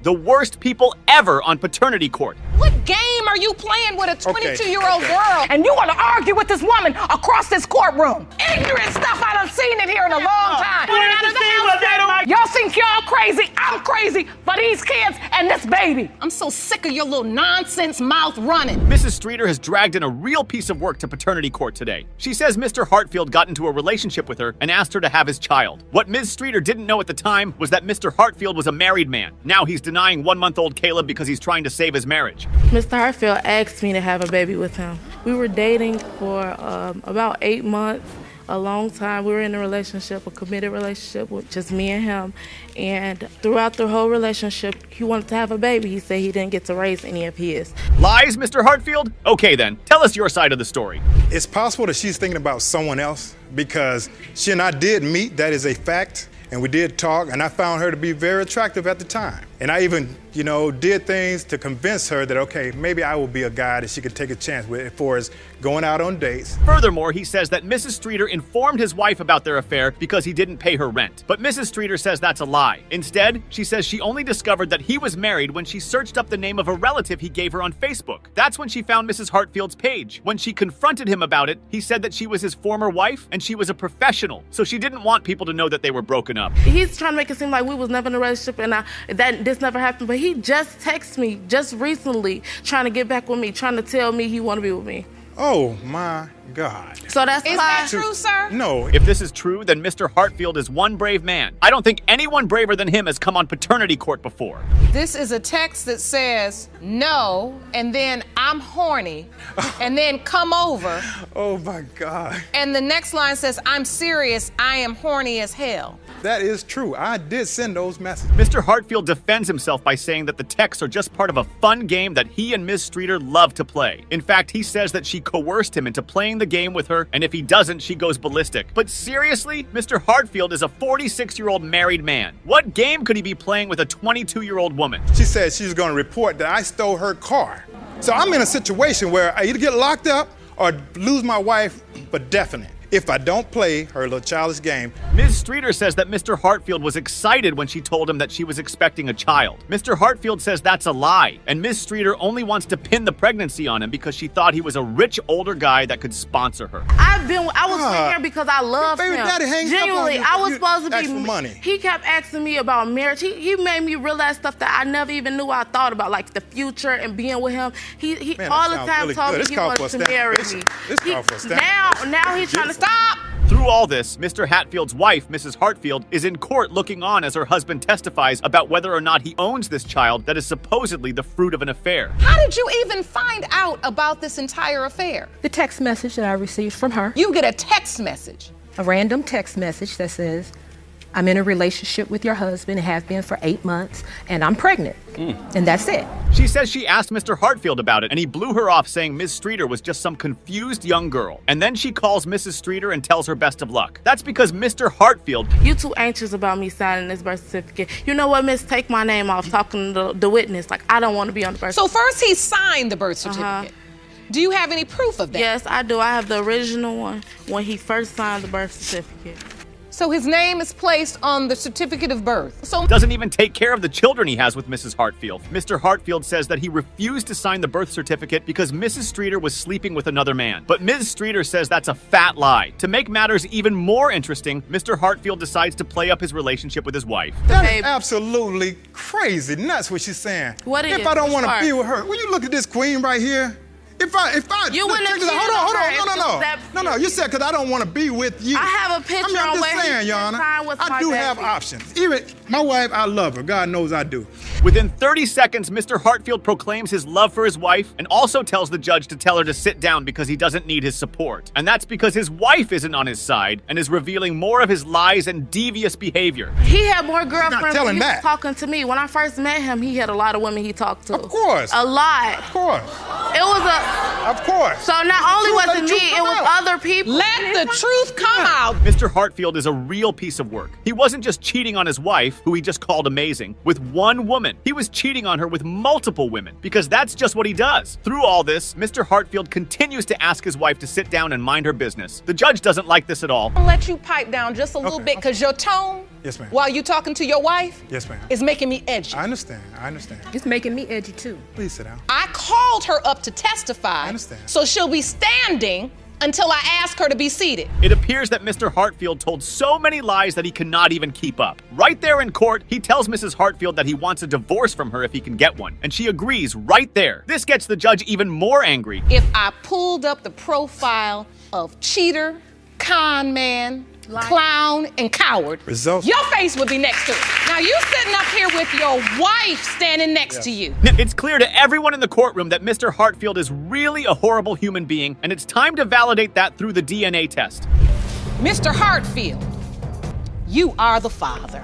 the worst people ever on paternity court. What game are you playing with a 22-year-old girl? And you want to argue with this woman across this courtroom? Ignorant stuff. I done seen it here in a long time. Y'all think y'all crazy. I'm crazy for these kids and this baby. I'm so sick of your little nonsense mouth running. Mrs. Streeter has dragged in a real piece of work to paternity court today. She says Mr. Hartfield got into a relationship with her and asked her to have his child. What Ms. Streeter didn't know at the time was that Mr. Hartfield was a married man. Now he's denying 1-month-old Caleb because he's trying to save his marriage. Mr. Hartfield asked me to have a baby with him. We were dating for about 8 months, a long time. We were in a committed relationship with just me and him. And throughout the whole relationship, he wanted to have a baby. He said he didn't get to raise any of his. Lies, Mr. Hartfield? Okay then, tell us your side of the story. It's possible that she's thinking about someone else because she and I did meet, that is a fact. And we did talk, and I found her to be very attractive at the time. And I even, did things to convince her that, okay, maybe I will be a guy that she could take a chance with as far as going out on dates. Furthermore, he says that Mrs. Streeter informed his wife about their affair because he didn't pay her rent. But Mrs. Streeter says that's a lie. Instead, she says she only discovered that he was married when she searched up the name of a relative he gave her on Facebook. That's when she found Mrs. Hartfield's page. When she confronted him about it, he said that she was his former wife and she was a professional, so she didn't want people to know that they were broken up. He's trying to make it seem like we was never in a relationship and that this never happened. But he just texted me just recently trying to get back with me, trying to tell me he want to be with me. Oh, my God. So that's Is that true, sir? No. If this is true, then Mr. Hartfield is one brave man. I don't think anyone braver than him has come on paternity court before. This is a text that says, no, and then I'm horny, and then come over. Oh, my God. And the next line says, I'm serious, I am horny as hell. That is true. I did send those messages. Mr. Hartfield defends himself by saying that the texts are just part of a fun game that he and Ms. Streeter love to play. In fact, he says that she coerced him into playing the game with her, and if he doesn't, she goes ballistic. But seriously, Mr. Hartfield is a 46-year-old married man. What game could he be playing with a 22-year-old woman? She said she was going to report that I stole her car. So I'm in a situation where I either get locked up or lose my wife for definite if I don't play her little childish game. Ms. Streeter says that Mr. Hartfield was excited when she told him that she was expecting a child. Mr. Hartfield says that's a lie, and Ms. Streeter only wants to pin the pregnancy on him because she thought he was a rich older guy that could sponsor her. I was with him because I love him. Baby daddy hangs Genuinely, up on you. I was supposed to be ask for money. He kept asking me about marriage. He made me realize stuff that I never even knew I thought about, like the future and being with him. He Man, all the sounds time really told good. me This he call wanted for a to stamp. marry me. This call for a stamp. Now he's trying to stop. Through all this, Mr. Hatfield's wife, Mrs. Hartfield, is in court looking on as her husband testifies about whether or not he owns this child that is supposedly the fruit of an affair. How did you even find out about this entire affair? The text message that I received from her, You get a text message. a random text message that says, I'm in a relationship with your husband and have been for 8 months, and I'm pregnant. And that's it. She says she asked Mr. Hartfield about it, and he blew her off saying Ms. Streeter was just some confused young girl. And then she calls Mrs. Streeter and tells her best of luck. That's because Mr. Hartfield... You too anxious about me signing this birth certificate. You know what, miss? Take my name off talking to the witness. Like, I don't want to be on the birth certificate. So first he signed the birth certificate. Do you have any proof of that? Yes, I do. I have the original one when he first signed the birth certificate. So his name is placed on the certificate of birth. So doesn't even take care of the children he has with Mrs. Hartfield. Mr. Hartfield says that he refused to sign the birth certificate because Mrs. Streeter was sleeping with another man. But Ms. Streeter says that's a fat lie. To make matters even more interesting, Mr. Hartfield decides to play up his relationship with his wife. That is absolutely crazy nuts what she's saying. What is if I don't Which want to part? be with her, will you look at this queen right here? If I, You wouldn't have cheated hold on her on, if it was that no, you said because I don't want to be with you. I have a picture I'm on just where saying, he Your Honor, signed with I my do baby. have options. Even my wife, I love her. God knows I do. Within 30 seconds, Mr. Hartfield proclaims his love for his wife and also tells the judge to tell her to sit down because he doesn't need his support. And that's because his wife isn't on his side and is revealing more of his lies and devious behavior. He had more girlfriends telling when he that. was talking to me. When I first met him, he had a lot of women he talked to. Of course. A lot. Of course. It was a... Of course. So not only Let was the it me, truth it come was out. other people. let the truth come out. Mr. Hartfield is a real piece of work. He wasn't just cheating on his wife, who he just called amazing, with one woman. He was cheating on her with multiple women, because that's just what he does. Through all this, Mr. Hartfield continues to ask his wife to sit down and mind her business. The judge doesn't like this at all. I'll let you pipe down just a little bit because your tone Yes, ma'am. while you talking to your wife Yes, ma'am. is making me edgy. I understand. I understand. It's making me edgy too. Please sit down. I called her up to testify. I understand. So she'll be standing until I ask her to be seated. It appears that Mr. Hartfield told so many lies that he cannot even keep up. Right there in court, he tells Mrs. Hartfield that he wants a divorce from her if he can get one, and she agrees right there. This gets the judge even more angry. If I pulled up the profile of cheater, con man, clown, and coward, Results. your face would be next to it. Now you sitting up here with your wife standing next to you. It's clear to everyone in the courtroom that Mr. Hartfield is really a horrible human being, and it's time to validate that through the DNA test. Mr. Hartfield, you are the father.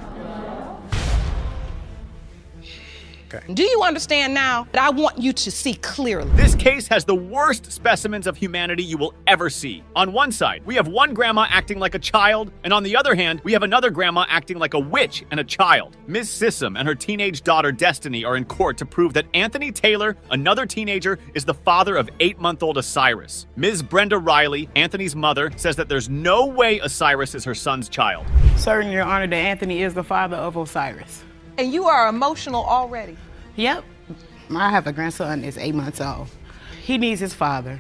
Okay. Do you understand now that I want you to see clearly? This case has the worst specimens of humanity you will ever see. On one side, we have one grandma acting like a child, and on the other hand, we have another grandma acting like a witch and a child. Ms. Sissom and her teenage daughter Destiny are in court to prove that Anthony Taylor, another teenager, is the father of 8-month-old Osiris. Ms. Brenda Riley, Anthony's mother, says that there's no way Osiris is her son's child. Certain, Your Honor, that Anthony is the father of Osiris. And you are emotional already. Yep. I have a grandson that's 8 months old. He needs his father.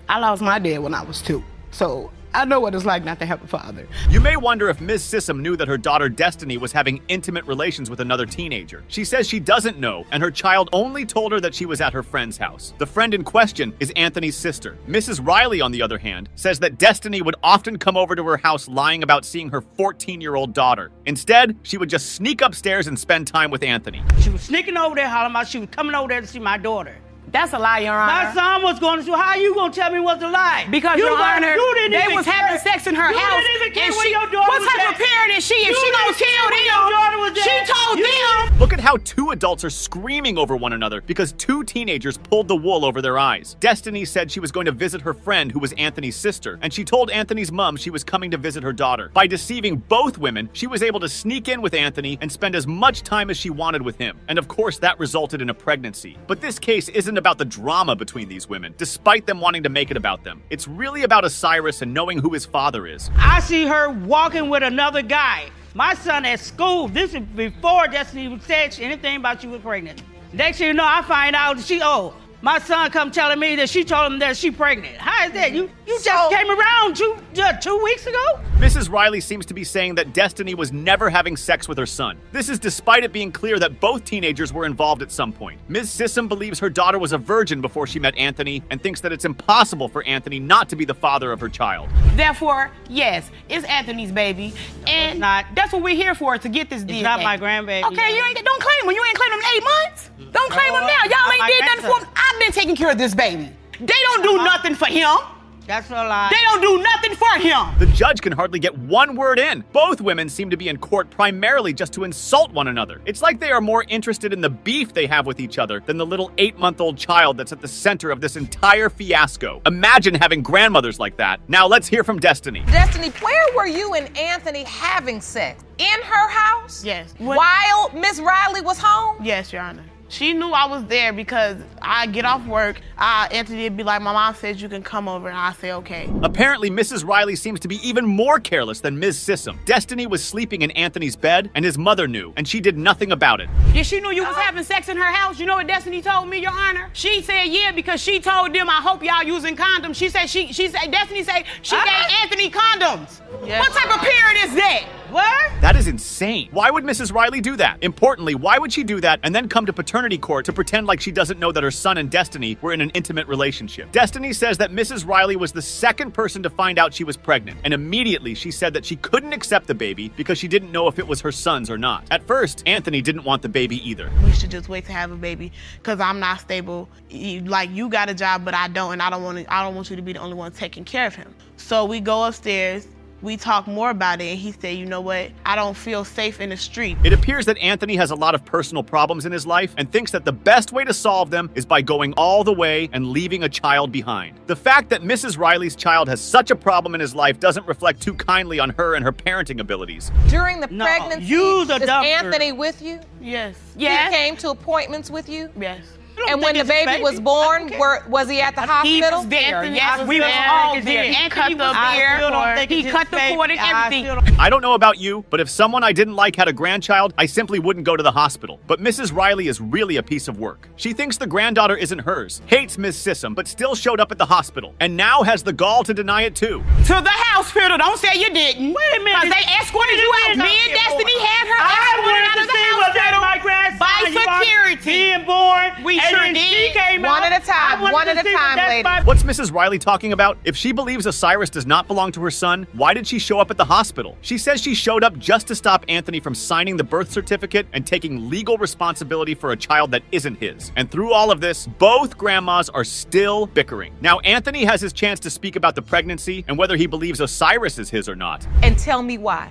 I lost my dad when I was 2, so I know what it's like not to have a father. You may wonder if Ms. Sissom knew that her daughter Destiny was having intimate relations with another teenager. She says she doesn't know, and her child only told her that she was at her friend's house. The friend in question is Anthony's sister. Mrs. Riley, on the other hand, says that Destiny would often come over to her house lying about seeing her 14-year-old daughter. Instead, she would just sneak upstairs and spend time with Anthony. She was sneaking over there, hollering about she was coming over there to see my daughter. That's a lie, Your Honor. My son was going to school. How you going to tell me what's a lie? Because, Your Honor, they was having sex in her house. You didn't even care And when she, your daughter what was type of there. parent is she? If You she gonna didn't care tell when your daughter was them, she there. told You them. Look at how two adults are screaming over one another because two teenagers pulled the wool over their eyes. Destiny said she was going to visit her friend who was Anthony's sister, and she told Anthony's mom she was coming to visit her daughter. By deceiving both women, she was able to sneak in with Anthony and spend as much time as she wanted with him. And of course, that resulted in a pregnancy. But this case isn't about the drama between these women, despite them wanting to make it about them. It's really about Osiris and knowing who his father is. I see her walking with another guy. My son at school, this is before Destiny said anything about you was pregnant. Next thing you know, I find out my son come telling me that she told him that she pregnant. How is that? You just came around 2 weeks ago? Mrs. Riley seems to be saying that Destiny was never having sex with her son. This is despite it being clear that both teenagers were involved at some point. Ms. Sissom believes her daughter was a virgin before she met Anthony and thinks that it's impossible for Anthony not to be the father of her child. Therefore, yes, it's Anthony's baby, and it's not. that's what we're here for, to get this DNA. It's not my grandbaby. Okay, don't claim him. You ain't claimed him in 8 months. Don't claim him now. Y'all ain't did nothing for him. I've been taking care of this baby. They don't do nothing for him. That's no lie. They don't do nothing for him. The judge can hardly get one word in. Both women seem to be in court primarily just to insult one another. It's like they are more interested in the beef they have with each other than the little 8-month-old child that's at the center of this entire fiasco. Imagine having grandmothers like that. Now let's hear from Destiny. Destiny, where were you and Anthony having sex? In her house? Yes. While Miss Riley was home? Yes, Your Honor. She knew I was there because I get off work, Anthony would be like, my mom says you can come over, and I say, okay. Apparently, Mrs. Riley seems to be even more careless than Ms. Sissom. Destiny was sleeping in Anthony's bed, and his mother knew, and she did nothing about it. Did she know you was having sex in her house? You know what Destiny told me, Your Honor? She said, yeah, because she told them, I hope y'all using condoms. She said, Destiny said she gave Anthony condoms. Yes. What type of parent is that? What? That is insane. Why would Mrs. Riley do that? Importantly, why would she do that and then come to paternity court to pretend like she doesn't know that her son and Destiny were in an intimate relationship? Destiny says that Mrs. Riley was the second person to find out she was pregnant, and immediately she said that she couldn't accept the baby because she didn't know if it was her son's or not. At first, Anthony didn't want the baby either. We should just wait to have a baby because I'm not stable. Like, you got a job, but I don't, and I don't want you to be the only one taking care of him. So we go upstairs. We talk more about it, and he said, you know what? I don't feel safe in the street. It appears that Anthony has a lot of personal problems in his life and thinks that the best way to solve them is by going all the way and leaving a child behind. The fact that Mrs. Riley's child has such a problem in his life doesn't reflect too kindly on her and her parenting abilities. During the pregnancy, you the was doctor. Anthony with you? Yes. He came to appointments with you? Yes. And when the baby was born, was he at the hospital? He was there. Yes, we was was all there. there. He cut the beard. He cut the cord and everything. I don't know about you, but if someone I didn't like had a grandchild, I simply wouldn't go to the hospital. But Mrs. Riley is really a piece of work. She thinks the granddaughter isn't hers, hates Ms. Sissom, but still showed up at the hospital, and now has the gall to deny it too. To the hospital. Don't say you didn't. Wait a minute. Because they escorted you out. Me and Destiny had her escorted out of the hospital my grandson. by security. Being born. We and sure then she did. came One out. at a time, I wanted one to at a see what time, that's lady. my- What's Mrs. Riley talking about? If she believes Osiris does not belong to her son, why did she show up at the hospital? She says she showed up just to stop Anthony from signing the birth certificate and taking legal responsibility for a child that isn't his. And through all of this, both grandmas are still bickering. Now, Anthony has his chance to speak about the pregnancy and whether he believes Osiris is his or not. And tell me why.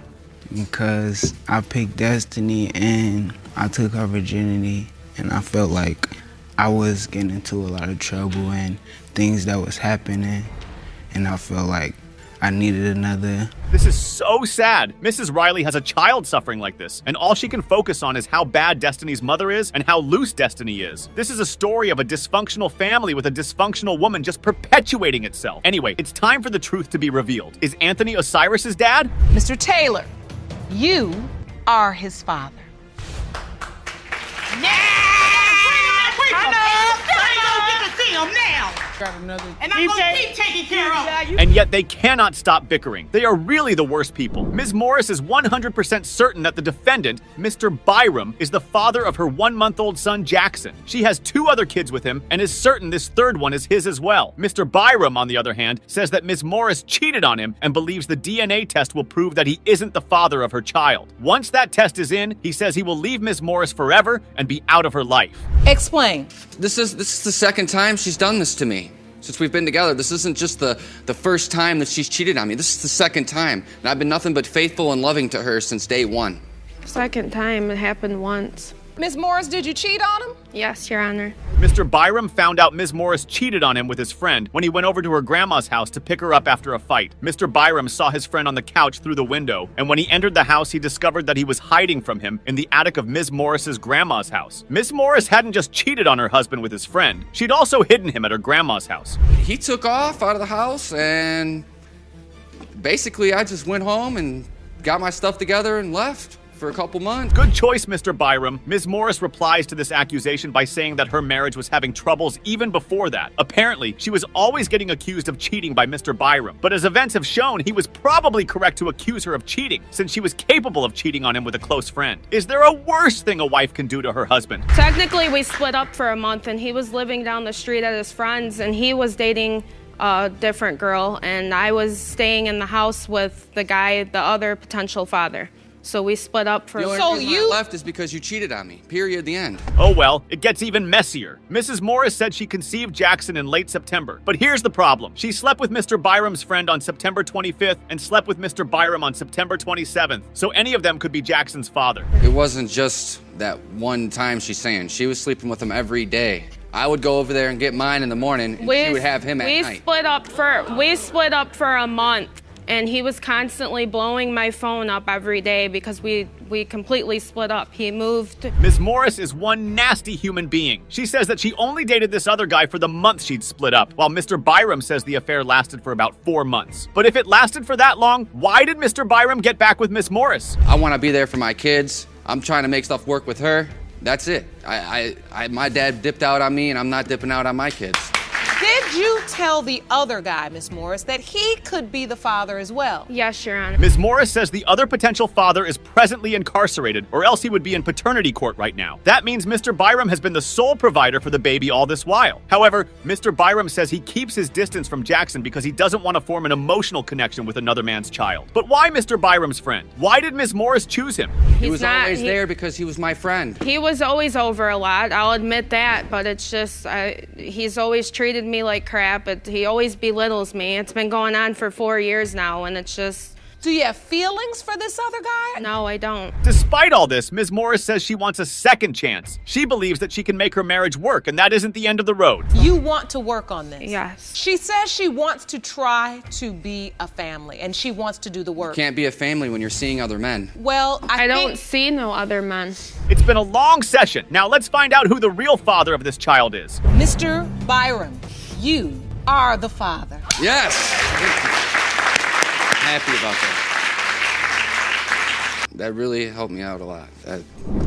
Because I picked Destiny and I took her virginity, and I felt like I was getting into a lot of trouble and things that was happening, and I felt like I needed another. This is so sad. Mrs. Riley has a child suffering like this, and all she can focus on is how bad Destiny's mother is and how loose Destiny is. This is a story of a dysfunctional family with a dysfunctional woman just perpetuating itself. Anyway, it's time for the truth to be revealed. Is Anthony Osiris's dad? Mr. Taylor, you are his father. And I'm going to keep taking care of it. And yet they cannot stop bickering. They are really the worst people. Ms. Morris is 100% certain that the defendant, Mr. Byram, is the father of her 1-month-old son, Jackson. She has 2 other kids with him and is certain this third one is his as well. Mr. Byram, on the other hand, says that Ms. Morris cheated on him and believes the DNA test will prove that he isn't the father of her child. Once that test is in, he says he will leave Ms. Morris forever and be out of her life. Explain. This is the second time she's done this to me. Since we've been together, this isn't just the first time that she's cheated on me. This is the second time. And I've been nothing but faithful and loving to her since day one. Second time, it happened once. Ms. Morris, did you cheat on him? Yes, Your Honor. Mr. Byram found out Ms. Morris cheated on him with his friend when he went over to her grandma's house to pick her up after a fight. Mr. Byram saw his friend on the couch through the window, and when he entered the house, he discovered that he was hiding from him in the attic of Ms. Morris's grandma's house. Ms. Morris hadn't just cheated on her husband with his friend, she'd also hidden him at her grandma's house. He took off out of the house, and basically I just went home and got my stuff together and left for a couple months. Good choice, Mr. Byram. Ms. Morris replies to this accusation by saying that her marriage was having troubles even before that. Apparently, she was always getting accused of cheating by Mr. Byram. But as events have shown, he was probably correct to accuse her of cheating, since she was capable of cheating on him with a close friend. Is there a worse thing a wife can do to her husband? Technically, we split up for a month, and he was living down the street at his friend's, and he was dating a different girl, and I was staying in the house with the guy, the other potential father. So we split up for... The only reason I left is because you cheated on me. Period. The end. Oh well, it gets even messier. Mrs. Morris said she conceived Jackson in late September. But here's the problem. She slept with Mr. Byram's friend on September 25th and slept with Mr. Byram on September 27th. So any of them could be Jackson's father. It wasn't just that one time she's saying. She was sleeping with him every day. I would go over there and get mine in the morning, and she would have him at night. We split up for a month. And he was constantly blowing my phone up every day because we completely split up. He moved. Ms. Morris is one nasty human being. She says that she only dated this other guy for the month she'd split up, while Mr. Byram says the affair lasted for about 4 months. But if it lasted for that long, why did Mr. Byram get back with Ms. Morris? I want to be there for my kids. I'm trying to make stuff work with her. That's it. My dad dipped out on me, and I'm not dipping out on my kids. Did you tell the other guy, Miss Morris, that he could be the father as well? Yes, Your Honor. Ms. Morris says the other potential father is presently incarcerated, or else he would be in paternity court right now. That means Mr. Byram has been the sole provider for the baby all this while. However, Mr. Byram says he keeps his distance from Jackson because he doesn't want to form an emotional connection with another man's child. But why Mr. Byram's friend? Why did Ms. Morris choose him? He was always there because he was my friend. He was always over a lot, I'll admit that, but it's just, he's always treated me like crap. But he always belittles me. It's been going on for 4 years now, and it's just Do you have feelings for this other guy? No, I don't. Despite all this, Ms. Morris says she wants a second chance. She believes that she can make her marriage work, and that isn't the end of the road. You want to work on this? Yes. She says she wants to try to be a family, and she wants to do the work. You can't be a family when you're seeing other men. Well, I don't see no other men. It's been a long session. Now let's find out who the real father of this child is. Mr. Byron, you are the father. Yes. Happy about that. That really helped me out a lot.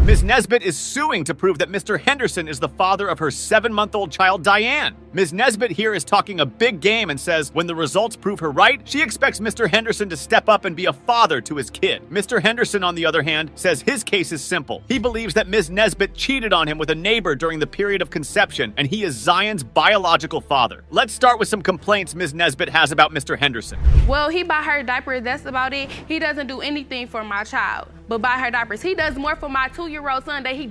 Ms. Nesbitt is suing to prove that Mr. Henderson is the father of her 7-month-old child, Diane. Ms. Nesbitt here is talking a big game and says when the results prove her right, she expects Mr. Henderson to step up and be a father to his kid. Mr. Henderson, on the other hand, says his case is simple. He believes that Ms. Nesbitt cheated on him with a neighbor during the period of conception, and he is Zion's biological father. Let's start with some complaints Ms. Nesbitt has about Mr. Henderson. Well, he buy her diapers, that's about it. He doesn't do anything for my child, but buy her diapers. He does more for my 2-year-old son that he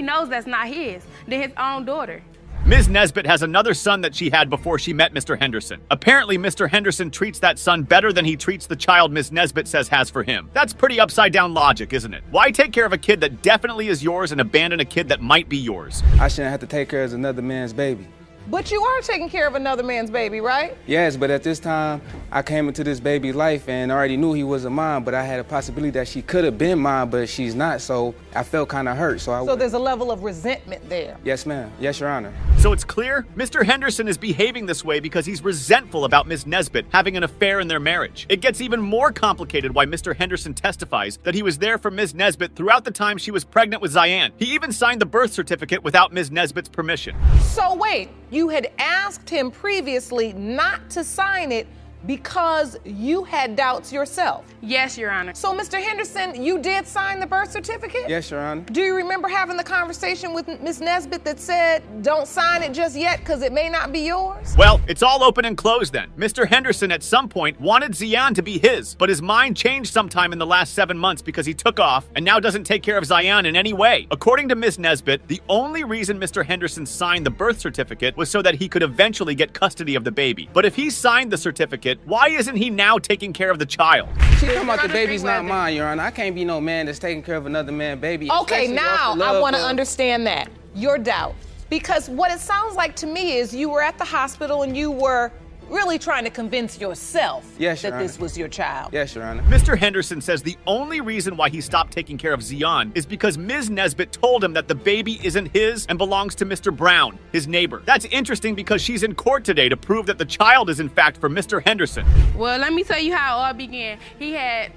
knows that's not his, than his own daughter. Ms. Nesbitt has another son that she had before she met Mr. Henderson. Apparently, Mr. Henderson treats that son better than he treats the child Ms. Nesbitt says has for him. That's pretty upside-down logic, isn't it? Why take care of a kid that definitely is yours and abandon a kid that might be yours? I shouldn't have to take care of another man's baby. But you are taking care of another man's baby, right? Yes, but at this time, I came into this baby's life and already knew he wasn't mine, but I had a possibility that she could have been mine, but she's not, so I felt kind of hurt. So there's a level of resentment there. Yes, ma'am. Yes, Your Honor. So it's clear Mr. Henderson is behaving this way because he's resentful about Ms. Nesbitt having an affair in their marriage. It gets even more complicated why Mr. Henderson testifies that he was there for Ms. Nesbitt throughout the time she was pregnant with Zion. He even signed the birth certificate without Ms. Nesbitt's permission. So wait, you had asked him previously not to sign it because you had doubts yourself? Yes, Your Honor. So, Mr. Henderson, you did sign the birth certificate? Yes, Your Honor. Do you remember having the conversation with Ms. Nesbitt that said, don't sign it just yet because it may not be yours? Well, it's all open and closed then. Mr. Henderson at some point wanted Zion to be his, but his mind changed sometime in the last 7 months because he took off and now doesn't take care of Zion in any way. According to Ms. Nesbitt, the only reason Mr. Henderson signed the birth certificate was so that he could eventually get custody of the baby. But if he signed the certificate, why isn't he now taking care of the child? She talking about the baby's not mine, Your Honor. I can't be no man that's taking care of another man's baby. Okay, now I want to understand that. Your doubt. Because what it sounds like to me is you were at the hospital and you were really trying to convince yourself that this was your child. Yes, Your Honor. Mr. Henderson says the only reason why he stopped taking care of Zion is because Ms. Nesbitt told him that the baby isn't his and belongs to Mr. Brown, his neighbor. That's interesting because she's in court today to prove that the child is in fact for Mr. Henderson. Well, let me tell you how it all began. He had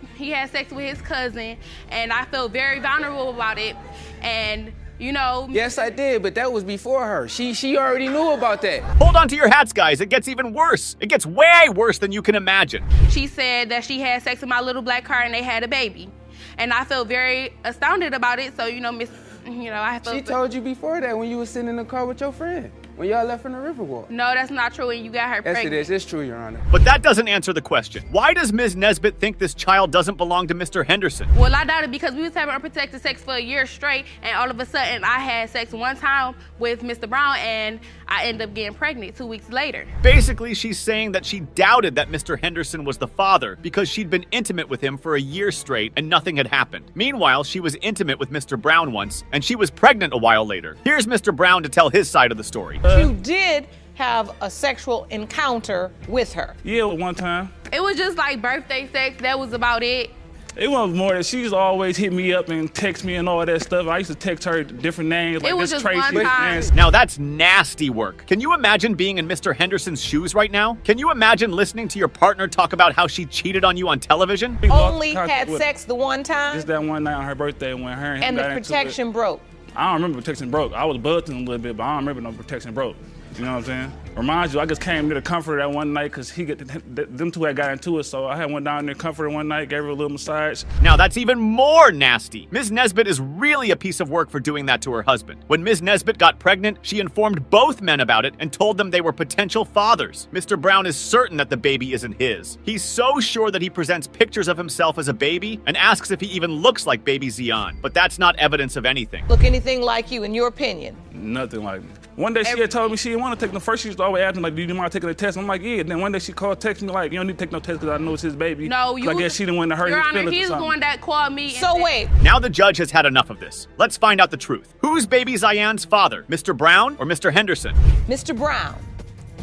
sex with his cousin, and I felt very vulnerable about it, and you know. Yes, I did, but that was before her. She already knew about that. Hold on to your hats, guys. It gets even worse. It gets way worse than you can imagine. She said that she had sex with my little black car and they had a baby. And I felt very astounded about it. So, I felt. She told you before that when you were sitting in the car with your friend. When y'all left from the Riverwalk. No, that's not true, and you got her pregnant. Yes, it is. It's true, Your Honor. But that doesn't answer the question. Why does Ms. Nesbitt think this child doesn't belong to Mr. Henderson? Well, I doubt it because we was having unprotected sex for a year straight, and all of a sudden I had sex one time with Mr. Brown, and I ended up getting pregnant 2 weeks later. Basically, she's saying that she doubted that Mr. Henderson was the father because she'd been intimate with him for a year straight and nothing had happened. Meanwhile, she was intimate with Mr. Brown once, and she was pregnant a while later. Here's Mr. Brown to tell his side of the story. You did have a sexual encounter with her. Yeah, one time. It was just like birthday sex. That was about it. It wasn't more that she used to always hit me up and text me and all that stuff. I used to text her different names like it was this just Tracy. one time. Now that's nasty work. Can you imagine being in Mr. Henderson's shoes right now? Can you imagine listening to your partner talk about how she cheated on you on television? Only had sex the one time? Just that one night on her birthday when her and him the protection broke. I don't remember protection broke. I was buzzing a little bit, but I don't remember no protection broke. You know what I'm saying? Reminds you, I just came to the comforter that one night because them two had got into it, so I had went down there comforter one night, gave her a little massage. Now that's even more nasty. Ms. Nesbitt is really a piece of work for doing that to her husband. When Ms. Nesbitt got pregnant, she informed both men about it and told them they were potential fathers. Mr. Brown is certain that the baby isn't his. He's so sure that he presents pictures of himself as a baby and asks if he even looks like baby Zion. But that's not evidence of anything. Look anything like you, in your opinion? Nothing like me. One day she had told me she didn't want to take no. First she used to always ask me, like, do you mind taking a test? I'm like, yeah. And then one day she called, text me like, you don't need to take no test because I know it's his baby. No, you. I guess she didn't want to hurt Your his Honor, feelings he's or the something. one that called me. So wait. Now the judge has had enough of this. Let's find out the truth. Who's baby Zian's father? Mr. Brown or Mr. Henderson? Mr. Brown,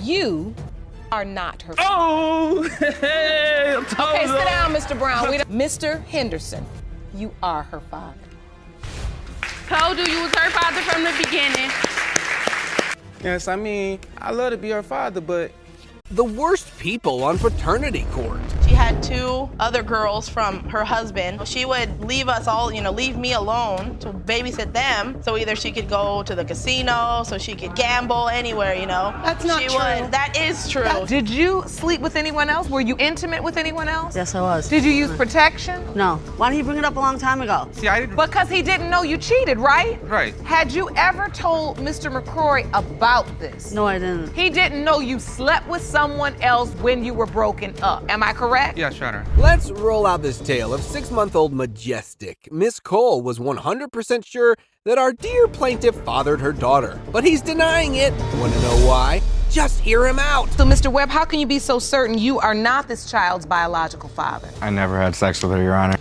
you are not her father. Oh! Hey, Okay, sit down, Mr. Brown. Mr. Henderson, you are her father. Told you was her father from the beginning. Yes, I mean, I love to be her father, but... The worst people on paternity court. She had 2 other girls from her husband. She would leave us all, leave me alone to babysit them. So either she could go to the casino, so she could gamble anywhere, That's not true. That is true. Did you sleep with anyone else? Were you intimate with anyone else? Yes, I was. Did you use protection? No. Why didn't you bring it up a long time ago? See, I didn't... Because he didn't know you cheated, right? Right. Had you ever told Mr. McCrory about this? No, I didn't. He didn't know you slept with someone else when you were broken up. Am I correct? Yeah, sure. Let's roll out this tale of 6-month-old Majestic. Miss Cole was 100% sure that our dear plaintiff fathered her daughter, but he's denying it. Want to know why? Just hear him out. So, Mr. Webb, how can you be so certain you are not this child's biological father? I never had sex with her, Your Honor.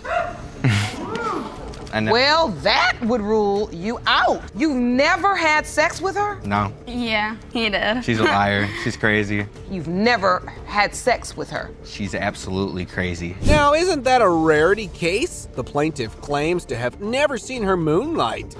Well, that would rule you out. You've never had sex with her? No. Yeah, he did. She's a liar. She's crazy. You've never had sex with her? She's absolutely crazy. Now, isn't that a rarity case? The plaintiff claims to have never seen her moonlight.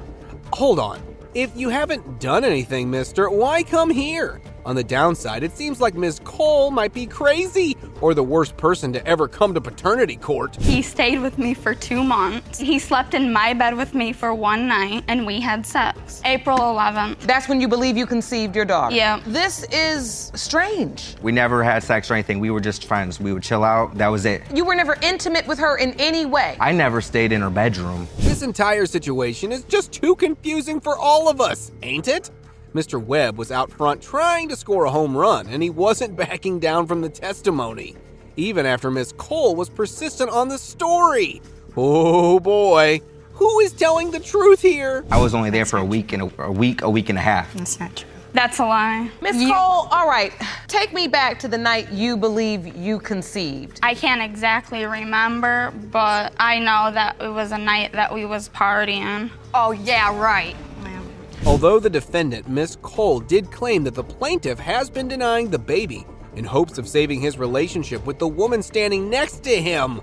Hold on. If you haven't done anything, mister, why come here? On the downside, it seems like Ms. Cole might be crazy or the worst person to ever come to paternity court. He stayed with me for 2 months. He slept in my bed with me for one night, and we had sex. April 11th. That's when you believe you conceived your daughter? Yeah. This is strange. We never had sex or anything. We were just friends. We would chill out. That was it. You were never intimate with her in any way? I never stayed in her bedroom. This entire situation is just too confusing for all of us, ain't it? Mr. Webb was out front trying to score a home run, and he wasn't backing down from the testimony, even after Miss Cole was persistent on the story. Oh boy, who is telling the truth here? I was only there for a week and a half. That's not true. That's a lie. Miss Cole, all right, take me back to the night you believe you conceived. I can't exactly remember, but I know that it was a night that we was partying. Oh, yeah, right. Although the defendant, Miss Cole, did claim that the plaintiff has been denying the baby in hopes of saving his relationship with the woman standing next to him.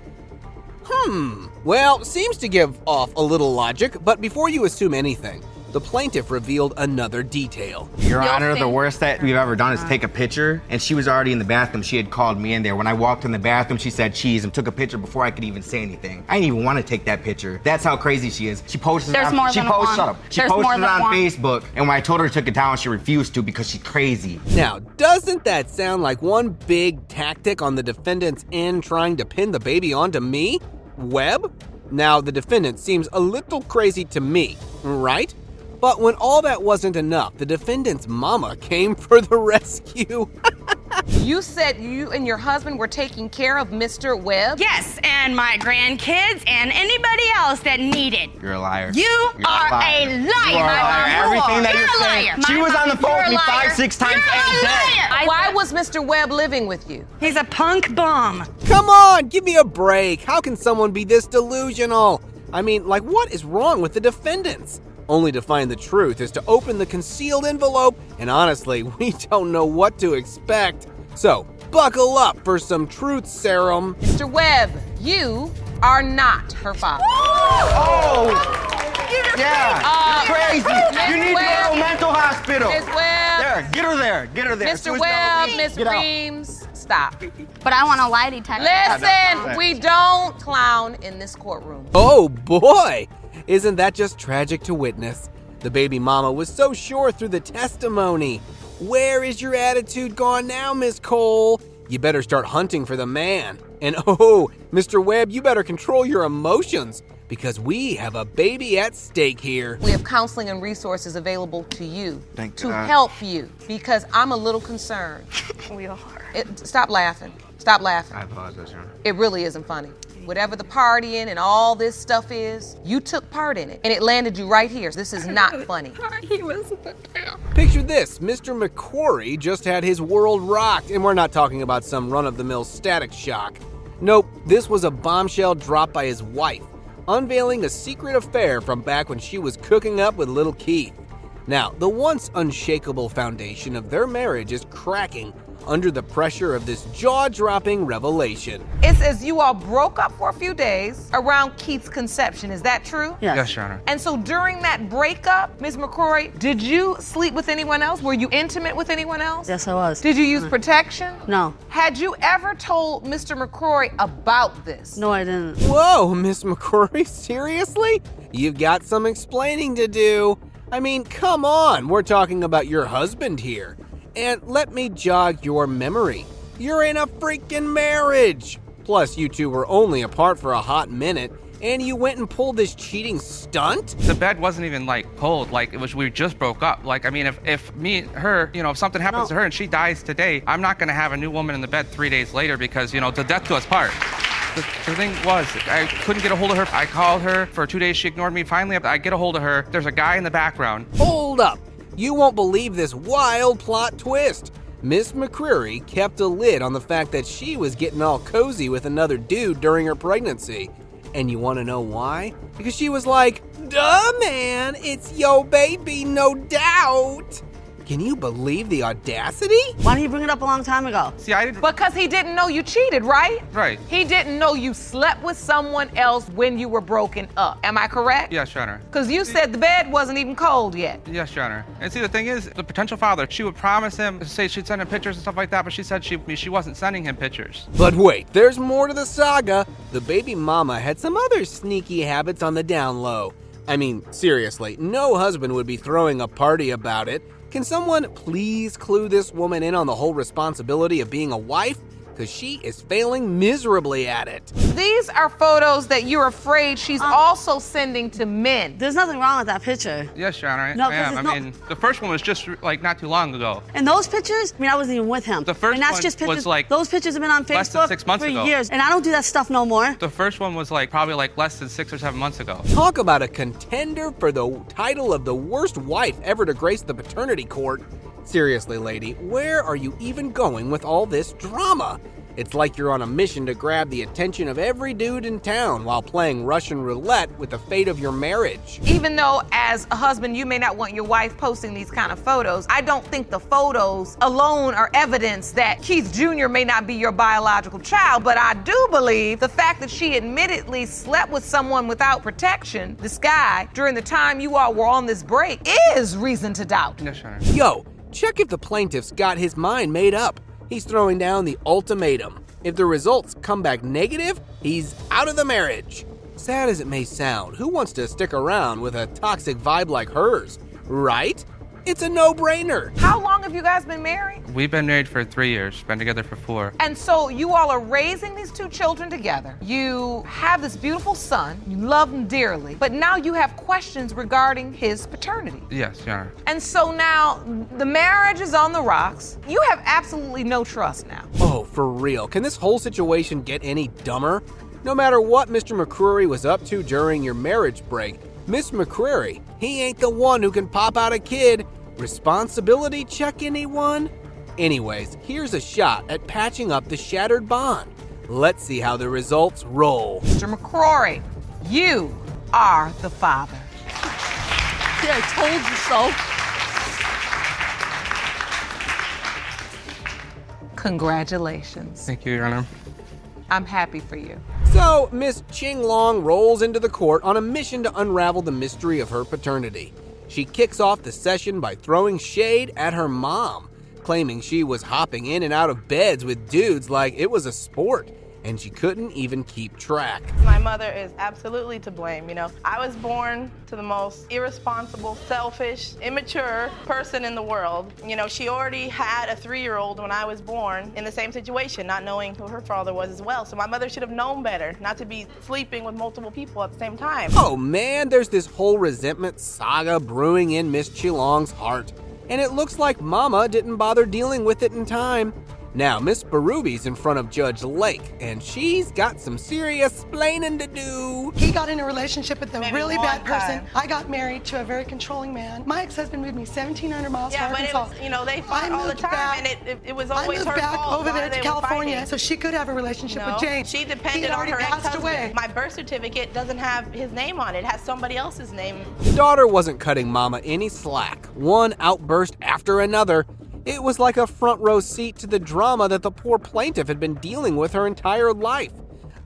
Well, seems to give off a little logic, but before you assume anything, the plaintiff revealed another detail. Your Honor, the worst that we've ever done is take a picture, and she was already in the bathroom. She had called me in there. When I walked in the bathroom, she said cheese and took a picture before I could even say anything. I didn't even want to take that picture. That's how crazy she is. She posted it on Facebook, and when I told her to take it down, she refused to because she's crazy. Now, doesn't that sound like one big tactic on the defendant's end trying to pin the baby onto me, Webb? Now, the defendant seems a little crazy to me, right? But when all that wasn't enough, the defendant's mama came for the rescue. You said you and your husband were taking care of Mr. Webb? Yes, and my grandkids and anybody else that needed. You're a liar. You are a liar. You are a liar. Everything that you're saying. She was on the phone with me 5-6 times a day. Why was Mr. Webb living with you? He's a punk bum. Come on, give me a break. How can someone be this delusional? I mean, like, what is wrong with the defendants? Only to find the truth is to open the concealed envelope, and honestly, we don't know what to expect. So, buckle up for some truth serum. Mr. Webb, you are not her father. Oh! Yeah, you're crazy. You need to go to a mental hospital. Ms. Webb. There, get her there, get her there. Mr. Webb, Ms. Reams, stop. But I want a lie detector. Listen, we don't clown in this courtroom. Oh boy! Isn't that just tragic to witness? The baby mama was so sure through the testimony. Where is your attitude gone now, Miss Cole? You better start hunting for the man. And oh, Mr. Webb, you better control your emotions because we have a baby at stake here. We have counseling and resources available to you to help you because I'm a little concerned. We are. Stop laughing. Stop laughing. I apologize, Your Honor. It really isn't funny. Whatever the partying and all this stuff is, you took part in it, and it landed you right here. This is not funny. Picture this, Mr. McQuarrie just had his world rocked, and we're not talking about some run-of-the-mill Static Shock. Nope, this was a bombshell dropped by his wife, unveiling a secret affair from back when she was cooking up with little Keith. Now, the once unshakable foundation of their marriage is cracking under the pressure of this jaw-dropping revelation. It says you all broke up for a few days around Keith's conception. Is that true? Yes, Your Honor. And so during that breakup, Ms. McCrory, did you sleep with anyone else? Were you intimate with anyone else? Yes, I was. Did you use protection? No. Had you ever told Mr. McCrory about this? No, I didn't. Whoa, Miss McCrory, seriously? You've got some explaining to do. I mean, come on, we're talking about your husband here. And let me jog your memory. You're in a freaking marriage. Plus, you two were only apart for a hot minute, and you went and pulled this cheating stunt? The bed wasn't even like cold, like it was, we just broke up. Like, I mean, if me and her, if something happens to her and she dies today, I'm not gonna have a new woman in the bed 3 days later because, the death do us part. The thing was, I couldn't get a hold of her. I called her for 2 days, she ignored me. Finally, I get a hold of her. There's a guy in the background. Hold up. You won't believe this wild plot twist. Miss McCreary kept a lid on the fact that she was getting all cozy with another dude during her pregnancy. And you want to know why? Because she was like, duh, man, it's yo baby, no doubt. Can you believe the audacity? Why didn't he bring it up a long time ago? See, I didn't. Because he didn't know you cheated, right? Right. He didn't know you slept with someone else when you were broken up. Am I correct? Yes, Your Honor. Because you said the bed wasn't even cold yet. Yes, Your Honor. And see, the thing is, the potential father, she would promise him, say she'd send him pictures and stuff like that, but she said she wasn't sending him pictures. But wait, there's more to the saga. The baby mama had some other sneaky habits on the down low. I mean, seriously, no husband would be throwing a party about it. Can someone please clue this woman in on the whole responsibility of being a wife? Because she is failing miserably at it. These are photos that you're afraid she's also sending to men. There's nothing wrong with that picture. Yes, Your Honor. No, I am. I mean, the first one was just like not too long ago. And those pictures, I wasn't even with him. The first and that's one just pictures, was like those pictures have been on less than Facebook 6 months for ago. years, and I don't do that stuff no more. The first one was probably less than 6 or 7 months ago. Talk about a contender for the title of the worst wife ever to grace the paternity court. Seriously, lady, where are you even going with all this drama? It's like you're on a mission to grab the attention of every dude in town while playing Russian roulette with the fate of your marriage. Even though as a husband you may not want your wife posting these kind of photos, I don't think the photos alone are evidence that Keith Jr. may not be your biological child, but I do believe the fact that she admittedly slept with someone without protection, this guy, during the time you all were on this break, is reason to doubt. Yes, Your Honor. Yo, check if the plaintiff's got his mind made up. He's throwing down the ultimatum. If the results come back negative, he's out of the marriage. Sad as it may sound, who wants to stick around with a toxic vibe like hers, right? It's a no-brainer. How long have you guys been married? We've been married for 3 years, been together for 4. And so you all are raising these 2 children together. You have this beautiful son, you love him dearly, but now you have questions regarding his paternity. Yes, Your Honor. And so now the marriage is on the rocks. You have absolutely no trust now. Oh, for real, can this whole situation get any dumber? No matter what Mr. McCreary was up to during your marriage break, Miss McCreary, he ain't the one who can pop out a kid. Responsibility check, anyone? Anyways, here's a shot at patching up the shattered bond. Let's see how the results roll. Mr. McCrory, you are the father. Yeah, I told you so. Congratulations. Thank you, Your Honor. I'm happy for you. So, Miss Ching Long rolls into the court on a mission to unravel the mystery of her paternity. She kicks off the session by throwing shade at her mom, claiming she was hopping in and out of beds with dudes like it was a sport, and she couldn't even keep track. My mother is absolutely to blame. I was born to the most irresponsible, selfish, immature person in the world. She already had a 3-year-old when I was born in the same situation, not knowing who her father was as well. So my mother should have known better, not to be sleeping with multiple people at the same time. Oh man, there's this whole resentment saga brewing in Miss Chilong's heart, and it looks like Mama didn't bother dealing with it in time. Now, Miss Berube in front of Judge Lake, and she's got some serious splaining to do. He got in a relationship with a Maybe really one bad person. time. I got married to a very controlling man. My ex-husband moved me 1,700 miles to Yeah, but Arkansas. it was, they fought all the time, and it was always I moved her back fault. over why there they to were California fighting. so she could have a relationship with James. She He depended had on already her passed ex-husband. away. My birth certificate doesn't have his name on it. It has somebody else's name. The daughter wasn't cutting Mama any slack. One outburst after another. It was like a front row seat to the drama that the poor plaintiff had been dealing with her entire life.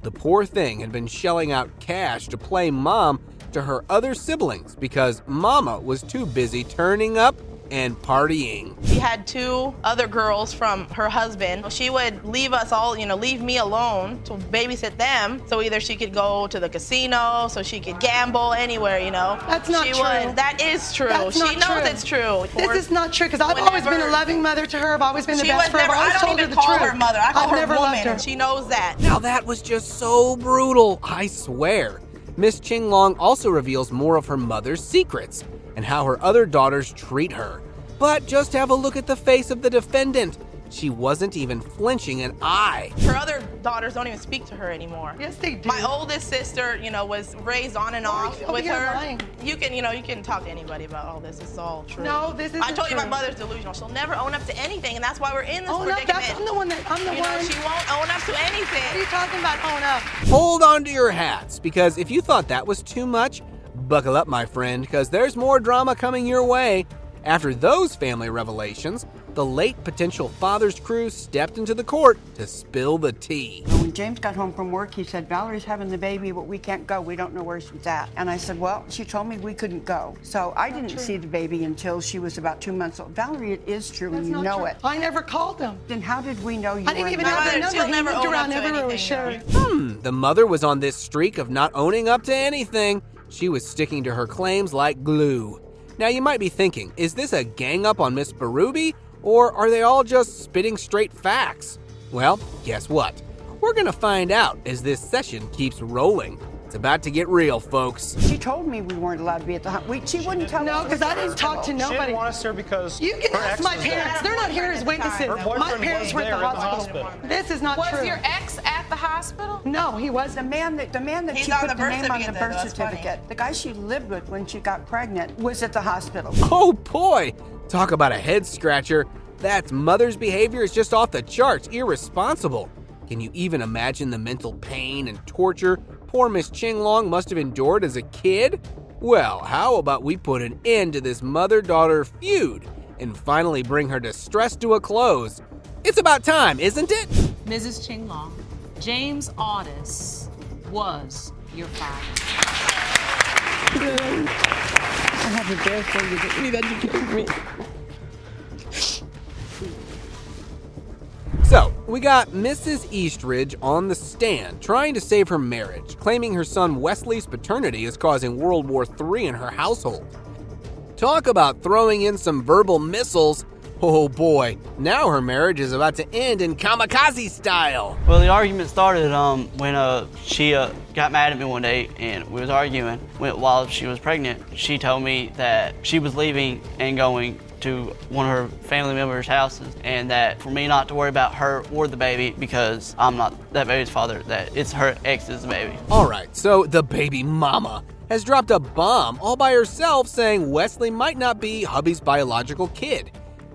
The poor thing had been shelling out cash to play mom to her other siblings because Mama was too busy turning up and partying. She had 2 other girls from her husband. She would leave us all, leave me alone to babysit them. So either she could go to the casino, so she could gamble anywhere, That's not true. That is true. That's She not knows true. it's true. This is not true because I've always been a loving mother to her. I've always been the She best was friend. never, I've always I told don't her even the call truth. her mother. I call I've her never woman, loved her. and she knows that. Now that was just so brutal, I swear. Miss Qinglong also reveals more of her mother's secrets and how her other daughters treat her. But just have a look at the face of the defendant. She wasn't even flinching an eye. Her other daughters don't even speak to her anymore. Yes, they do. My oldest sister, was raised on and off over with here her. lying. You can talk to anybody about all this. It's all true. No, this isn't I told you my true. mother's delusional. She'll never own up to anything, and that's why we're in this Own up, predicament. I'm the one. She won't own up to anything. What are you talking about, own up? Hold on to your hats, because if you thought that was too much, buckle up, my friend, because there's more drama coming your way. After those family revelations, the late potential father's crew stepped into the court to spill the tea. When James got home from work, he said, Valerie's having the baby, but we can't go. We don't know where she's at. And I said, well, she told me we couldn't go. So I didn't see the baby until she was about 2 months old. Valerie, it is true, and you know it. I never called him. Then how did we know you I didn't even have their number. He moved around everywhere with Sherry. The mother was on this streak of not owning up to anything. She was sticking to her claims like glue. Now you might be thinking, is this a gang up on Miss Berube, or are they all just spitting straight facts? Well, guess what? We're gonna find out as this session keeps rolling. It's about to get real, folks. She told me we weren't allowed to be at the hospital. She wouldn't tell No, us. because I didn't talk to nobody. She didn't want us here because You can her ask ex my was parents. there. They're not here as witnesses. Her boyfriend My parents was were at there the hospital. This is not true. Was your ex at the hospital? No, he wasn't. The man that He's she on put the the birth name on the certificate, birth though. That's funny. certificate, the guy she lived with when she got pregnant, was at the hospital. Oh boy, talk about a head scratcher. That mother's behavior is just off the charts, irresponsible. Can you even imagine the mental pain and torture poor Miss Qinglong must have endured as a kid? Well, how about we put an end to this mother-daughter feud and finally bring her distress to a close? It's about time, isn't it? Mrs. Qinglong, James Audis was your father. I have a bear for you. Give me that you gave me. So, we got Mrs. Eastridge on the stand trying to save her marriage, claiming her son Wesley's paternity is causing World War III in her household. Talk about throwing in some verbal missiles. Oh boy, now her marriage is about to end in kamikaze style. Well, the argument started when she got mad at me one day and we was arguing while she was pregnant. She told me that she was leaving and going to one of her family members' houses, and that for me not to worry about her or the baby because I'm not that baby's father, that it's her ex's baby. Alright, so the baby mama has dropped a bomb all by herself saying Wesley might not be hubby's biological kid.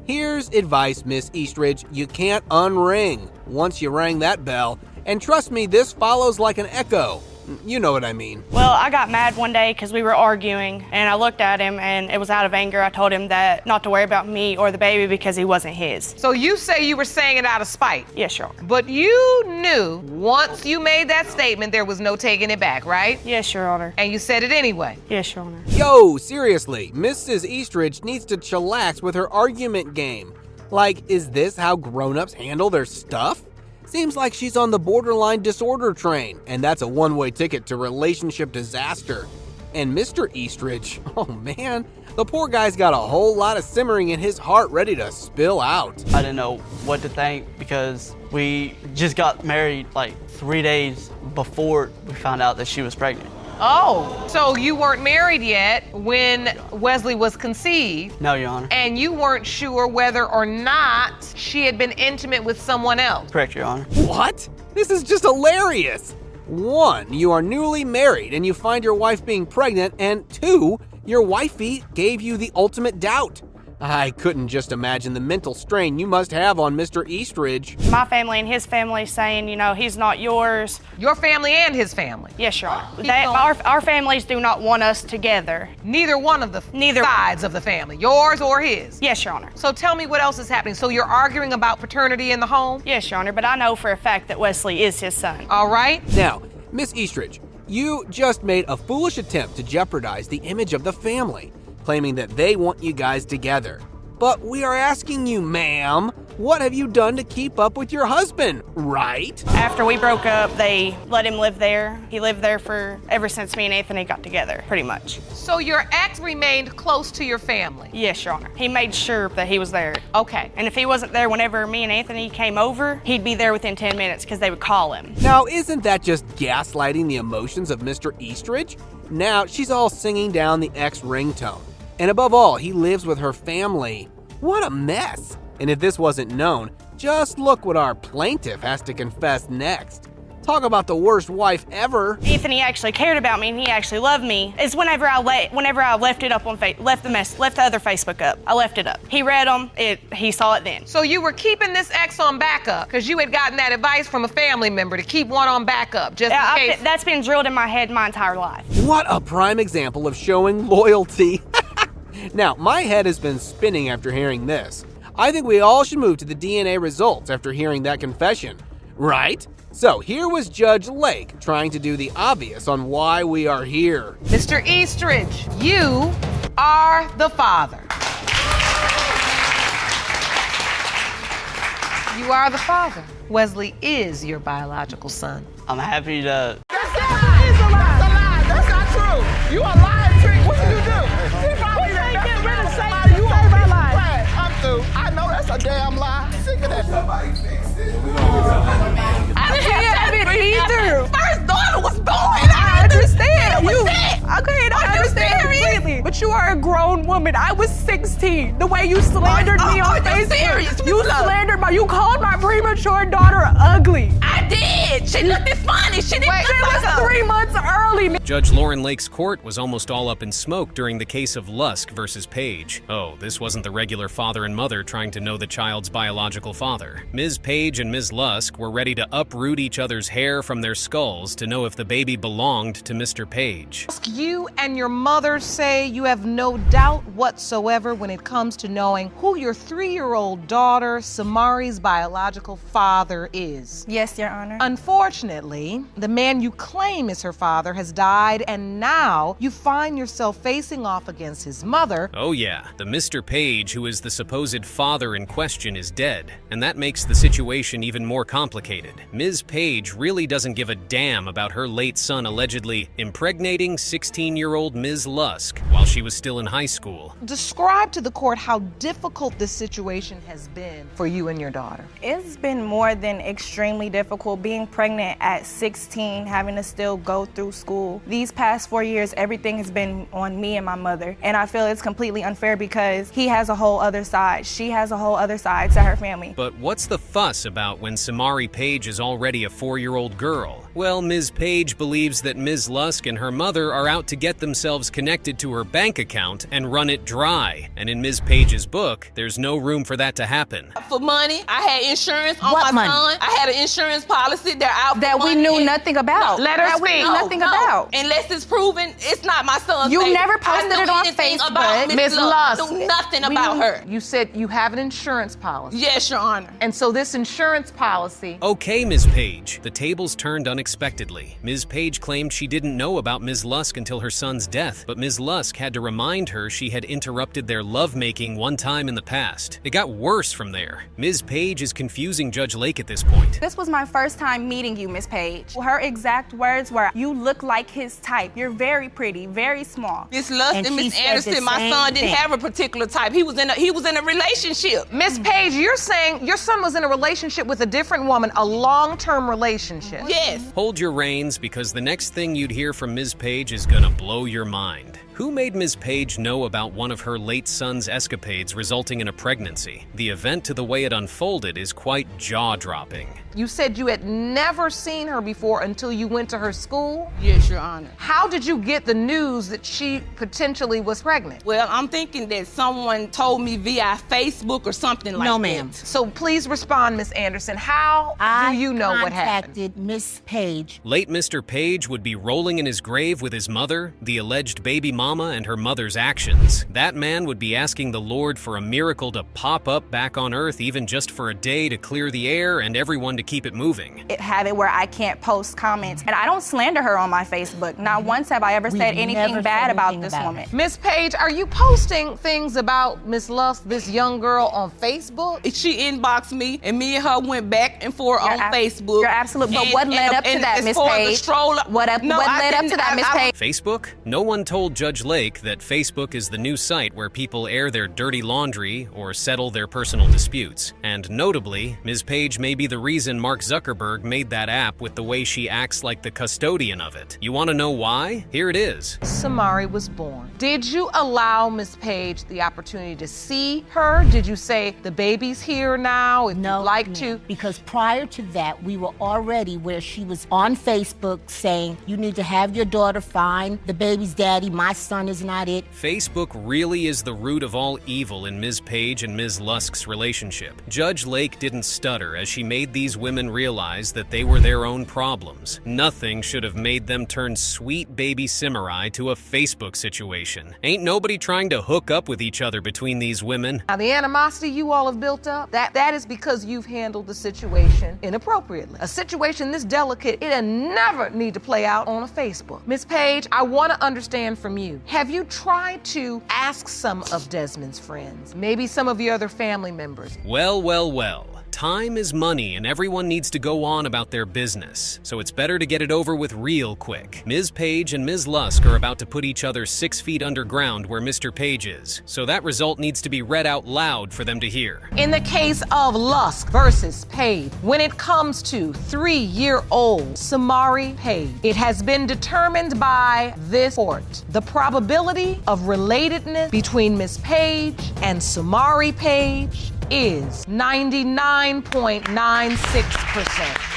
Here's advice, Miss Eastridge, you can't unring once you rang that bell, and trust me, this follows like an echo. You know what I mean. Well, I got mad one day because we were arguing, and I looked at him, and it was out of anger. I told him that not to worry about me or the baby because he wasn't his. So you say you were saying it out of spite? Yes, Your Honor. But you knew once you made that statement, there was no taking it back, right? Yes, Your Honor. And you said it anyway? Yes, Your Honor. Yo, seriously, Mrs. Eastridge needs to chillax with her argument game. Like, is this how grown-ups handle their stuff? Seems like she's on the borderline disorder train, and that's a one-way ticket to relationship disaster. And Mr. Eastridge, oh man, the poor guy's got a whole lot of simmering in his heart ready to spill out. I didn't know what to think because we just got married like 3 days before we found out that she was pregnant. Oh, so you weren't married yet when Wesley was conceived, No, Your Honor. and you weren't sure whether or not she had been intimate with someone else. Correct, Your Honor. What? This is just hilarious. 1, you are newly married and you find your wife being pregnant, and 2, your wifey gave you the ultimate doubt. I couldn't just imagine the mental strain you must have on Mr. Eastridge. My family and his family saying, you know, he's not yours. Your family and his family? Yes, Your Honor. Keep going. Our families do not want us together. Neither one of the sides of the family, yours or his? Yes, Your Honor. So tell me what else is happening. So you're arguing about paternity in the home? Yes, Your Honor, but I know for a fact that Wesley is his son. All right. Now, Miss Eastridge, you just made a foolish attempt to jeopardize the image of the family, claiming that they want you guys together. But we are asking you, ma'am, what have you done to keep up with your husband, right? After we broke up, they let him live there. He lived there for ever since me and Anthony got together, pretty much. So your ex remained close to your family? Yes, Your Honor. He made sure that he was there. Okay. And if he wasn't there whenever me and Anthony came over, he'd be there within 10 minutes because they would call him. Now, isn't that just gaslighting the emotions of Mr. Eastridge? Now, she's all singing down the ex ringtone. And above all, he lives with her family. What a mess. And if this wasn't known, just look what our plaintiff has to confess next. Talk about the worst wife ever. Anthony actually cared about me and he actually loved me. It's whenever I left it up on left the other Facebook up. I left it up. He read them. He saw it then. So you were keeping this ex on backup because you had gotten that advice from a family member to keep one on backup just in case. That's been drilled in my head my entire life. What a prime example of showing loyalty. Now, my head has been spinning after hearing this. I think we all should move to the DNA results after hearing that confession, right? So here was Judge Lake trying to do the obvious on why we are here. Mr. Eastridge, you are the father. You are the father. Wesley is your biological son. I'm happy to... That's a lie. That's not true. You a lying trick. What you do? I'm through. I know that's a damn lie. Sick of that. Somebody fixed it. I didn't have it either. First daughter was born. I understand. Okay, I understand completely. But you are a grown woman. I was 16. The way you slandered me on Facebook. You slandered you called my premature daughter ugly. I did. She looked funny. She didn't look like her. 3 months early. Judge Lauren Lake's court was almost all up in smoke during the case of Lusk versus Page. Oh, this wasn't the regular father and mother trying to know the child's biological father. Ms. Page and Ms. Lusk were ready to uproot each other's hair from their skulls to know if the baby belonged to Mr. Page. You and your mother say you have no doubt whatsoever when it comes to knowing who your 3-year-old daughter, Samari's biological father is. Yes, Your Honor. Unfortunately, the man you claim is her father has died, and now you find yourself facing off against his mother. Oh yeah, the Mr. Page, who is the supposed father in question, is dead, and that makes the situation even more complicated. Ms. Page really doesn't give a damn about her late son allegedly impregnating 16-year-old Ms. Lusk while she was still in high school. Describe to the court how difficult this situation has been for you and your daughter. It's been more than extremely difficult being pregnant at 16, having to still go through school. These past 4 years, everything has been on me and my mother, and I feel it's completely unfair because he has a whole other side. She has a whole other side to her family. But what's the fuss about when Samari Page is already a 4-year-old girl? Well, Ms. Page believes that Ms. Lusk and her mother are out to get themselves connected to her bank account and run it dry. And in Ms. Page's book, there's no room for that to happen. For money, I had insurance on my son. I had an insurance policy. They're out that for we money. knew nothing about. No, let her speak. Nothing about. Unless it's proven it's not my son's You baby. never posted it on Facebook. Ms. Lusk, Knew nothing about her. You said you have an insurance policy. Yes, Your Honor. And so this insurance policy... Okay, Ms. Page. The tables turned unexpectedly. Ms. Page claimed she didn't know about Ms. Lusk until her son's death, but Ms. Lusk had to remind her she had interrupted their lovemaking one time in the past. It got worse from there. Ms. Page is confusing Judge Lake at this point. This was my first time meeting you, Miss Page. Her exact words were, "You look like his type. You're very pretty, very small." Miss Lusk and Miss Anderson, my son didn't have a particular type. He was in a relationship. Miss Page, you're saying your son was in a relationship with a different woman, a long-term relationship. Yes. Hold your reins, because the next thing you'd hear from Ms. Page is gonna blow your mind. Who made Ms. Page know about one of her late son's escapades resulting in a pregnancy? The event to the way it unfolded is quite jaw-dropping. You said you had never seen her before until you went to her school? Yes, Your Honor. How did you get the news that she potentially was pregnant? Well, I'm thinking that someone told me via Facebook or something like that. No, ma'am. So please respond, Ms. Anderson. How do you know what happened? I contacted Miss Page. Late Mr. Page would be rolling in his grave with his mother, the alleged baby mama, and her mother's actions. That man would be asking the Lord for a miracle to pop up back on earth, even just for a day, to clear the air and everyone to keep it moving. Have it where I can't post comments. And I don't slander her on my Facebook. Not once have I ever said anything bad about this woman. Miss Page, are you posting things about Miss Lusk, this young girl, on Facebook? She inboxed me, and me and her went back and forth on Facebook. You're absolutely. But what led up to that, Miss Page? What led up to that, Miss Page? Facebook? No one told Judge Lake that Facebook is the new site where people air their dirty laundry or settle their personal disputes. And notably, Ms. Page may be the reason Mark Zuckerberg made that app with the way she acts like the custodian of it. You want to know why? Here it is. Samari was born. Did you allow Ms. Page the opportunity to see her? Did you say the baby's here now, if you'd like to? Because prior to that, we were already where she was on Facebook saying, you need to have your daughter find the baby's daddy, my son is not it. Facebook really is the root of all evil in Ms. Page and Ms. Lusk's relationship. Judge Lake didn't stutter as she made these women realize that they were their own problems. Nothing should have made them turn sweet baby Cimarrai to a Facebook situation. Ain't nobody trying to hook up with each other between these women. Now, the animosity you all have built up, that is because you've handled the situation inappropriately. A situation this delicate, it'll never need to play out on a Facebook. Ms. Page, I want to understand from you. Have you tried to ask some of Desmond's friends, maybe some of your other family members? Well, well, well. Time is money, and everyone needs to go on about their business, so it's better to get it over with real quick. Ms. Page and Ms. Lusk are about to put each other 6 feet underground where Mr. Page is, so that result needs to be read out loud for them to hear. In the case of Lusk versus Page, when it comes to 3-year-old Samari Page, it has been determined by this court. The probability of relatedness between Ms. Page and Samari Page is 99.96%.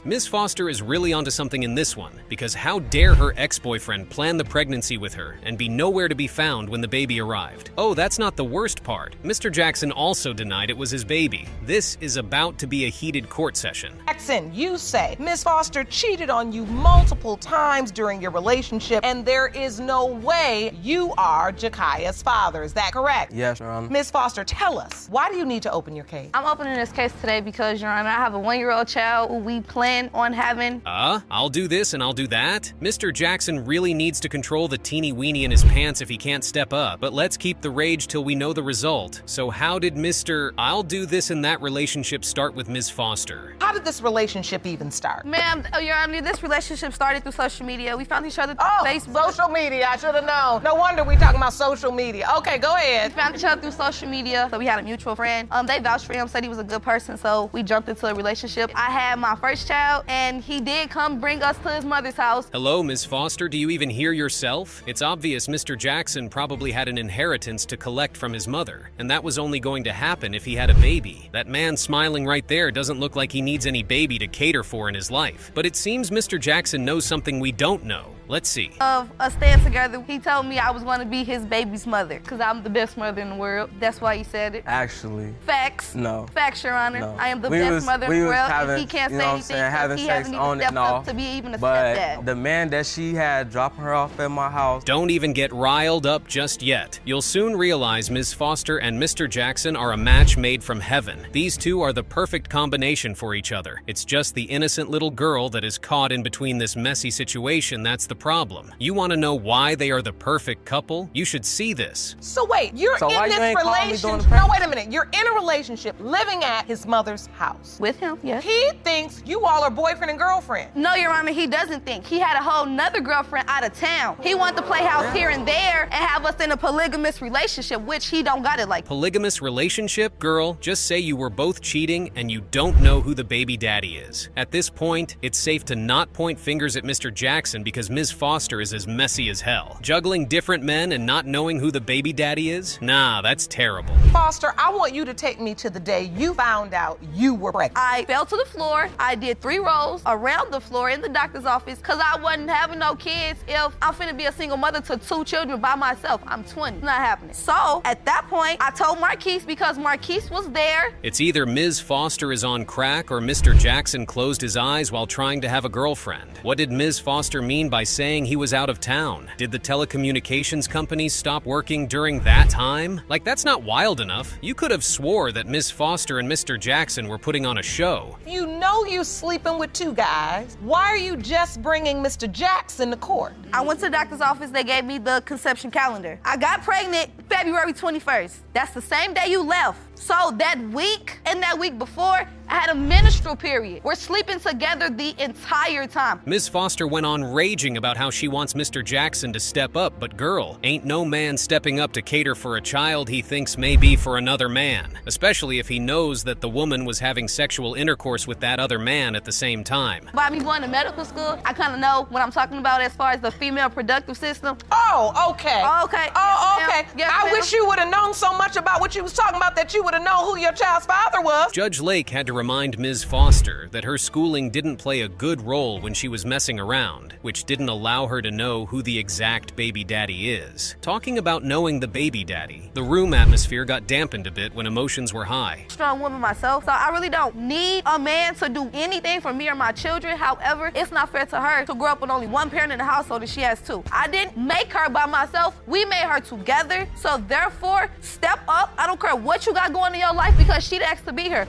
Ms. Foster is really onto something in this one, because how dare her ex-boyfriend plan the pregnancy with her and be nowhere to be found when the baby arrived? Oh, that's not the worst part. Mr. Jackson also denied it was his baby. This is about to be a heated court session. Jackson, you say Ms. Foster cheated on you multiple times during your relationship, and there is no way you are Jakia's father. Is that correct? Yes, Your Honor. Ms. Foster, tell us, why do you need to open your case? I'm opening this case today because, Your Honor, I have a 1-year-old child who we plan on having. I'll do this and I'll do that? Mr. Jackson really needs to control the teeny weenie in his pants if he can't step up, but let's keep the rage till we know the result. So how did Mr. I'll do this and that relationship start with Ms. Foster? How did this relationship even start? Ma'am, Your Honor, this relationship started through social media. We found each other through Facebook. Social media, I should have known. No wonder we talking about social media. Okay, go ahead. We found each other through social media, so we had a mutual friend. They vouched for him, said he was a good person, so we jumped into a relationship. I had my first child, and he did come bring us to his mother's house. Hello, Ms. Foster, do you even hear yourself? It's obvious Mr. Jackson probably had an inheritance to collect from his mother, and that was only going to happen if he had a baby. That man smiling right there doesn't look like he needs any baby to cater for in his life. But it seems Mr. Jackson knows something we don't know. Let's see. Of us staying together, he told me I was going to be his baby's mother, because I'm the best mother in the world. That's why he said it. Actually. Facts. No. Facts, Your Honor. No. I am the best mother in the world. Having, he can't you say know anything having he sex hasn't even on it stepped and all. up to be even a but stepdad. the man that she had dropping her off at my house. Don't even get riled up just yet. You'll soon realize Ms. Foster and Mr. Jackson are a match made from heaven. These two are the perfect combination for each other. It's just the innocent little girl that is caught in between this messy situation that's the problem. You want to know why they are the perfect couple? You should see this. So wait, you're So why in you this ain't calling me during relationship. the prank? No, wait a minute. You're in a relationship living at his mother's house. With him, yes. He thinks you all are boyfriend and girlfriend. No, Your Honor, he doesn't think. He had a whole nother girlfriend out of town. He wanted to play house here and there and have us in a polygamous relationship, which he don't got it like. Polygamous relationship? Girl, just say you were both cheating and you don't know who the baby daddy is. At this point, it's safe to not point fingers at Mr. Jackson because Ms. Foster is as messy as hell. Juggling different men and not knowing who the baby daddy is? Nah, that's terrible. Foster, I want you to take me to the day you found out you were pregnant. I fell to the floor. I did 3 rolls around the floor in the doctor's office because I wasn't having no kids if I'm finna be a single mother to 2 children by myself. I'm 20. It's not happening. So at that point, I told Marquise because Marquise was there. It's either Ms. Foster is on crack or Mr. Jackson closed his eyes while trying to have a girlfriend. What did Ms. Foster mean by saying he was out of town? Did the telecommunications companies stop working during that time? Like, that's not wild enough. You could have swore that Ms. Foster and Mr. Jackson were putting on a show. You know you sleeping with 2 guys. Why are you just bringing Mr. Jackson to court? I went to the doctor's office. They gave me the conception calendar. I got pregnant February 21st. That's the same day you left. So that week and that week before, I had a menstrual period. We're sleeping together the entire time. Ms. Foster went on raging about how she wants Mr. Jackson to step up, but girl, ain't no man stepping up to cater for a child he thinks may be for another man, especially if he knows that the woman was having sexual intercourse with that other man at the same time. By me going to medical school, I kind of know what I'm talking about as far as the female reproductive system. Oh, okay. Okay. Oh, Yes, okay. ma'am. Yes, I ma'am. wish you would have known so much about what you was talking about that you would have known who your child's father was. Judge Lake had to remind Ms. Foster that her schooling didn't play a good role when she was messing around, which didn't allow her to know who the exact baby daddy is. Talking about knowing the baby daddy, the room atmosphere got dampened a bit when emotions were high. Strong woman myself, so I really don't need a man to do anything for me or my children. However, it's not fair to her to grow up with only one parent in the household and she has 2. I didn't make her by myself. We made her together. So therefore, step up. I don't care what you got going in your life because she asked to be here.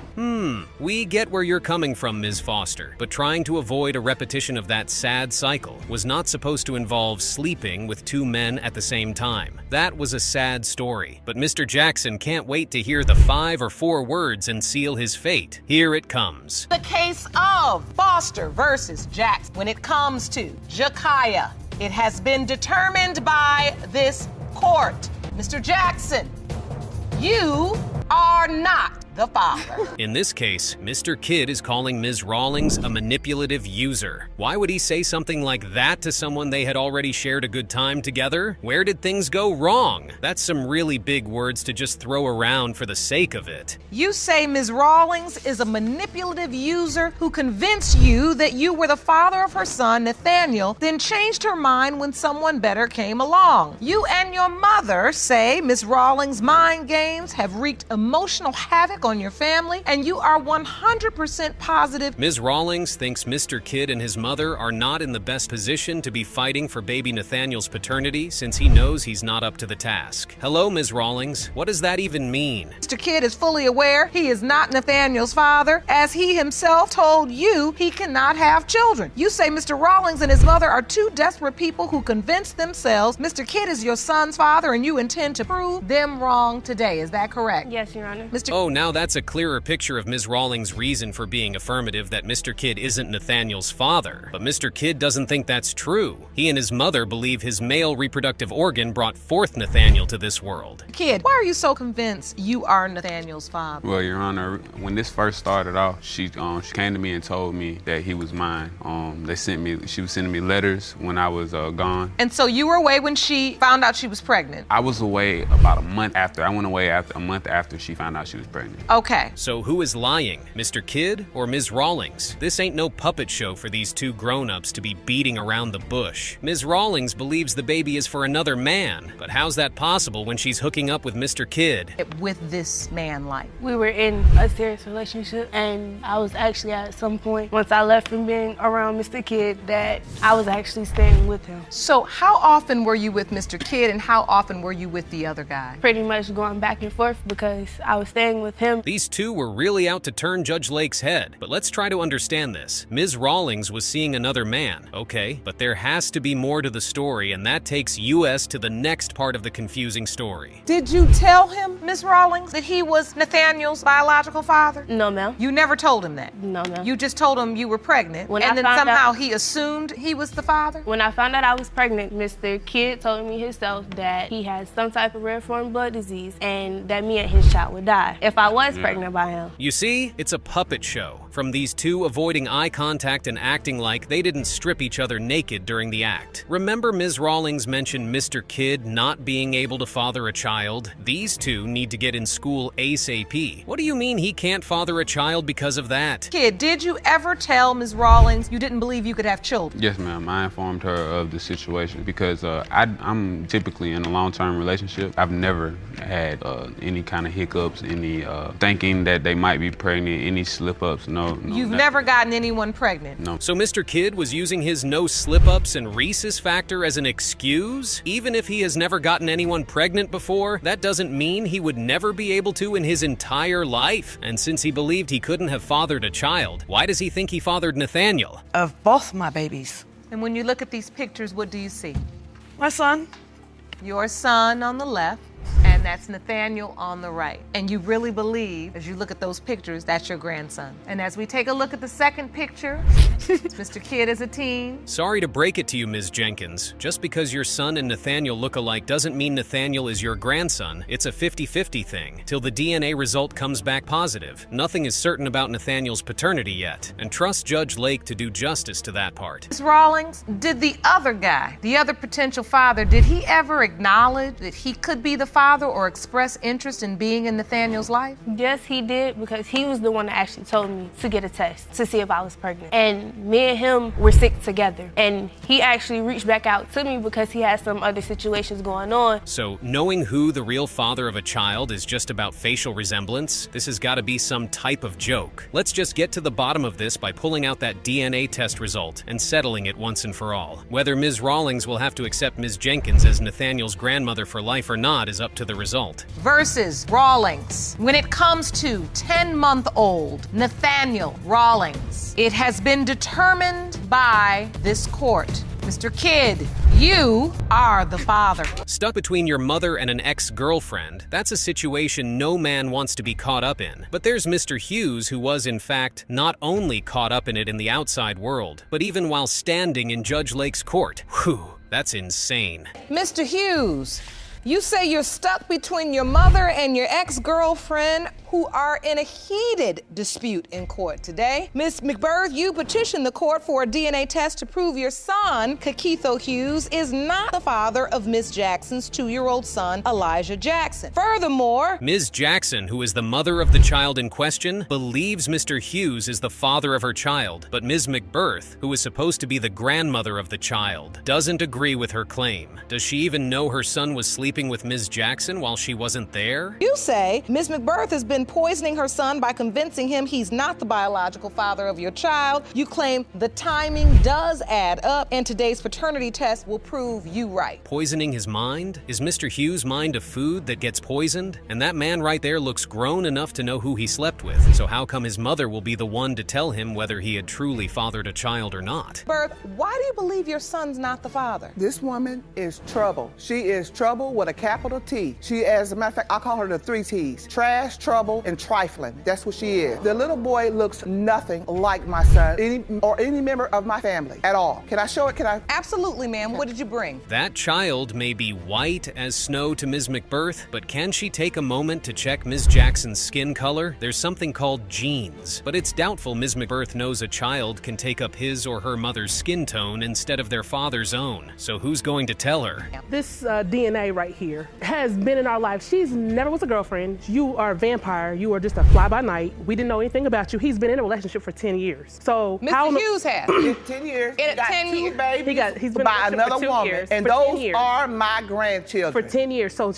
We get where you're coming from, Ms. Foster, but trying to avoid a repetition of that sad cycle was not supposed to involve sleeping with 2 men at the same time. That was a sad story, but Mr. Jackson can't wait to hear the 5 or 4 words and seal his fate. Here it comes. The case of Foster versus Jackson. When it comes to Jakaya, it has been determined by this court. Mr. Jackson, you are not the father. In this case, Mr. Kidd is calling Ms. Rawlings a manipulative user. Why would he say something like that to someone they had already shared a good time together? Where did things go wrong? That's some really big words to just throw around for the sake of it. You say Ms. Rawlings is a manipulative user who convinced you that you were the father of her son, Nathaniel, then changed her mind when someone better came along. You and your mother say Ms. Rawlings' mind games have wreaked emotional havoc on your family, and you are 100% positive. Ms. Rawlings thinks Mr. Kidd and his mother are not in the best position to be fighting for baby Nathaniel's paternity since he knows he's not up to the task. Hello, Ms. Rawlings. What does that even mean? Mr. Kidd is fully aware he is not Nathaniel's father, as he himself told you he cannot have children. You say Mr. Rawlings and his mother are 2 desperate people who convinced themselves Mr. Kidd is your son's father and you intend to prove them wrong today. Is that correct? Yes, Your Honor. Oh, now that's a clearer picture of Ms. Rawlings' reason for being affirmative that Mr. Kidd isn't Nathaniel's father. But Mr. Kidd doesn't think that's true. He and his mother believe his male reproductive organ brought forth Nathaniel to this world. Kid, why are you so convinced you are Nathaniel's father? Well, Your Honor, when this first started off, she came to me and told me that he was mine. She was sending me letters when I was gone. And so you were away when she found out she was pregnant? I was away about a month after. I went away a month after she found out she was pregnant. Okay. So who is lying, Mr. Kidd or Ms. Rawlings? This ain't no puppet show for these 2 grown-ups to be beating around the bush. Ms. Rawlings believes the baby is for another man, but how's that possible when she's hooking up with Mr. Kidd? With this man like? We were in a serious relationship, and I was actually at some point, once I left from being around Mr. Kidd, that I was actually staying with him. So how often were you with Mr. Kidd and how often were you with the other guy? Pretty much going back and forth because I was staying with him him. These two were really out to turn Judge Lake's head, but let's try to understand this. Ms. Rawlings was seeing another man, okay, but there has to be more to the story, and that takes US to the next part of the confusing story. Did you tell him, Miss Rawlings, that he was Nathaniel's biological father? No, ma'am. You never told him that? No, ma'am. You just told him you were pregnant, When and I then found somehow out- he assumed he was the father? When I found out I was pregnant, Mr. Kidd told me himself that he had some type of rare form of blood disease and that me and his child would die if I was pregnant by him. You see, it's a puppet show. From these two avoiding eye contact and acting like they didn't strip each other naked during the act. Remember Ms. Rawlings mentioned Mr. Kidd not being able to father a child? These two need to get in school ASAP. What do you mean he can't father a child because of that? Kid, did you ever tell Ms. Rawlings you didn't believe you could have children? Yes, ma'am. I informed her of the situation because I'm typically in a long-term relationship. I've never had any kind of hiccups, any thinking that they might be pregnant, any slip-ups. No. You've never gotten anyone pregnant? No. So Mr. Kidd was using his no slip-ups and rhesus factor as an excuse? Even if he has never gotten anyone pregnant before, that doesn't mean he would never be able to in his entire life. And since he believed he couldn't have fathered a child, why does he think he fathered Nathaniel? Of both my babies. And when you look at these pictures, what do you see? My son. Your son on the left, and that's Nathaniel on the right. And you really believe, as you look at those pictures, that's your grandson. And as we take a look at the second picture, Mr. Kidd is a teen. Sorry to break it to you, Ms. Jenkins. Just because your son and Nathaniel look alike doesn't mean Nathaniel is your grandson. It's a 50-50 thing, till the DNA result comes back positive. Nothing is certain about Nathaniel's paternity yet, and trust Judge Lake to do justice to that part. Ms. Rawlings, did the other guy, the other potential father, did he ever acknowledge that he could be the father or express interest in being in Nathaniel's life? Yes, he did, because he was the one that actually told me to get a test to see if I was pregnant. And me and him were sick together. And he actually reached back out to me because he had some other situations going on. So, knowing who the real father of a child is just about facial resemblance? This has got to be some type of joke. Let's just get to the bottom of this by pulling out that DNA test result and settling it once and for all. Whether Ms. Rawlings will have to accept Ms. Jenkins as Nathaniel's grandmother for life or not is up to the result. Versus Rawlings. When it comes to 10-month-old Nathaniel Rawlings, it has been determined by this court. Mr. Kidd, you are the father. Stuck between your mother and an ex-girlfriend, that's a situation no man wants to be caught up in. But there's Mr. Hughes, who was, in fact, not only caught up in it in the outside world, but even while standing in Judge Lake's court. Whew, that's insane. Mr. Hughes, you say you're stuck between your mother and your ex-girlfriend who are in a heated dispute in court today. Ms. McBirth, you petitioned the court for a DNA test to prove your son, Kakitho Hughes, is not the father of Ms. Jackson's 2-year-old son, Elijah Jackson. Furthermore, Ms. Jackson, who is the mother of the child in question, believes Mr. Hughes is the father of her child, but Ms. McBirth, who is supposed to be the grandmother of the child, doesn't agree with her claim. Does she even know her son was sleeping with Ms. Jackson while she wasn't there? you say Ms. McBirth has been poisoning her son by convincing him he's not the biological father of your child. You claim the timing does add up, and today's paternity test will prove you right. Poisoning his mind? Is Mr. Hughes' mind a food that gets poisoned? And that man right there looks grown enough to know who he slept with, so how come his mother will be the one to tell him whether he had truly fathered a child or not? Birth, why do you believe your son's not the father? This woman is trouble. She is trouble with a capital T. She, as a matter of fact, I call her the 3 T's. Trash, trouble, and trifling. That's what she is. The little boy looks nothing like my son or any member of my family at all. Can I show it? Can I? Absolutely, ma'am. What did you bring? That child may be white as snow to Ms. McBirth, but can she take a moment to check Ms. Jackson's skin color? There's something called genes, but it's doubtful Ms. McBirth knows a child can take up his or her mother's skin tone instead of their father's own. So who's going to tell her? This DNA right here has been in our life. She's never was a girlfriend. You are a vampire. You are just a fly-by-night. We didn't know anything about you. He's been in a relationship for 10 years. So Mr. Hughes has. 10 years. In 10 years. Babies he's been by in a relationship another for 2 woman. years. And For 10 those years. are my grandchildren. For 10 years. So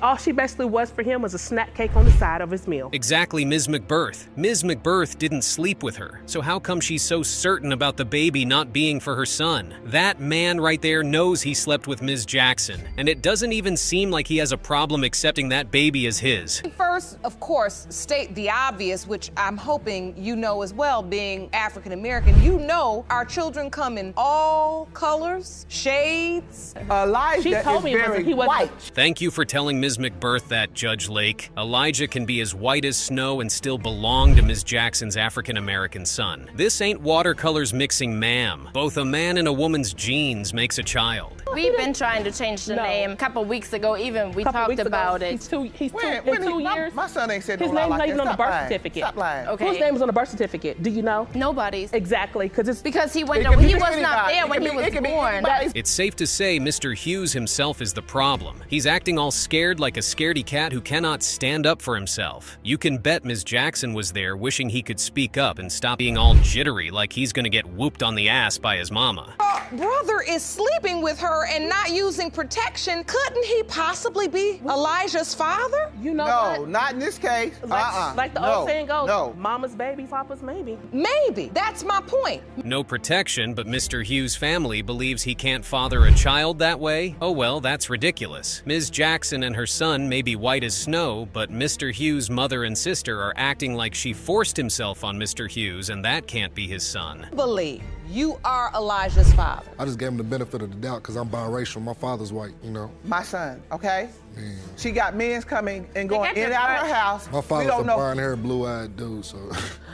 all she basically was for him was a snack cake on the side of his meal. Exactly, Ms. McBirth. Ms. McBirth didn't sleep with her, so how come she's so certain about the baby not being for her son? That man right there knows he slept with Ms. Jackson, and it doesn't even even seem like he has a problem accepting that baby as his. First, of course, state the obvious, which I'm hoping you know as well, being African American. You know our children come in all colors, shades. Elijah She told me he wasn't white. Thank you for telling Ms. McBirth that, Judge Lake. Elijah can be as white as snow and still belong to Ms. Jackson's African-American son. This ain't watercolors mixing, ma'am. Both a man and a woman's genes makes a child. We've been trying to change the name. A couple weeks ago, even we talked about it. He's two years. My son ain't said His no lie name's like not even that. on the Stop birth lying. certificate. Stop lying. Okay. Whose name is on the birth certificate? Do you know? Nobody's. Exactly, because he went. It can be He was not anybody. there It when can he be- was it can be born. anybody. It's safe to say Mr. Hughes himself is the problem. He's acting all scared like a scaredy cat who cannot stand up for himself. You can bet Ms. Jackson was there wishing he could speak up and stop being all jittery like he's gonna get whooped on the ass by his mama. Brother is sleeping with her and not using protection. Couldn't he possibly be Elijah's father? You know No, what? not in this case. Like the no, old saying goes, no. mama's baby, papa's maybe. Maybe. That's my point. No protection, but Mr. Hughes' family believes he can't father a child that way? Oh well, that's ridiculous. Ms. Jackson and her son may be white as snow, but Mr. Hughes' mother and sister are acting like she forced himself on Mr. Hughes, and that can't be his son. Believe you are Elijah's father. I just gave him the benefit of the doubt because I'm biracial. My father's white, you know. My son, okay? Man. She got men's coming and going in and out of her house. My We father's a don't know. brown-haired, blue-eyed dude, so.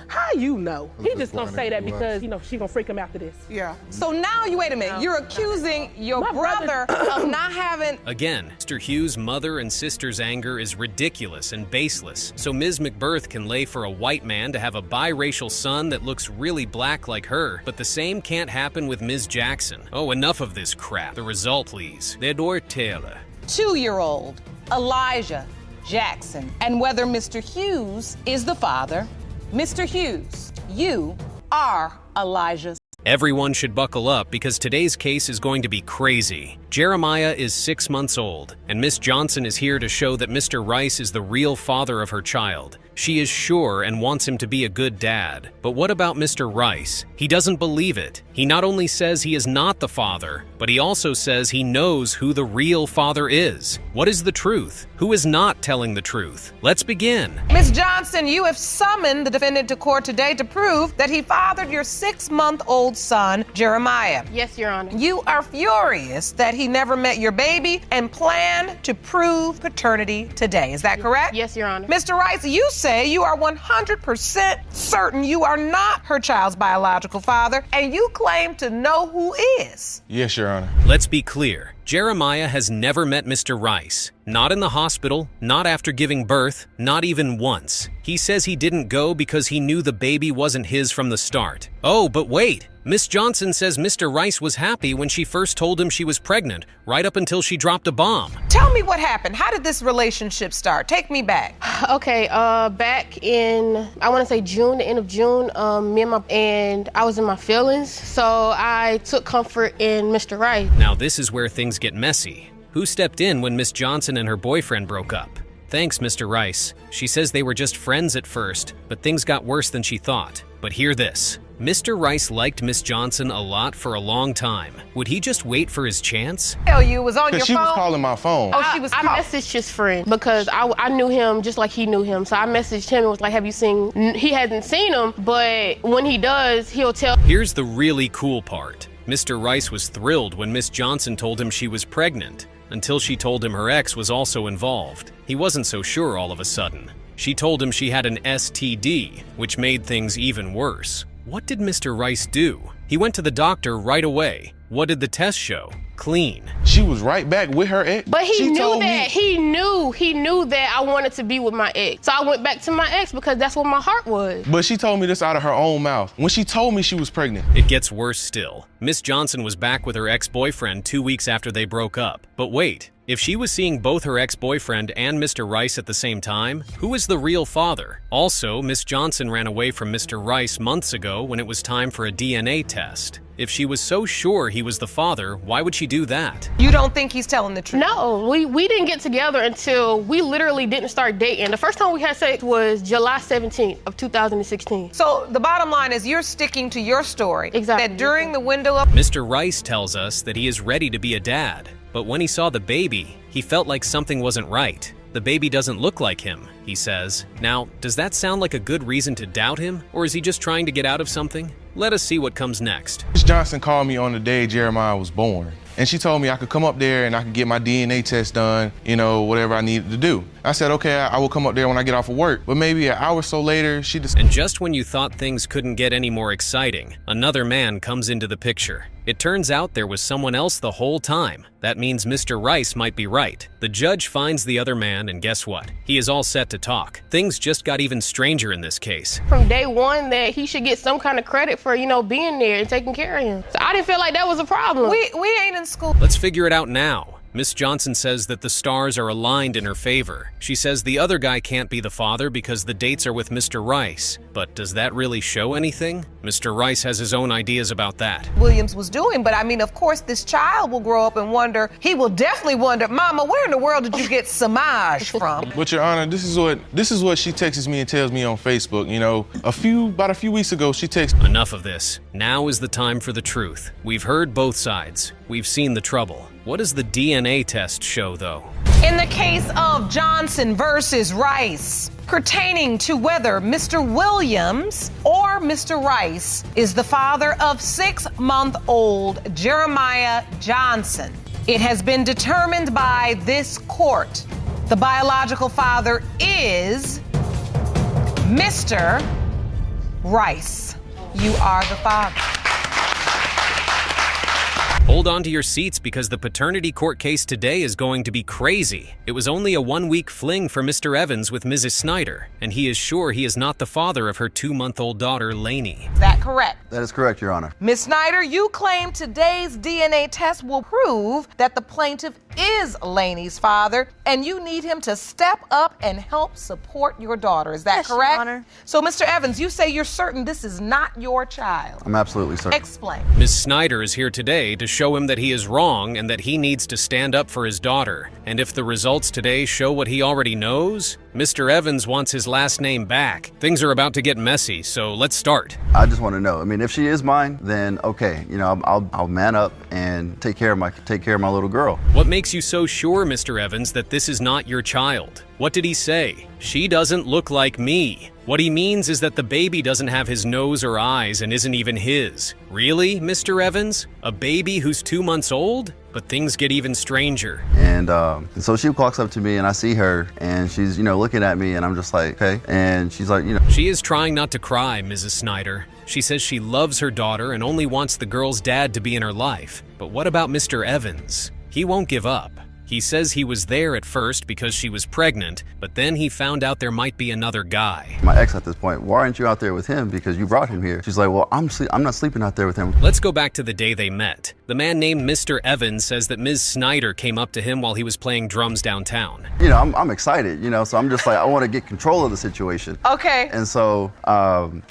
How you know? He just gonna blonde say that and blue because, eyes. you know, she gonna freak him after this. Yeah. So now you wait a minute. You're accusing your My brother of not having. Again, Mr. Hughes' mother and sister's anger is ridiculous and baseless, so Ms. McBirth can lay for a white man to have a biracial son that looks really black like her, but the same can't happen with Ms. Jackson. Oh, enough of this crap. The result, please. Theodore Taylor. 2-year-old Elijah Jackson. And whether Mr. Hughes is the father, Mr. Hughes, you are Elijah's. Everyone should buckle up because today's case is going to be crazy. Jeremiah is 6 months old, and Miss Johnson is here to show that Mr. Rice is the real father of her child. She is sure and wants him to be a good dad. But what about Mr. Rice? He doesn't believe it. He not only says he is not the father, but he also says he knows who the real father is. What is the truth? Who is not telling the truth? Let's begin. Ms. Johnson, you have summoned the defendant to court today to prove that he fathered your 6-month-old son, Jeremiah. Yes, Your Honor. You are furious that he never met your baby and plan to prove paternity today. Is that correct? Yes, Your Honor. Mr. Rice, you say you are 100% certain you are not her child's biological father, and you claim to know who is. Yes, Your Honor. Let's be clear. Jeremiah has never met Mr. Rice. Not in the hospital, not after giving birth, not even once. He says he didn't go because he knew the baby wasn't his from the start. Oh, but wait. Miss Johnson says Mr. Rice was happy when she first told him she was pregnant, right up until she dropped a bomb. Tell me what happened. How did this relationship start? Take me back. Okay, back in, I want to say June, the end of June, and I was in my feelings, so I took comfort in Mr. Rice. Now this is where things get messy. Who stepped in when Miss Johnson and her boyfriend broke up? Thanks, Mr. Rice. She says they were just friends at first, but things got worse than she thought. But hear this. Mr. Rice liked Miss Johnson a lot for a long time. Would he just wait for his chance? Tell you it was on your She phone. was calling my phone. Oh, she was I messaged his friend because I knew him just like he knew him. So I messaged him and was like, have you seen, he hasn't seen him, but when he does, he'll tell. Here's the really cool part. Mr. Rice was thrilled when Miss Johnson told him she was pregnant, until she told him her ex was also involved. He wasn't so sure all of a sudden. She told him she had an STD, which made things even worse. What did Mr. Rice do? He went to the doctor right away. What did the test show? Clean. She was right back with her ex. But he She knew told that. me- He knew that I wanted to be with my ex. So I went back to my ex because that's what my heart was. But she told me this out of her own mouth when she told me she was pregnant. It gets worse still. Miss Johnson was back with her ex-boyfriend 2 weeks after they broke up. But wait, if she was seeing both her ex-boyfriend and Mr. Rice at the same time, who is the real father? Also, Miss Johnson ran away from Mr. Rice months ago when it was time for a DNA test. If she was so sure he was the father, why would she do that? You don't think he's telling the truth? No, we didn't get together until we literally didn't start dating. The first time we had sex was July 17th of 2016. So the bottom line is you're sticking to your story. Exactly. That during the window of... Mr. Rice tells us that he is ready to be a dad. But when he saw the baby, he felt like something wasn't right. The baby doesn't look like him, he says. Now, does that sound like a good reason to doubt him, or is he just trying to get out of something? Let us see what comes next. Miss Johnson called me on the day Jeremiah was born. And she told me I could come up there and I could get my DNA test done, whatever I needed to do. I said, okay, I will come up there when I get off of work. But maybe an hour or so later, And just when you thought things couldn't get any more exciting, another man comes into the picture. It turns out there was someone else the whole time. That means Mr. Rice might be right. The judge finds the other man, and guess what? He is all set to talk. Things just got even stranger in this case. From day one that he should get some kind of credit for, being there and taking care of him. So I didn't feel like that was a problem. We ain't in school. Let's figure it out now. Miss Johnson says that the stars are aligned in her favor. She says the other guy can't be the father because the dates are with Mr. Rice. But does that really show anything? Mr. Rice has his own ideas about that. Williams was doing, but I mean, of course, this child will grow up and wonder, he will definitely wonder, Mama, where in the world did you get Samaj from? But Your Honor, this is what she texts me and tells me on Facebook. About a few weeks ago, she texted. Enough of this. Now is the time for the truth. We've heard both sides. We've seen the trouble. What does the DNA test show, though? In the case of Johnson versus Rice, pertaining to whether Mr. Williams or Mr. Rice is the father of 6-month-old Jeremiah Johnson, it has been determined by this court the biological father is Mr. Rice. You are the father. Hold on to your seats because the paternity court case today is going to be crazy. It was only a 1-week fling for Mr. Evans with Mrs. Snyder, and he is sure he is not the father of her 2-month-old daughter, Lainey. Is that correct? That is correct, Your Honor. Ms. Snyder, you claim today's DNA test will prove that the plaintiff is Lainey's father, and you need him to step up and help support your daughter. Is that Yes, correct? Your Honor. So, Mr. Evans, you say you're certain this is not your child. I'm absolutely certain. Explain. Ms. Snyder is here today to show him that he is wrong and that he needs to stand up for his daughter. And if the results today show what he already knows, Mr. Evans wants his last name back. Things are about to get messy, so let's start. I just want to know. If she is mine, then okay. I'll man up and take care of my little girl. What makes you so sure, Mr. Evans, that this is not your child? What did he say? She doesn't look like me. What he means is that the baby doesn't have his nose or eyes and isn't even his. Really, Mr. Evans? A baby who's 2 months old? But things get even stranger. And so she walks up to me and I see her and she's, looking at me and I'm just like, okay. And she's like, She is trying not to cry, Mrs. Snyder. She says she loves her daughter and only wants the girl's dad to be in her life. But what about Mr. Evans? He won't give up. He says he was there at first because she was pregnant, but then he found out there might be another guy. My ex at this point, why aren't you out there with him? Because you brought him here. She's like, well, I'm not sleeping out there with him. Let's go back to the day they met. The man named Mr. Evans says that Ms. Snyder came up to him while he was playing drums downtown. I'm excited, so I'm just like, I want to get control of the situation. Okay. And so I'm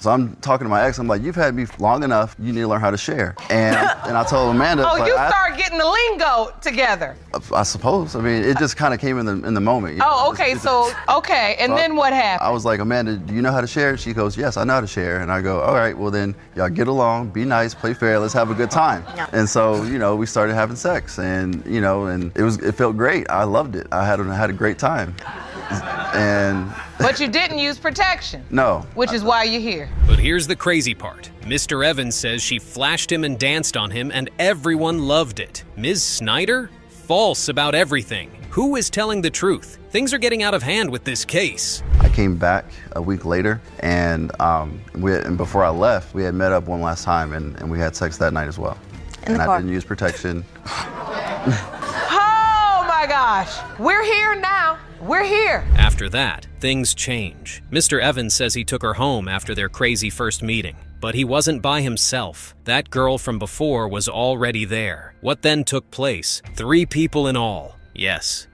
talking to my ex. I'm like, you've had me long enough. You need to learn how to share. And I told Amanda. Oh, you start getting the lingo together. I suppose. It just kind of came in the moment. Okay. And then what happened? I was like, Amanda, do you know how to share? She goes, yes, I know how to share. And I go, all right, well then, y'all get along, be nice, play fair, let's have a good time. Yeah. And so, we started having sex, and and it felt great. I loved it. I had a great time. But you didn't use protection. No. Which is why you're here. But here's the crazy part. Mr. Evans says she flashed him and danced on him, and everyone loved it. Ms. Snyder? False about everything. Who is telling the truth? Things are getting out of hand with this case. I came back a week later, and before I left, we had met up one last time, and we had sex that night as well. And I didn't use protection. Oh my gosh. We're here now. We're here. After that, things change. Mr. Evans says he took her home after their crazy first meeting. But he wasn't by himself. That girl from before was already there. What then took place? 3 people in all. Yes,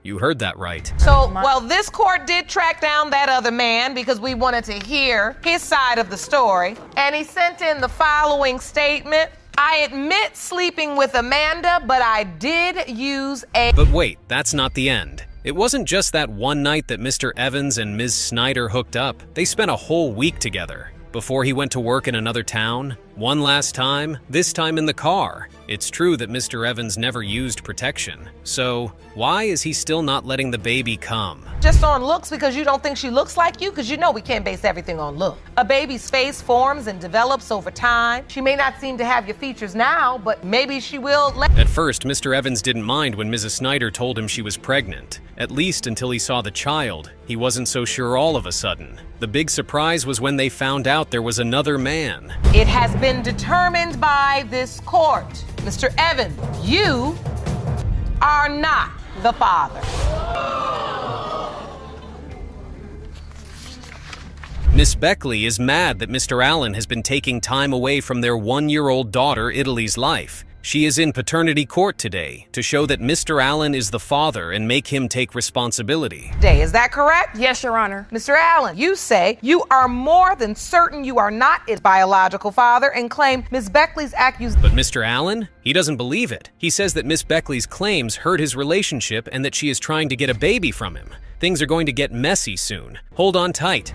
you heard that right. So, this court did track down that other man because we wanted to hear his side of the story. And he sent in the following statement. I admit sleeping with Amanda, but I did use a... But wait, that's not the end. It wasn't just that one night that Mr. Evans and Ms. Snyder hooked up. They spent a whole week together. Before he went to work in another town, One last time, this time in the car. It's true that Mr. Evans never used protection. So, why is he still not letting the baby come? Just on looks because you don't think she looks like you? Because you know we can't base everything on look. A baby's face forms and develops over time. She may not seem to have your features now, but maybe she will later. At first, Mr. Evans didn't mind when Mrs. Snyder told him she was pregnant. At least until he saw the child. He wasn't so sure all of a sudden. The big surprise was when they found out there was another man. It has been determined by this court. Mr. Evans, you are not the father. Miss Beckley is mad that Mr. Allen has been taking time away from their 1-year-old daughter, Italy's life. She is in paternity court today to show that Mr. Allen is the father and make him take responsibility. Is that correct? Yes, Your Honor. Mr. Allen, you say you are more than certain you are not its biological father and claim Miss Beckley's accusation. But Mr. Allen? He doesn't believe it. He says that Miss Beckley's claims hurt his relationship and that she is trying to get a baby from him. Things are going to get messy soon. Hold on tight.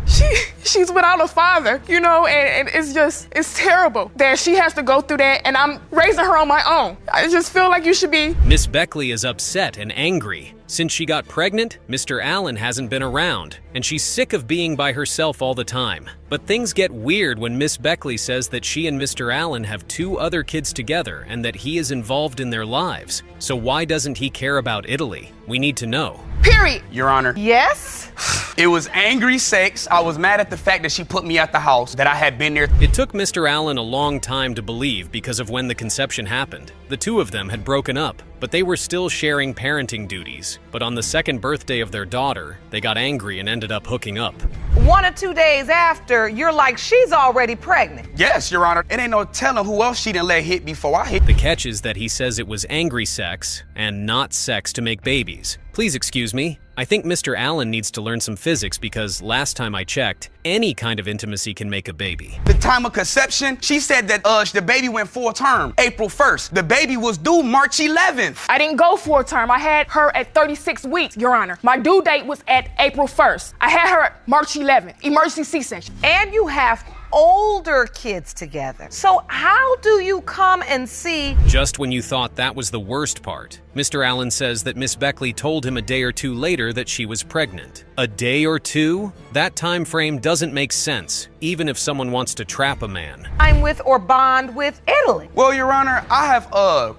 She's without a father, you know, and it's terrible that she has to go through that, and I'm raising her on my own. I just feel like you should be. Miss Beckley is upset and angry. Since she got pregnant, Mr. Allen hasn't been around, and she's sick of being by herself all the time. But things get weird when Miss Beckley says that she and Mr. Allen have 2 other kids together and that he is involved in their lives. So why doesn't he care about Italy? We need to know. Period. Your Honor. Yes? It was angry sex. I was mad at the fact that she put me at the house, that I had been there. It took Mr. Allen a long time to believe because of when the conception happened. The 2 of them had broken up, but they were still sharing parenting duties. But on the 2nd birthday of their daughter, they got angry and ended up hooking up. 1 or 2 days after, you're like, she's already pregnant. Yes, Your Honor. It ain't no telling who else she didn't let hit before I hit. The catch is that he says it was angry sex and not sex to make babies. Please excuse me. I think Mr. Allen needs to learn some physics because last time I checked, any kind of intimacy can make a baby. The time of conception, she said that the baby went full term, April 1st. The baby was due March 11th. I didn't go full term. I had her at 36 weeks, Your Honor. My due date was at April 1st. I had her at March 11th, emergency C-section. And you have older kids together. So how do you come and see? Just when you thought that was the worst part, Mr. Allen says that Miss Beckley told him a day or 2 later that she was pregnant. A day or 2? That time frame doesn't make sense, even if someone wants to trap a man. I'm with or bond with Italy. Well, Your Honor, I have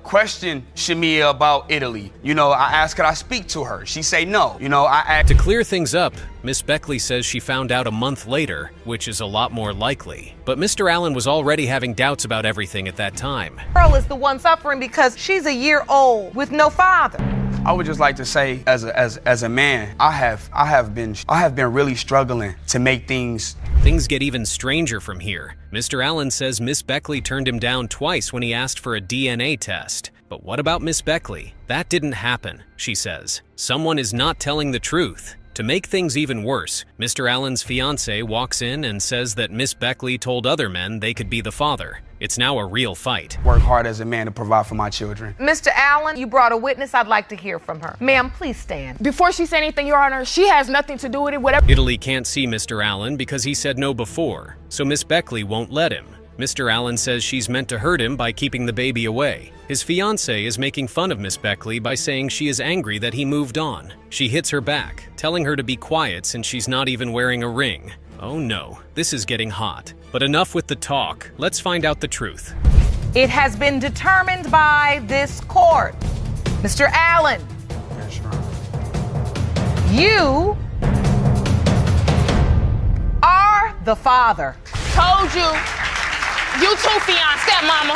questioned Shamia about Italy. You know, I asked could I speak to her. She say no. You know, I asked. To clear things up, Miss Beckley says she found out a month later, which is a lot more likely. But Mr. Allen was already having doubts about everything at that time. Girl is the one suffering because she's a year old with no father. I would just like to say, as a man, I have been really struggling to make things. Things get even stranger from here. Mr. Allen says Miss Beckley turned him down twice when he asked for a DNA test. But what about Miss Beckley? That didn't happen, she says. Someone is not telling the truth. To make things even worse, Mr. Allen's fiancée walks in and says that Miss Beckley told other men they could be the father. It's now a real fight. Work hard as a man to provide for my children. Mr. Allen, you brought a witness. I'd like to hear from her. Ma'am, please stand. Before she said anything, Your Honor, she has nothing to do with it, whatever. Italy can't see Mr. Allen because he said no before, so Miss Beckley won't let him. Mr. Allen says she's meant to hurt him by keeping the baby away. His fiancée is making fun of Miss Beckley by saying she is angry that he moved on. She hits her back, telling her to be quiet since she's not even wearing a ring. Oh no, this is getting hot. But enough with the talk. Let's find out the truth. It has been determined by this court. Mr. Allen. Yes, Your Honor. You are the father. Told you. You too, stepmama.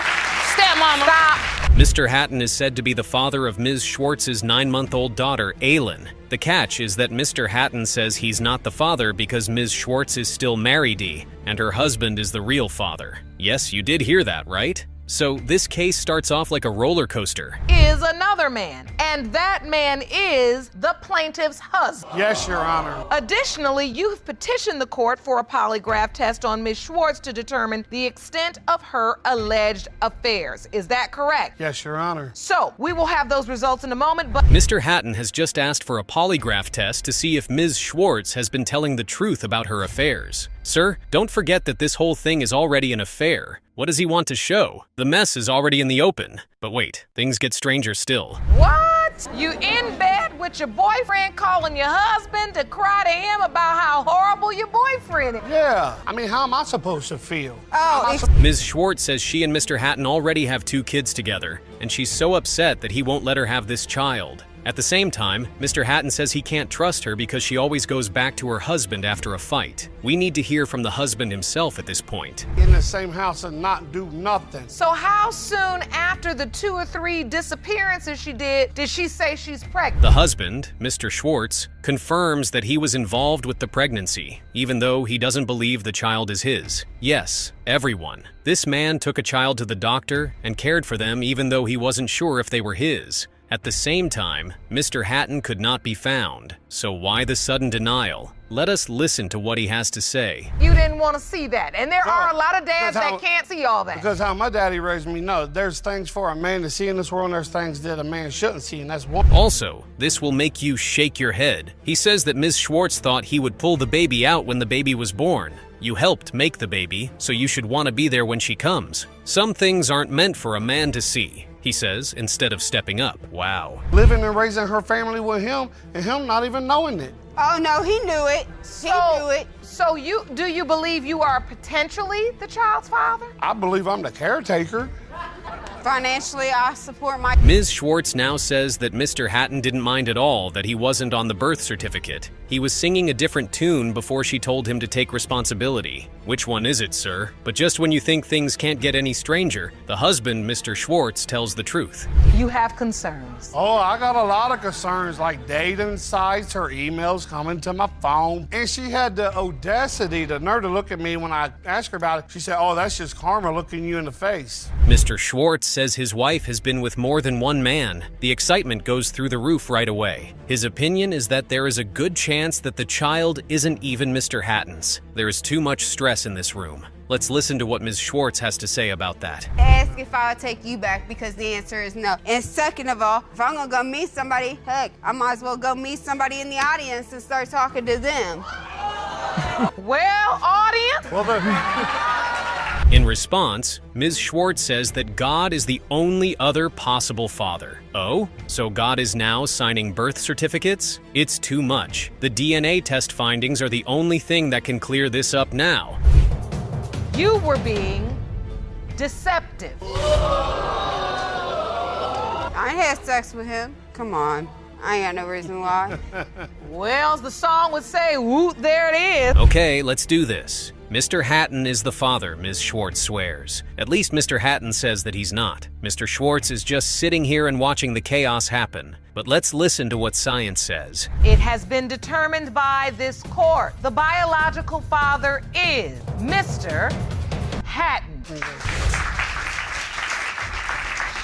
Stepmama. Stop. Mr. Hatton is said to be the father of Ms. Schwartz's 9-month-old daughter, Aylin. The catch is that Mr. Hatton says he's not the father because Ms. Schwartz is still married, and her husband is the real father. Yes, you did hear that, right? So this case starts off like a roller coaster. Is another man, and that man is the plaintiff's husband. Yes, Your Honor. Additionally, you've petitioned the court for a polygraph test on Ms. Schwartz to determine the extent of her alleged affairs. Is that correct? Yes, Your Honor. So, we will have those results in a moment, but Mr. Hatton has just asked for a polygraph test to see if Ms. Schwartz has been telling the truth about her affairs. Sir, don't forget that this whole thing is already an affair. What does he want to show? The mess is already in the open. But wait, things get stranger still. What? You in bed with your boyfriend calling your husband to cry to him about how horrible your boyfriend is? Yeah, I mean, how am I supposed to feel? Ms. Schwartz says she and Mr. Hatton already have 2 kids together, and she's so upset that he won't let her have this child. At the same time, Mr. Hatton says he can't trust her because she always goes back to her husband after a fight. We need to hear from the husband himself at this point. In the same house and not do nothing. So how soon after the 2 or 3 disappearances she did she say she's pregnant? The husband, Mr. Schwartz, confirms that he was involved with the pregnancy, even though he doesn't believe the child is his. Yes, everyone. This man took a child to the doctor and cared for them even though he wasn't sure if they were his. At the same time, Mr. Hatton could not be found. So why the sudden denial? Let us listen to what he has to say. You didn't want to see that. And there are a lot of dads that can't see all that. Because how my daddy raised me, no, there's things for a man to see in this world, and there's things that a man shouldn't see, and that's one. Also, this will make you shake your head. He says that Ms. Schwartz thought he would pull the baby out when the baby was born. You helped make the baby, so you should want to be there when she comes. Some things aren't meant for a man to see, he says, instead of stepping up. Wow. Living and raising her family with him, and him not even knowing it. Oh, no, he knew it. He knew it. So do you believe you are potentially the child's father? I believe I'm the caretaker. Financially, I support my... Ms. Schwartz now says that Mr. Hatton didn't mind at all that he wasn't on the birth certificate. He was singing a different tune before she told him to take responsibility. Which one is it, sir? But just when you think things can't get any stranger, the husband, Mr. Schwartz, tells the truth. You have concerns. Oh, I got a lot of concerns, like dating sites, her emails coming to my phone. And she had the audacity, the nerve to look at me when I asked her about it. She said, oh, that's just karma looking you in the face. Mr. Schwartz says his wife has been with more than one man. The excitement goes through the roof right away. His opinion is that there is a good chance that the child isn't even Mr. Hatton's. There is too much stress in this room. Let's listen to what Ms. Schwartz has to say about that. Ask if I'll take you back because the answer is no. And second of all, if I'm gonna go meet somebody, heck, I might as well go meet somebody in the audience and start talking to them. Well, audience? In response, Ms. Schwartz says that God is the only other possible father. Oh, so God is now signing birth certificates? It's too much. The DNA test findings are the only thing that can clear this up now. You were being deceptive. I ain't had sex with him. Come on. I ain't got no reason why. Well, as the song would say, woot, there it is. Okay, let's do this. Mr. Hatton is the father, Ms. Schwartz swears. At least Mr. Hatton says that he's not. Mr. Schwartz is just sitting here and watching the chaos happen. But let's listen to what science says. It has been determined by this court. The biological father is Mr. Hatton.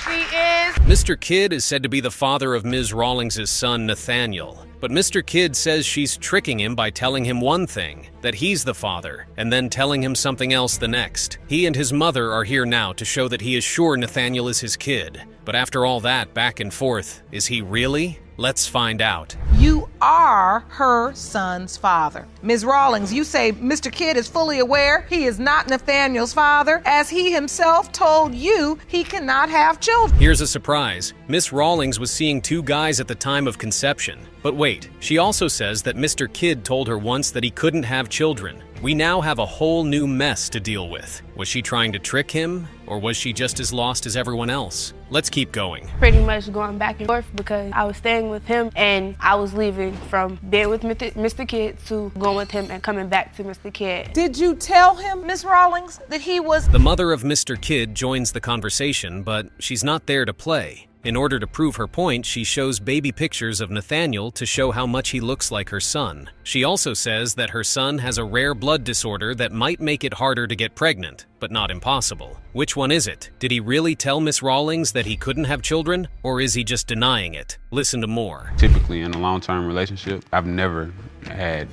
She is... Mr. Kidd is said to be the father of Ms. Rawlings' son, Nathaniel. But Mr. Kidd says she's tricking him by telling him one thing, that he's the father, and then telling him something else the next. He and his mother are here now to show that he is sure Nathaniel is his kid. But after all that back and forth, is he really? Let's find out. You are her son's father. Ms. Rawlings, you say Mr. Kidd is fully aware he is not Nathaniel's father, as he himself told you he cannot have children. Here's a surprise. Miss Rawlings was seeing 2 guys at the time of conception. But wait, she also says that Mr. Kidd told her once that he couldn't have children. We now have a whole new mess to deal with. Was she trying to trick him, or was she just as lost as everyone else? Let's keep going. Pretty much going back and forth because I was staying with him and I was leaving from being with Mr. Kidd to going with him and coming back to Mr. Kidd. Did you tell him, Ms. Rawlings, that he was... The mother of Mr. Kidd joins the conversation, but she's not there to play. In order to prove her point, she shows baby pictures of Nathaniel to show how much he looks like her son. She also says that her son has a rare blood disorder that might make it harder to get pregnant, but not impossible. Which one is it? Did he really tell Miss Rawlings that he couldn't have children, or is he just denying it? Listen to more. Typically in a long-term relationship, I've never had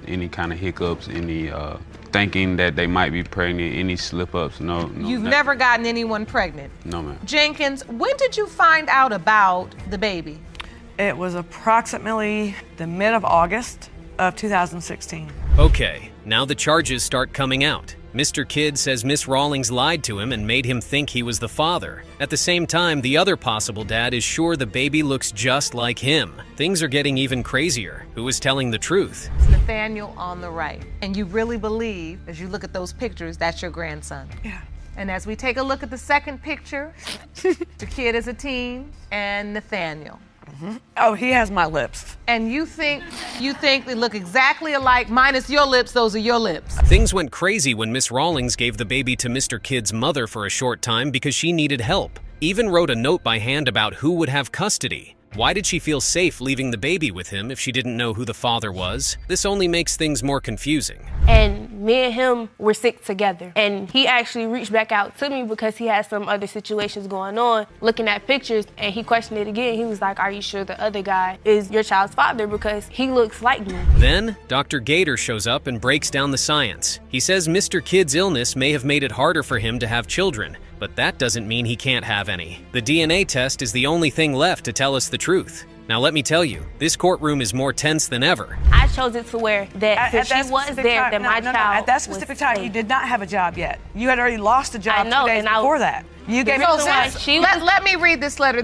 any kind of hiccups, any thinking that they might be pregnant, any slip-ups, no. You've never gotten anyone pregnant? No, ma'am. Jenkins, when did you find out about the baby? It was approximately the mid of August of 2016. Okay, now the charges start coming out. Mr. Kidd says Miss Rawlings lied to him and made him think he was the father. At the same time, the other possible dad is sure the baby looks just like him. Things are getting even crazier. Who is telling the truth? It's Nathaniel on the right. And you really believe, as you look at those pictures, that's your grandson. Yeah. And as we take a look at the second picture, the kid is a teen and Nathaniel. Oh, he has my lips. And you think they look exactly alike, minus your lips, those are your lips. Things went crazy when Miss Rawlings gave the baby to Mr. Kidd's mother for a short time because she needed help. Even wrote a note by hand about who would have custody. Why did she feel safe leaving the baby with him if she didn't know who the father was? This only makes things more confusing. And me and him were sick together. And he actually reached back out to me because he had some other situations going on, looking at pictures, and he questioned it again. He was like, are you sure the other guy is your child's father because he looks like me? Then, Dr. Gator shows up and breaks down the science. He says Mr. Kidd's illness may have made it harder for him to have children, but that doesn't mean he can't have any. The DNA test is the only thing left to tell us the truth. Now let me tell you, this courtroom is more tense than ever. I chose it to where that since she was there, that my child at that specific time, you did not have a job yet. You had already lost a job 2 days before that. You gave it to Let me read this letter.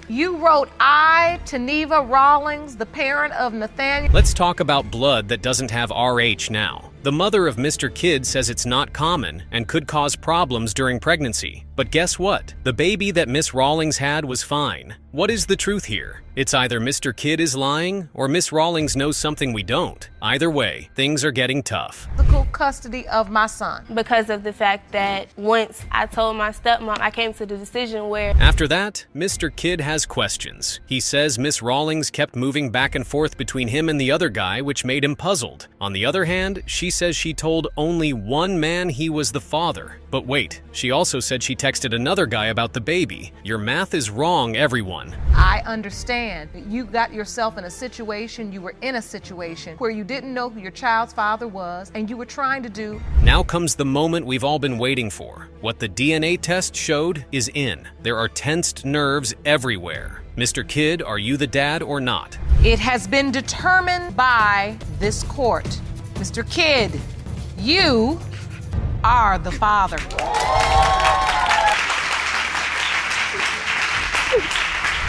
You wrote, I, Taneva Rawlings, the parent of Nathaniel. Let's talk about blood that doesn't have RH now. The mother of Mr. Kidd says it's not common and could cause problems during pregnancy. But guess what? The baby that Miss Rawlings had was fine. What is the truth here? It's either Mr. Kidd is lying or Miss Rawlings knows something we don't. Either way, things are getting tough. Physical custody of my son. Because of the fact that once I told my stepmom, I came to the decision where... After that, Mr. Kidd has questions. He says Miss Rawlings kept moving back and forth between him and the other guy, which made him puzzled. On the other hand, she says she told only one man he was the father. But wait, she also said she texted another guy about the baby. Your math is wrong, everyone. I understand that you got yourself in a situation, you were in a situation where you didn't know who your child's father was and you were trying to do... Now comes the moment we've all been waiting for. What the DNA test showed is in. There are tensed nerves everywhere. Mr. Kidd, are you the dad or not? It has been determined by this court. Mr. Kidd, you are the father.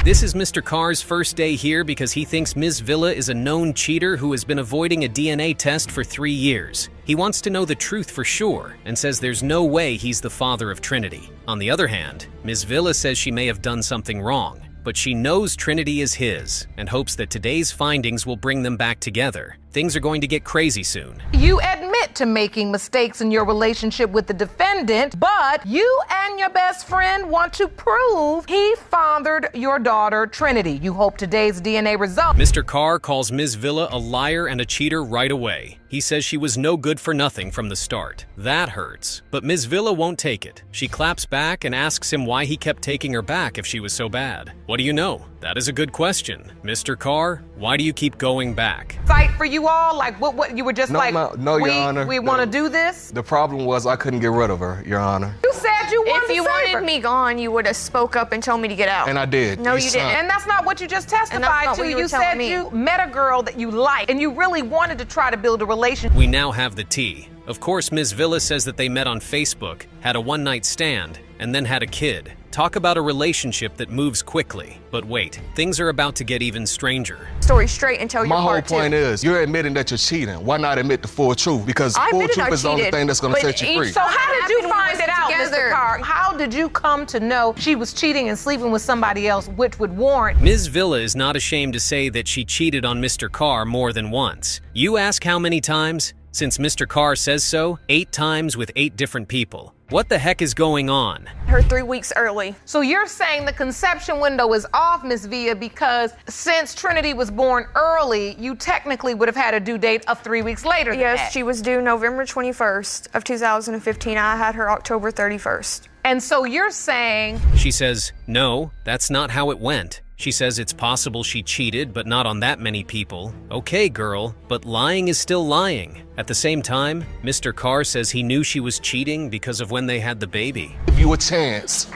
This is Mr. Carr's first day here because he thinks Ms. Villa is a known cheater who has been avoiding a DNA test for 3 years. He wants to know the truth for sure and says there's no way he's the father of Trinity. On the other hand, Ms. Villa says she may have done something wrong, but she knows Trinity is his and hopes that today's findings will bring them back together. Things are going to get crazy soon. You admit to making mistakes in your relationship with the defendant, but you and your best friend want to prove he fathered your daughter, Trinity. You hope today's DNA result... Mr. Carr calls Ms. Villa a liar and a cheater right away. He says she was no good for nothing from the start. That hurts. But Ms. Villa won't take it. She claps back and asks him why he kept taking her back if she was so bad. What do you know? That is a good question. Mr. Carr, why do you keep going back? Fight for you all? Like what you were just No, Your Honor. We want to do this? The problem was I couldn't get rid of her, Your Honor. You said you wanted If you wanted me gone, you would have spoke up and told me to get out. And I did. No, you didn't. And that's not what you just testified to. You said you met a girl that you liked and you really wanted to try to build a relationship. We now have the tea. Of course, Ms. Villa says that they met on Facebook, had a one-night stand, and then had a kid. Talk about a relationship that moves quickly. But wait, things are about to get even stranger. Story straight and tell your part too. My whole point is, you're admitting that you're cheating. Why not admit the full truth? Because the full truth is the only thing that's going to set you free. So how did you find it out, Mr. Carr? How did you come to know she was cheating and sleeping with somebody else, which would warrant... Ms. Villa is not ashamed to say that she cheated on Mr. Carr more than once. You ask how many times? Since Mr. Carr says so, 8 times with 8 different people. What the heck is going on? Her 3 weeks early. So you're saying the conception window is off, Ms. Villa, because since Trinity was born early, you technically would have had a due date of 3 weeks later. Yes, she was due November 21st of 2015. I had her October 31st. And so you're saying... She says, no, that's not how it went. She says it's possible she cheated, but not on that many people. Okay, girl, but lying is still lying. At the same time, Mr. Carr says he knew she was cheating because of when they had the baby. Give you a chance.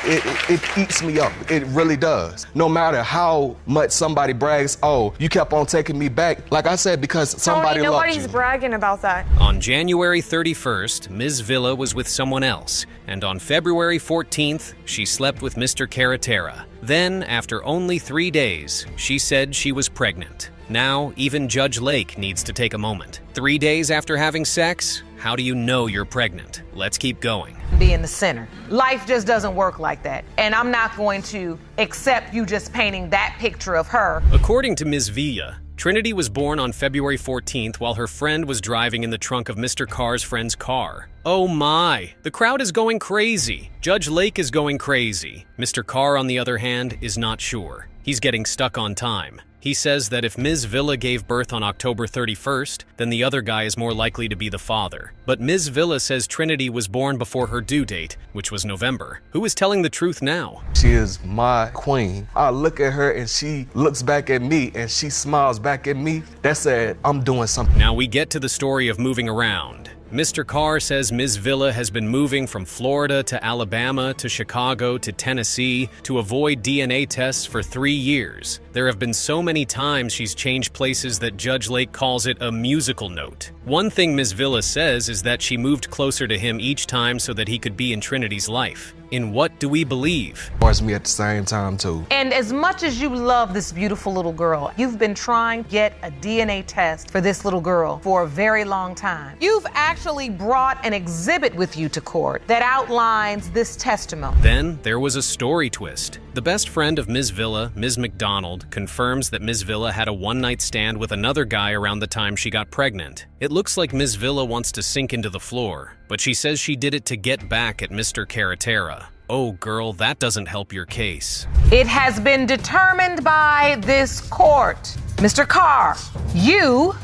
it eats me up. It really does. No matter how much somebody brags, oh, you kept on taking me back. Like I said, because somebody Tony, loved nobody's you. bragging about that. On January 31st, Ms. Villa was with someone else, and on February 14th, she slept with Mr. Carretera. Then, after only 3 days, she said she was pregnant. Now, even Judge Lake needs to take a moment. 3 days after having sex, how do you know you're pregnant? Let's keep going. Be in the center. Life just doesn't work like that. And I'm not going to accept you just painting that picture of her. According to Ms. Villa, Trinity was born on February 14th while her friend was driving in the trunk of Mr. Carr's friend's car. Oh my, the crowd is going crazy. Judge Lake is going crazy. Mr. Carr, on the other hand, is not sure. He's getting stuck on time. He says that if Ms. Villa gave birth on October 31st, then the other guy is more likely to be the father. But Ms. Villa says Trinity was born before her due date, which was November. Who is telling the truth now? She is my queen. I look at her and she looks back at me and she smiles back at me. That said, I'm doing something. Now we get to the story of moving around. Mr. Carr says Ms. Villa has been moving from Florida to Alabama to Chicago to Tennessee to avoid DNA tests for 3 years. There have been so many times she's changed places that Judge Lake calls it a musical note. One thing Ms. Villa says is that she moved closer to him each time so that he could be in Trinity's life. In what do we believe? Towards me at the same time too. And as much as you love this beautiful little girl, you've been trying to get a DNA test for this little girl for a very long time. You've actually brought an exhibit with you to court that outlines this testimony. Then there was a story twist. The best friend of Ms. Villa, Ms. McDonald, confirms that Ms. Villa had a one-night stand with another guy around the time she got pregnant. It looks like Ms. Villa wants to sink into the floor, but she says she did it to get back at Mr. Carretera. Oh, girl, that doesn't help your case. It has been determined by this court. Mr. Carr, you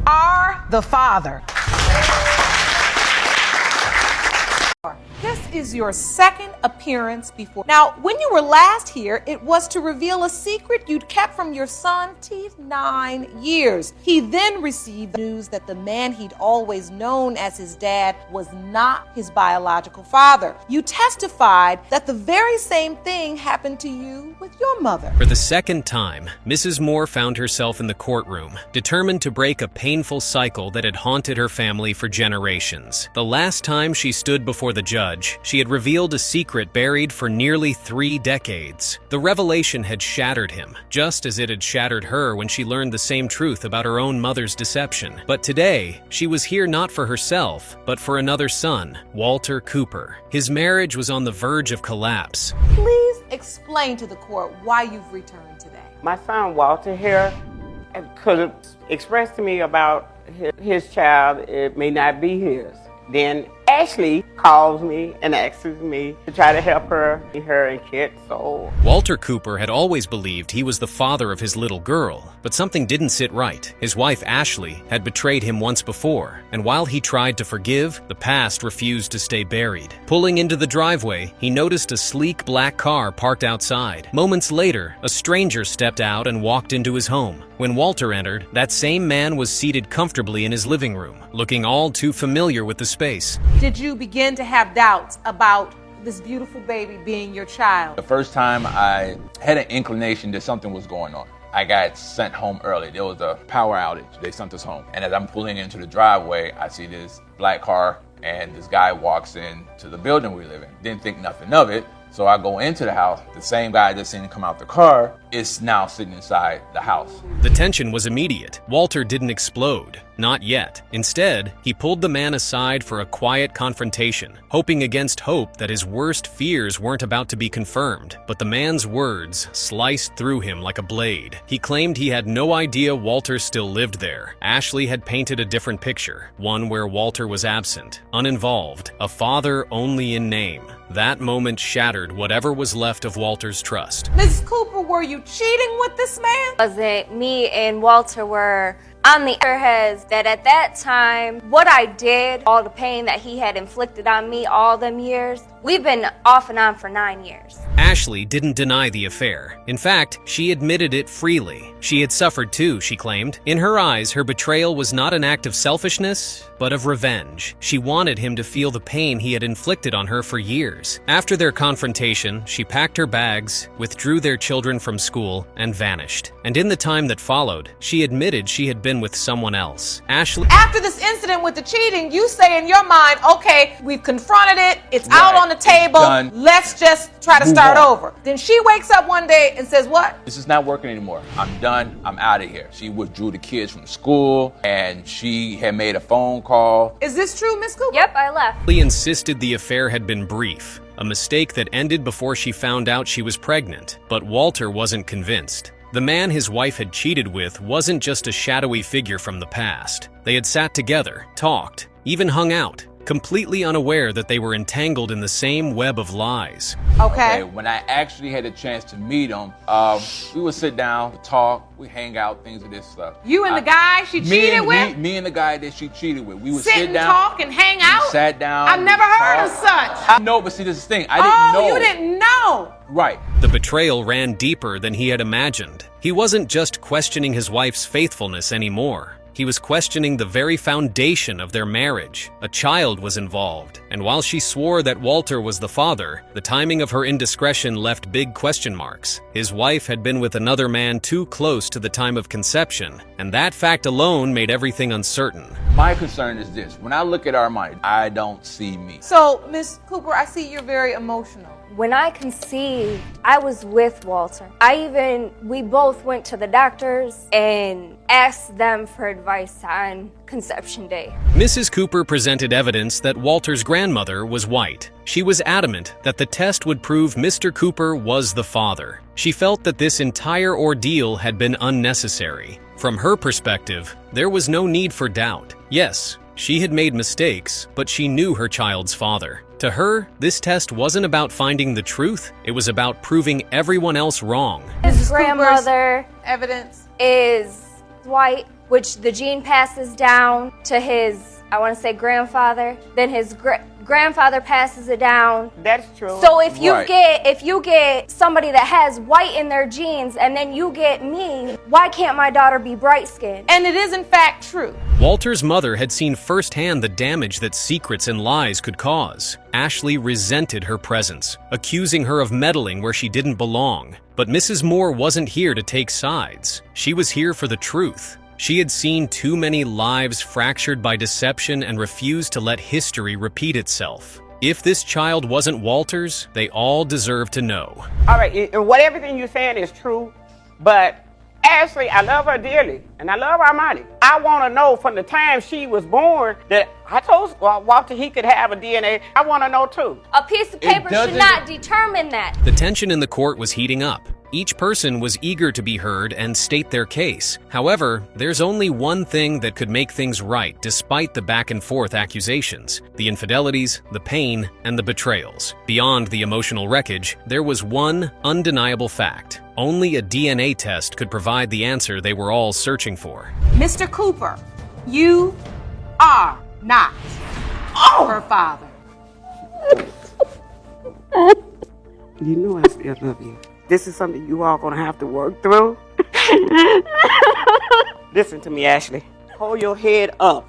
are the father. This is your second appearance before. Now, when you were last here, it was to reveal a secret you'd kept from your son, Teeth, 9 years. He then received the news that the man he'd always known as his dad was not his biological father. You testified that the very same thing happened to you with your mother. For the second time, Mrs. Moore found herself in the courtroom, determined to break a painful cycle that had haunted her family for generations. The last time she stood before the judge, she had revealed a secret buried for nearly 3 decades. The revelation had shattered him, just as it had shattered her when she learned the same truth about her own mother's deception. But today, she was here not for herself, but for another son, Walter Cooper. His marriage was on the verge of collapse. Please explain to the court why you've returned today. My son Walter here could have expressed to me about his child. It may not be his. Then Ashley calls me and asks me to try to help her and Kit. So Walter Cooper had always believed he was the father of his little girl, but something didn't sit right. His wife Ashley had betrayed him once before, and while he tried to forgive, the past refused to stay buried. Pulling into the driveway, he noticed a sleek black car parked outside. Moments later, a stranger stepped out and walked into his home. When Walter entered, that same man was seated comfortably in his living room, looking all too familiar with the space. Did you begin to have doubts about this beautiful baby being your child? The first time I had an inclination that something was going on. I got sent home early. There was a power outage. They sent us home. And as I'm pulling into the driveway, I see this black car and this guy walks into the building we live in. Didn't think nothing of it. So I go into the house. The same guy that seen him come out the car is now sitting inside the house. The tension was immediate. Walter didn't explode. Not yet. Instead, he pulled the man aside for a quiet confrontation, hoping against hope that his worst fears weren't about to be confirmed. But the man's words sliced through him like a blade. He claimed he had no idea Walter still lived there. Ashley had painted a different picture, one where Walter was absent, uninvolved, a father only in name. That moment shattered whatever was left of Walter's trust. Mrs. Cooper, were you cheating with this man? Was it me and Walter were on the other hand, that at that time, what I did, all the pain that he had inflicted on me all them years, We've been off and on for 9 years. Ashley didn't deny the affair. In fact, she admitted it freely. She had suffered too, she claimed. In her eyes, her betrayal was not an act of selfishness, but of revenge. She wanted him to feel the pain he had inflicted on her for years. After their confrontation, she packed her bags, withdrew their children from school, and vanished. And in the time that followed, she admitted she had been with someone else. Ashley... After this incident with the cheating, you say in your mind, okay, we've confronted it, it's out on the table, let's just try to start over. Then she wakes up one day and says what? This is not working anymore. I'm done. I'm out of here. She withdrew the kids from school, and she had made a phone call. Is this true, Miss Cooper? Yep, I left. Ashley insisted the affair had been brief, a mistake that ended before she found out she was pregnant. But Walter wasn't convinced. The man his wife had cheated with wasn't just a shadowy figure from the past. They had sat together, talked, even hung out, completely unaware that they were entangled in the same web of lies. Okay. When I actually had a chance to meet him, we would sit down, talk, we hang out, things of this stuff. You and the guy she cheated with? Me and the guy that she cheated with. We would sit sit and down, talk and hang out? We sat down. I've never heard of such. No, but see, this is the thing. I didn't know. Oh, you didn't know. Right. The betrayal ran deeper than he had imagined. He wasn't just questioning his wife's faithfulness anymore. He was questioning the very foundation of their marriage. A child was involved, and while she swore that Walter was the father, the timing of her indiscretion left big question marks. His wife had been with another man too close to the time of conception, and that fact alone made everything uncertain. My concern is this. When I look at Armani, I don't see me. So, Miss Cooper, I see you're very emotional. When I conceived, I was with Walter. We both went to the doctors and asked them for advice on conception day. Mrs. Cooper presented evidence that Walter's grandmother was white. She was adamant that the test would prove Mr. Cooper was the father. She felt that this entire ordeal had been unnecessary. From her perspective, there was no need for doubt. Yes, she had made mistakes, but she knew her child's father. To her, this test wasn't about finding the truth, it was about proving everyone else wrong. His grandmother evidence is white, which the gene passes down to his, I want to say grandfather, then his grandfather passes it down. That's true. So if you get somebody that has white in their genes and then you get me, why can't my daughter be bright skinned? And it is in fact true. Walter's mother had seen firsthand the damage that secrets and lies could cause. Ashley resented her presence, accusing her of meddling where she didn't belong. But Mrs. Moore wasn't here to take sides. She was here for the truth. She had seen too many lives fractured by deception and refused to let history repeat itself. If this child wasn't Walter's, they all deserved to know. All right, everything you're saying is true, but Ashley, I love her dearly, and I love Armani. I want to know from the time she was born that I told Walter he could have a DNA. I want to know too. A piece of paper should not determine that. The tension in the court was heating up. Each person was eager to be heard and state their case. However, there's only one thing that could make things right despite the back-and-forth accusations: the infidelities, the pain, and the betrayals. Beyond the emotional wreckage, there was one undeniable fact. Only a DNA test could provide the answer they were all searching for. Mr. Cooper, you are not her father. You know I still love you. This is something you all gonna have to work through. Listen to me, Ashley. Hold your head up.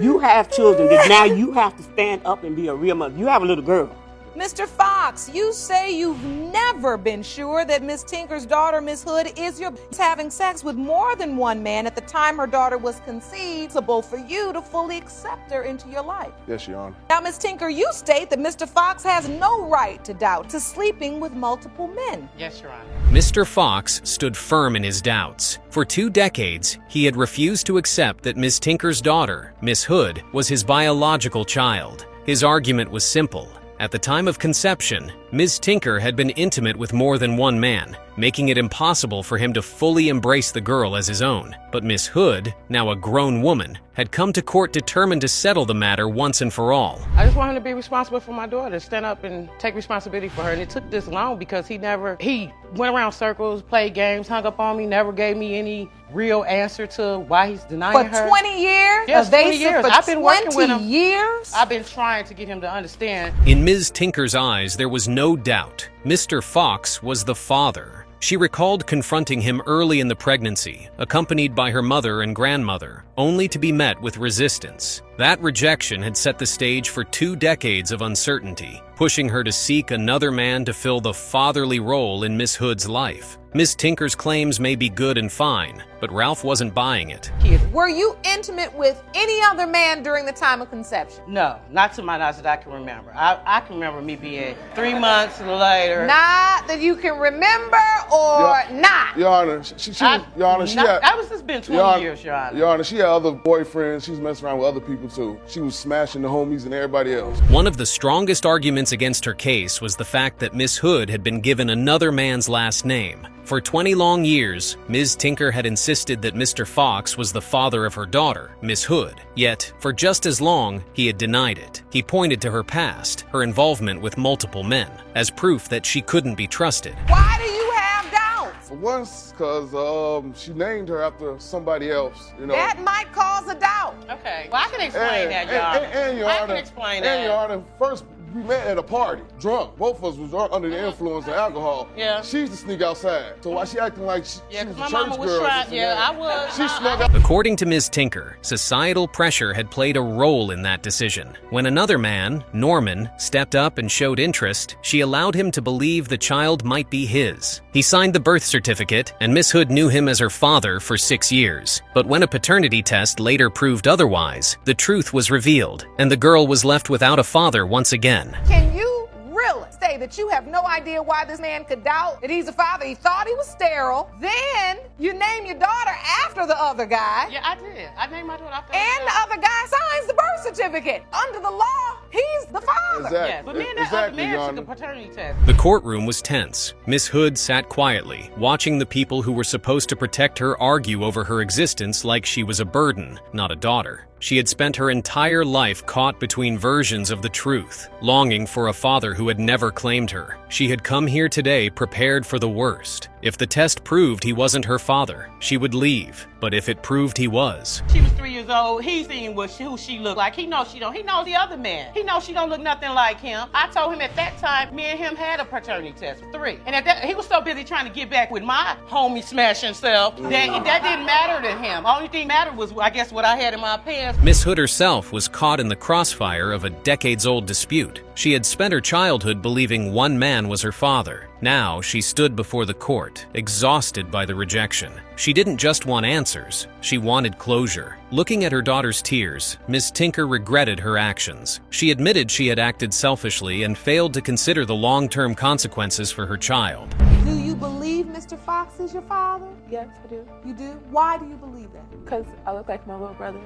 You have children that now you have to stand up and be a real mother. You have a little girl. Mr. Fox, you say you've never been sure that Miss Tinker's daughter, Miss Hood, is having sex with more than one man at the time her daughter was conceived, for you to fully accept her into your life. Yes, Your Honor. Now, Miss Tinker, you state that Mr. Fox has no right to doubt to sleeping with multiple men. Yes, Your Honor. Mr. Fox stood firm in his doubts. For 2 decades, he had refused to accept that Miss Tinker's daughter, Miss Hood, was his biological child. His argument was simple. At the time of conception, Ms. Tinker had been intimate with more than one man, making it impossible for him to fully embrace the girl as his own. But Miss Hood, now a grown woman, had come to court determined to settle the matter once and for all. I just want him to be responsible for my daughter, stand up and take responsibility for her. And it took this long because he went around circles, played games, hung up on me, never gave me any real answer to why he's denying her. For 20 years? Yes, 20 years. I've been working with him. 20 years? I've been trying to get him to understand. In Ms. Tinker's eyes, there was no doubt. Mr. Fox was the father. She recalled confronting him early in the pregnancy, accompanied by her mother and grandmother, only to be met with resistance. That rejection had set the stage for 2 decades of uncertainty, pushing her to seek another man to fill the fatherly role in Miss Hood's life. Miss Tinker's claims may be good and fine, but Ralph wasn't buying it. Were you intimate with any other man during the time of conception? No, not to my knowledge that I can remember. I can remember me being 3 months later. Not that you can remember or not? Your Honor, that was just been 20 years, Your Honor. Your Honor, she had other boyfriends. She was messing around with other people too. She was smashing the homies and everybody else. One of the strongest arguments against her case was the fact that Miss Hood had been given another man's last name. For 20 long years, Ms. Tinker had insisted that Mr. Fox was the father of her daughter, Miss Hood. Yet, for just as long, he had denied it. He pointed to her past, her involvement with multiple men, as proof that she couldn't be trusted. Why do you have doubts? For once, because she named her after somebody else, you know. That might cause a doubt. Okay, well, I can explain that, Your Honor. And Your Honor, I can explain that. And Your Honor, first, we met at a party, drunk. Both of us was under the influence of alcohol. Yeah. She used to sneak outside. So why she acting like she was a my church mama was girl? trying. Yeah, I was. She snuck out. According to Ms. Tinker, societal pressure had played a role in that decision. When another man, Norman, stepped up and showed interest, she allowed him to believe the child might be his. He signed the birth certificate, and Miss Hood knew him as her father for 6 years. But when a paternity test later proved otherwise, the truth was revealed, and the girl was left without a father once again. Can you really say that you have no idea why this man could doubt that he's a father? He thought he was sterile. Then you name your daughter after the other guy. Yeah, I did. I named my daughter after And the other guy signs the birth certificate. Under the law, he's the father. Exactly. Yeah, but me and that other man took a paternity test. The courtroom was tense. Miss Hood sat quietly, watching the people who were supposed to protect her argue over her existence like she was a burden, not a daughter. She had spent her entire life caught between versions of the truth, longing for a father who had never claimed her. She had come here today prepared for the worst. If the test proved he wasn't her father, she would leave. But if it proved he was... She was 3 years old. He's seeing who she looked like. He knows she don't. He knows the other man. He knows she don't look nothing like him. I told him at that time, me and him had a paternity test for 3. And at that, he was so busy trying to get back with my homie smashing self that didn't matter to him. Only thing mattered was, I guess, what I had in my pants. Miss Hood herself was caught in the crossfire of a decades-old dispute. She had spent her childhood believing one man was her father. Now she stood before the court, exhausted by the rejection. She didn't just want answers, she wanted closure. Looking at her daughter's tears, Miss Tinker regretted her actions. She admitted she had acted selfishly and failed to consider the long-term consequences for her child. Do you believe Mr. Fox is your father? Yes, I do. You do? Why do you believe that? Because I look like my little brothers.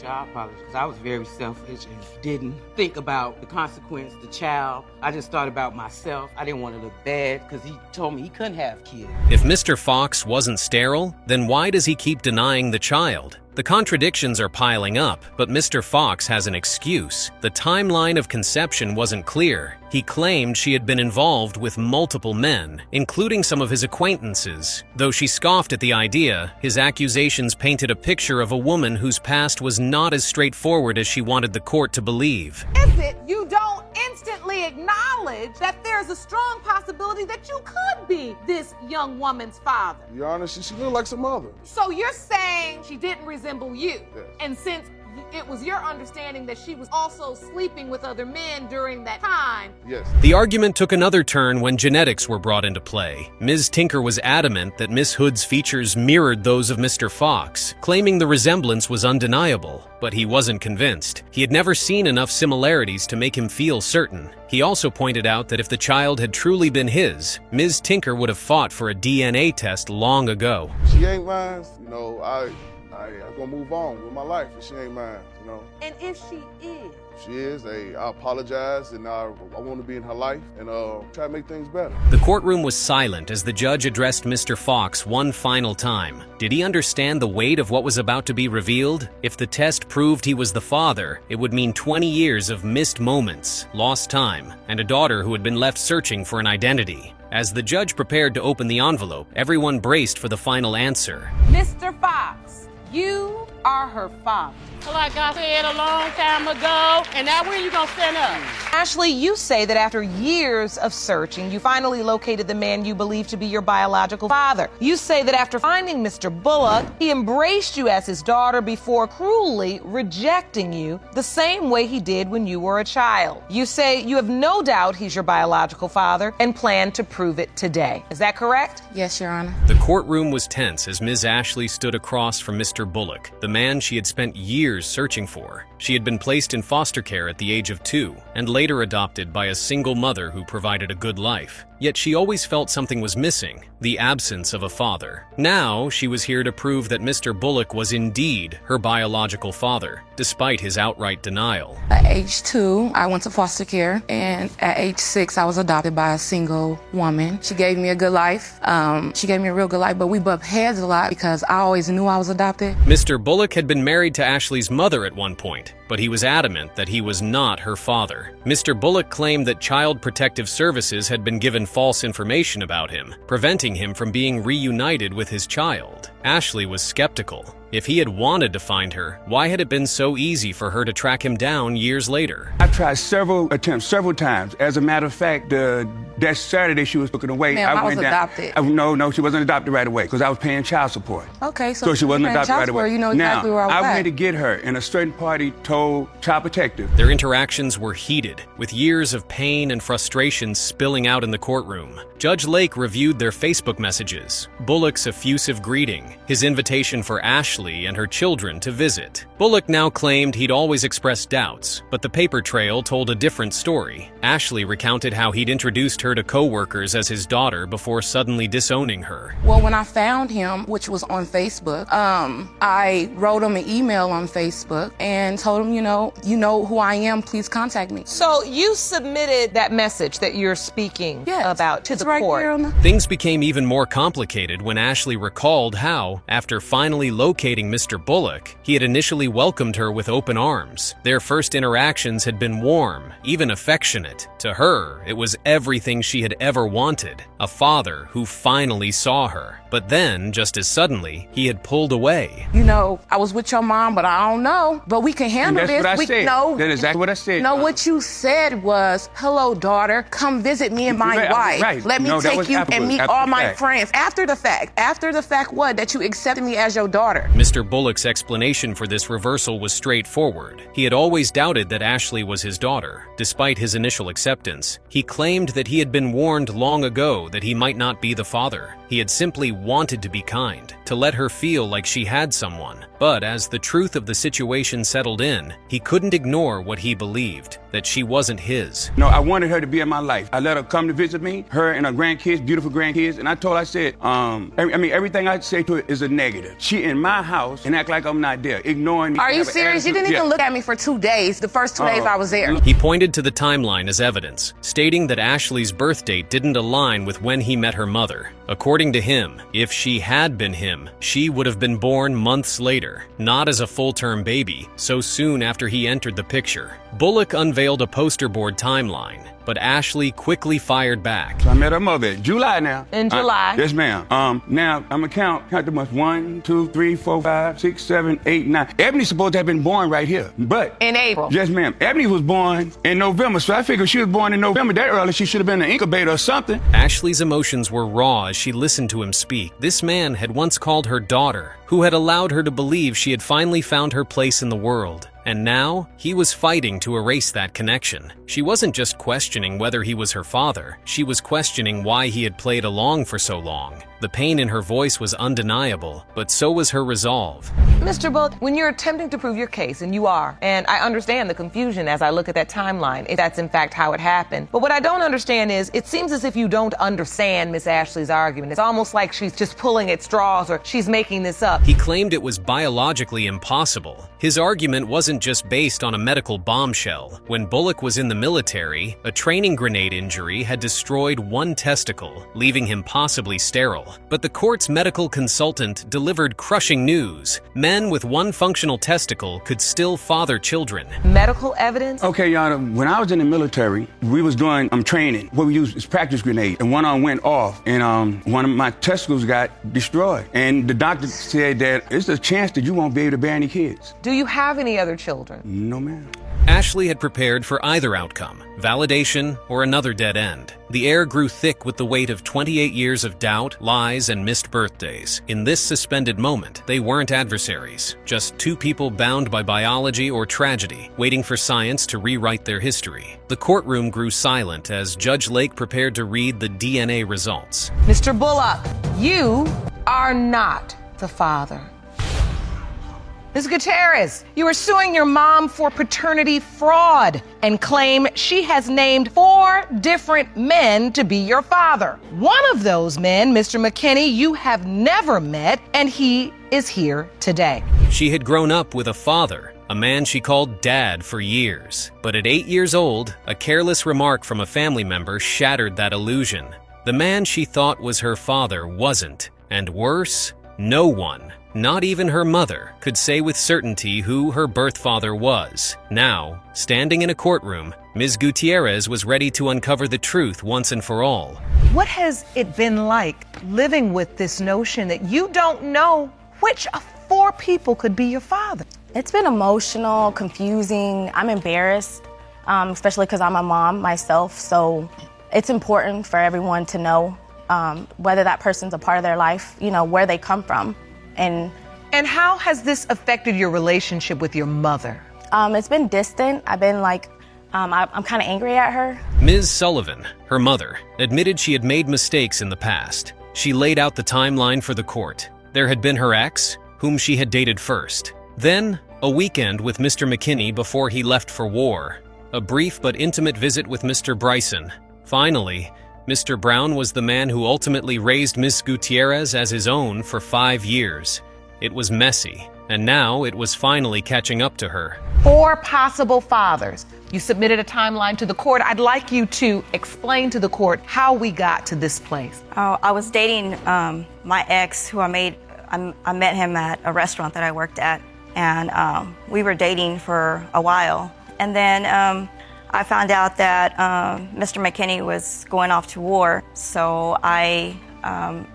I apologize, because I was very selfish and didn't think about the consequence, the child. I just thought about myself. I didn't want to look bad because he told me he couldn't have kids. If Mr. Fox wasn't sterile, then why does he keep denying the child? The contradictions are piling up, but Mr. Fox has an excuse. The timeline of conception wasn't clear. He claimed she had been involved with multiple men, including some of his acquaintances. Though she scoffed at the idea, his accusations painted a picture of a woman whose past was not as straightforward as she wanted the court to believe. Is it you don't instantly acknowledge that there's a strong possibility that you could be this young woman's father? Your Honor, she looked like some mother. So you're saying she didn't resemble you? Yes. And since it was your understanding that she was also sleeping with other men during that time. Yes. The argument took another turn when genetics were brought into play. Ms. Tinker was adamant that Miss Hood's features mirrored those of Mr. Fox, claiming the resemblance was undeniable. But he wasn't convinced. He had never seen enough similarities to make him feel certain. He also pointed out that if the child had truly been his, Ms. Tinker would have fought for a DNA test long ago. She ain't mine. You know, I I'm gonna move on with my life if she ain't mine, you know. And if she is? If she is, hey, I apologize and I want to be in her life and try to make things better. The courtroom was silent as the judge addressed Mr. Fox one final time. Did he understand the weight of what was about to be revealed? If the test proved he was the father, it would mean 20 years of missed moments, lost time, and a daughter who had been left searching for an identity. As the judge prepared to open the envelope, everyone braced for the final answer. Mr. Fox, you are her father. Like I said a long time ago, and now where you gonna stand up? Ashley, you say that after years of searching, you finally located the man you believe to be your biological father. You say that after finding Mr. Bullock, he embraced you as his daughter before cruelly rejecting you the same way he did when you were a child. You say you have no doubt he's your biological father and plan to prove it today. Is that correct? Yes, Your Honor. The courtroom was tense as Ms. Ashley stood across from Mr. Bullock, the man she had spent years searching for. She had been placed in foster care at the age of 2 and later adopted by a single mother who provided a good life. Yet she always felt something was missing, the absence of a father. Now she was here to prove that Mr. Bullock was indeed her biological father, despite his outright denial. At age 2, I went to foster care, and at age 6, I was adopted by a single woman. She gave me a good life. She gave me a real good life, but we bumped heads a lot because I always knew I was adopted. Mr. Bullock had been married to Ashley's mother at one point, but he was adamant that he was not her father. Mr. Bullock claimed that Child Protective Services had been given false information about him, preventing him from being reunited with his child. Ashley was skeptical. If he had wanted to find her, why had it been so easy for her to track him down years later? I tried several times. As a matter of fact, that Saturday she was looking away. Ma'am, I was adopted. No, she wasn't adopted right away because I was paying child support. Okay, so she wasn't adopted right away. You know exactly where I was I at. went to get her, and a certain party told Child Protective. Their interactions were heated, with years of pain and frustration spilling out in the courtroom. Judge Lake reviewed their Facebook messages, Bullock's effusive greeting, his invitation for Ashley and her children to visit. Bullock now claimed he'd always expressed doubts, but the paper trail told a different story. Ashley recounted how he'd introduced her to co-workers as his daughter before suddenly disowning her. Well, when I found him, which was on Facebook, I wrote him an email on Facebook and told him, you know who I am, please contact me. So you submitted that message that you're speaking about to the court. Things became even more complicated when Ashley recalled how, after finally locating Mr. Bullock, he had initially welcomed her with open arms. Their first interactions had been warm, even affectionate. To her, it was everything she had ever wanted, a father who finally saw her. But then, just as suddenly, he had pulled away. I was with your mom, but I don't know. But we can handle this. That's what I said. No, That's exactly what I said. No, what you said was, hello, daughter, come visit me and my wife. Right. Let me take you and meet all my friends. After the fact what? That you accepted me as your daughter. Mr. Bullock's explanation for this reversal was straightforward. He had always doubted that Ashley was his daughter. Despite his initial acceptance, he claimed that he had been warned long ago that he might not be the father. He had simply wanted to be kind, to let her feel like she had someone. But as the truth of the situation settled in, he couldn't ignore what he believed, that she wasn't his. No, I wanted her to be in my life. I let her come to visit me, her and her grandkids, beautiful grandkids, and I told her, I said, everything I say to her is a negative. She in my house and act like I'm not there, ignoring me. Are you serious? You didn't even look at me for 2 days, the first 2 days I was there. He pointed to the timeline as evidence, stating that Ashley's birth date didn't align with when he met her mother. According to him, if she had been him, she would have been born months later, not as a full-term baby, so soon after he entered the picture. Bullock unveiled a poster board timeline, but Ashley quickly fired back. So I met her mother in July now. In July. Yes, ma'am. Now I'm gonna count the months. 1, 2, 3, 4, 5, 6, 7, 8, 9. Ebony's supposed to have been born right here, but in April. Yes, ma'am. Ebony was born in November, so I figured she was born in November that early. She should have been an incubator or something. Ashley's emotions were raw as she listened to him speak. This man had once called her daughter, who had allowed her to believe she had finally found her place in the world. And now, he was fighting to erase that connection. She wasn't just questioning whether he was her father, she was questioning why he had played along for so long. The pain in her voice was undeniable, but so was her resolve. Mr. Bull, when you're attempting to prove your case, and you are, and I understand the confusion as I look at that timeline, if that's in fact how it happened. But what I don't understand is, it seems as if you don't understand Miss Ashley's argument. It's almost like she's just pulling at straws or she's making this up. He claimed it was biologically impossible. His argument wasn't just based on a medical bombshell. When Bullock was in the military, a training grenade injury had destroyed one testicle, leaving him possibly sterile. But the court's medical consultant delivered crushing news. Men with one functional testicle could still father children. Medical evidence? Okay, Your Honor, when I was in the military, we was doing training. What we used is practice grenade, and one of them went off, and one of my testicles got destroyed. And the doctor said that it's a chance that you won't be able to bear any kids. Do you have any other children? No, ma'am. Ashley had prepared for either outcome, validation or another dead end. The air grew thick with the weight of 28 years of doubt, lies, and missed birthdays. In this suspended moment, they weren't adversaries, just two people bound by biology or tragedy, waiting for science to rewrite their history. The courtroom grew silent as Judge Lake prepared to read the DNA results. Mr. Bullock, you are not the father. Ms. Gutierrez, you are suing your mom for paternity fraud and claim she has named 4 different men to be your father. One of those men, Mr. McKinney, you have never met, and he is here today. She had grown up with a father, a man she called Dad for years. But at 8 years old, a careless remark from a family member shattered that illusion. The man she thought was her father wasn't, and worse, no one, not even her mother, could say with certainty who her birth father was. Now, standing in a courtroom, Ms. Gutierrez was ready to uncover the truth once and for all. What has it been like living with this notion that you don't know which of 4 people could be your father? It's been emotional, confusing. I'm embarrassed, especially because I'm a mom myself. So it's important for everyone to know whether that person's a part of their life, where they come from. And how has this affected your relationship with your mother? It's been distant. I've been I'm kind of angry at her. Ms. Sullivan, her mother, admitted she had made mistakes in the past. She laid out the timeline for the court. There had been her ex, whom she had dated first. Then, a weekend with Mr. McKinney before he left for war. A brief but intimate visit with Mr. Bryson. Finally, Mr. Brown was the man who ultimately raised Ms. Gutierrez as his own for 5 years. It was messy, and now it was finally catching up to her. 4 possible fathers. You submitted a timeline to the court. I'd like you to explain to the court how we got to this place. I was dating my ex, who I met him at a restaurant that I worked at, and we were dating for a while. And then I found out that Mr. McKinney was going off to war, so I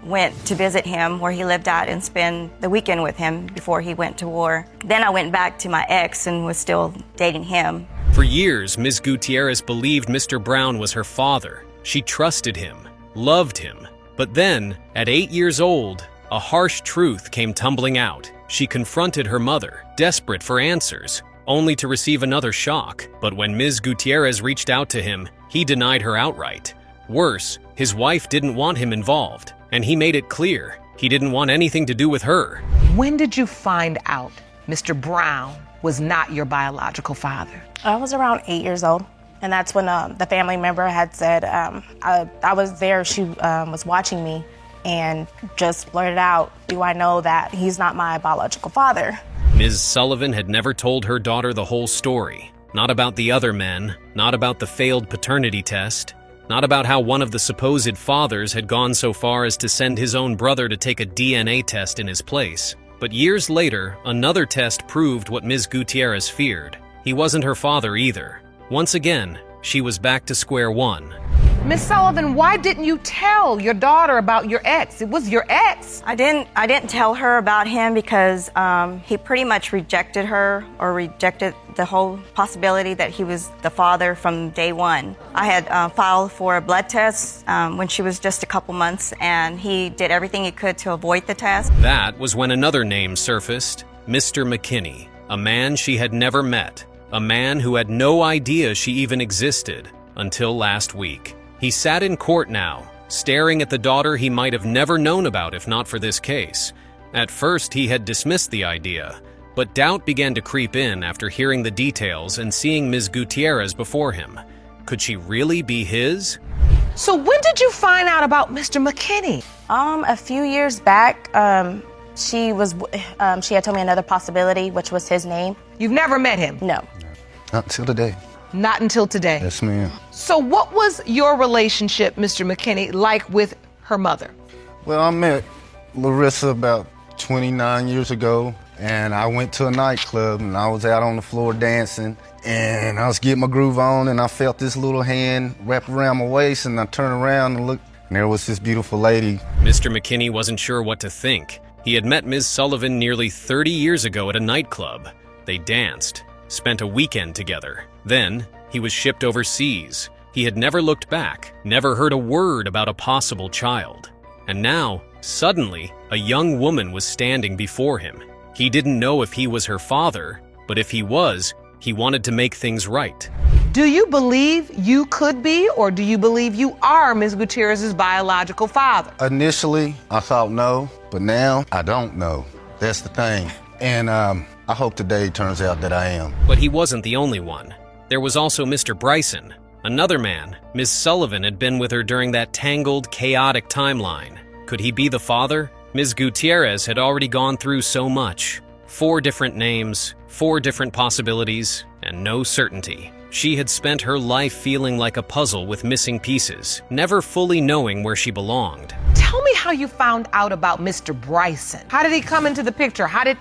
went to visit him where he lived at and spend the weekend with him before he went to war. Then I went back to my ex and was still dating him. For years, Ms. Gutierrez believed Mr. Brown was her father. She trusted him, loved him. But then, at 8 years old, a harsh truth came tumbling out. She confronted her mother, desperate for answers, only to receive another shock. But when Ms. Gutierrez reached out to him, he denied her outright. Worse, his wife didn't want him involved, and he made it clear he didn't want anything to do with her. When did you find out Mr. Brown was not your biological father? I was around 8 years old, and that's when the family member had said, I was there, she was watching me, and just blurted out, do I know that he's not my biological father? Ms. Sullivan had never told her daughter the whole story. Not about the other men, not about the failed paternity test, not about how one of the supposed fathers had gone so far as to send his own brother to take a DNA test in his place. But years later, another test proved what Ms. Gutierrez feared. He wasn't her father either. Once again, she was back to square one. Miss Sullivan, why didn't you tell your daughter about your ex? It was your ex. I didn't tell her about him because he pretty much rejected her, or rejected the whole possibility that he was the father from day one. I had filed for a blood test when she was just a couple months, and he did everything he could to avoid the test. That was when another name surfaced, Mr. McKinney, a man she had never met, a man who had no idea she even existed until last week. He sat in court now, staring at the daughter he might have never known about if not for this case. At first, he had dismissed the idea, but doubt began to creep in after hearing the details and seeing Ms. Gutierrez before him. Could she really be his? So when did you find out about Mr. McKinney? A few years back, she had told me another possibility, which was his name. You've never met him? No. Not until today. Not until today? Yes, ma'am. So what was your relationship, Mr. McKinney, like with her mother? Well, I met Larissa about 29 years ago, and I went to a nightclub, and I was out on the floor dancing, and I was getting my groove on, and I felt this little hand wrap around my waist, and I turned around and looked, and there was this beautiful lady. Mr. McKinney wasn't sure what to think. He had met Ms. Sullivan nearly 30 years ago at a nightclub. They danced, spent a weekend together. Then, he was shipped overseas. He had never looked back, never heard a word about a possible child. And now, suddenly, a young woman was standing before him. He didn't know if he was her father, but if he was, he wanted to make things right. Do you believe you could be, or do you believe you are Ms. Gutierrez's biological father? Initially, I thought no, but now I don't know. That's the thing. And I hope today turns out that I am. But he wasn't the only one. There was also Mr. Bryson, another man. Ms. Sullivan had been with her during that tangled, chaotic timeline. Could he be the father? Ms. Gutierrez had already gone through so much. 4 different names, 4 different possibilities, and no certainty. She had spent her life feeling like a puzzle with missing pieces, never fully knowing where she belonged. Tell me how you found out about Mr. Bryson. How did he come into the picture? How did...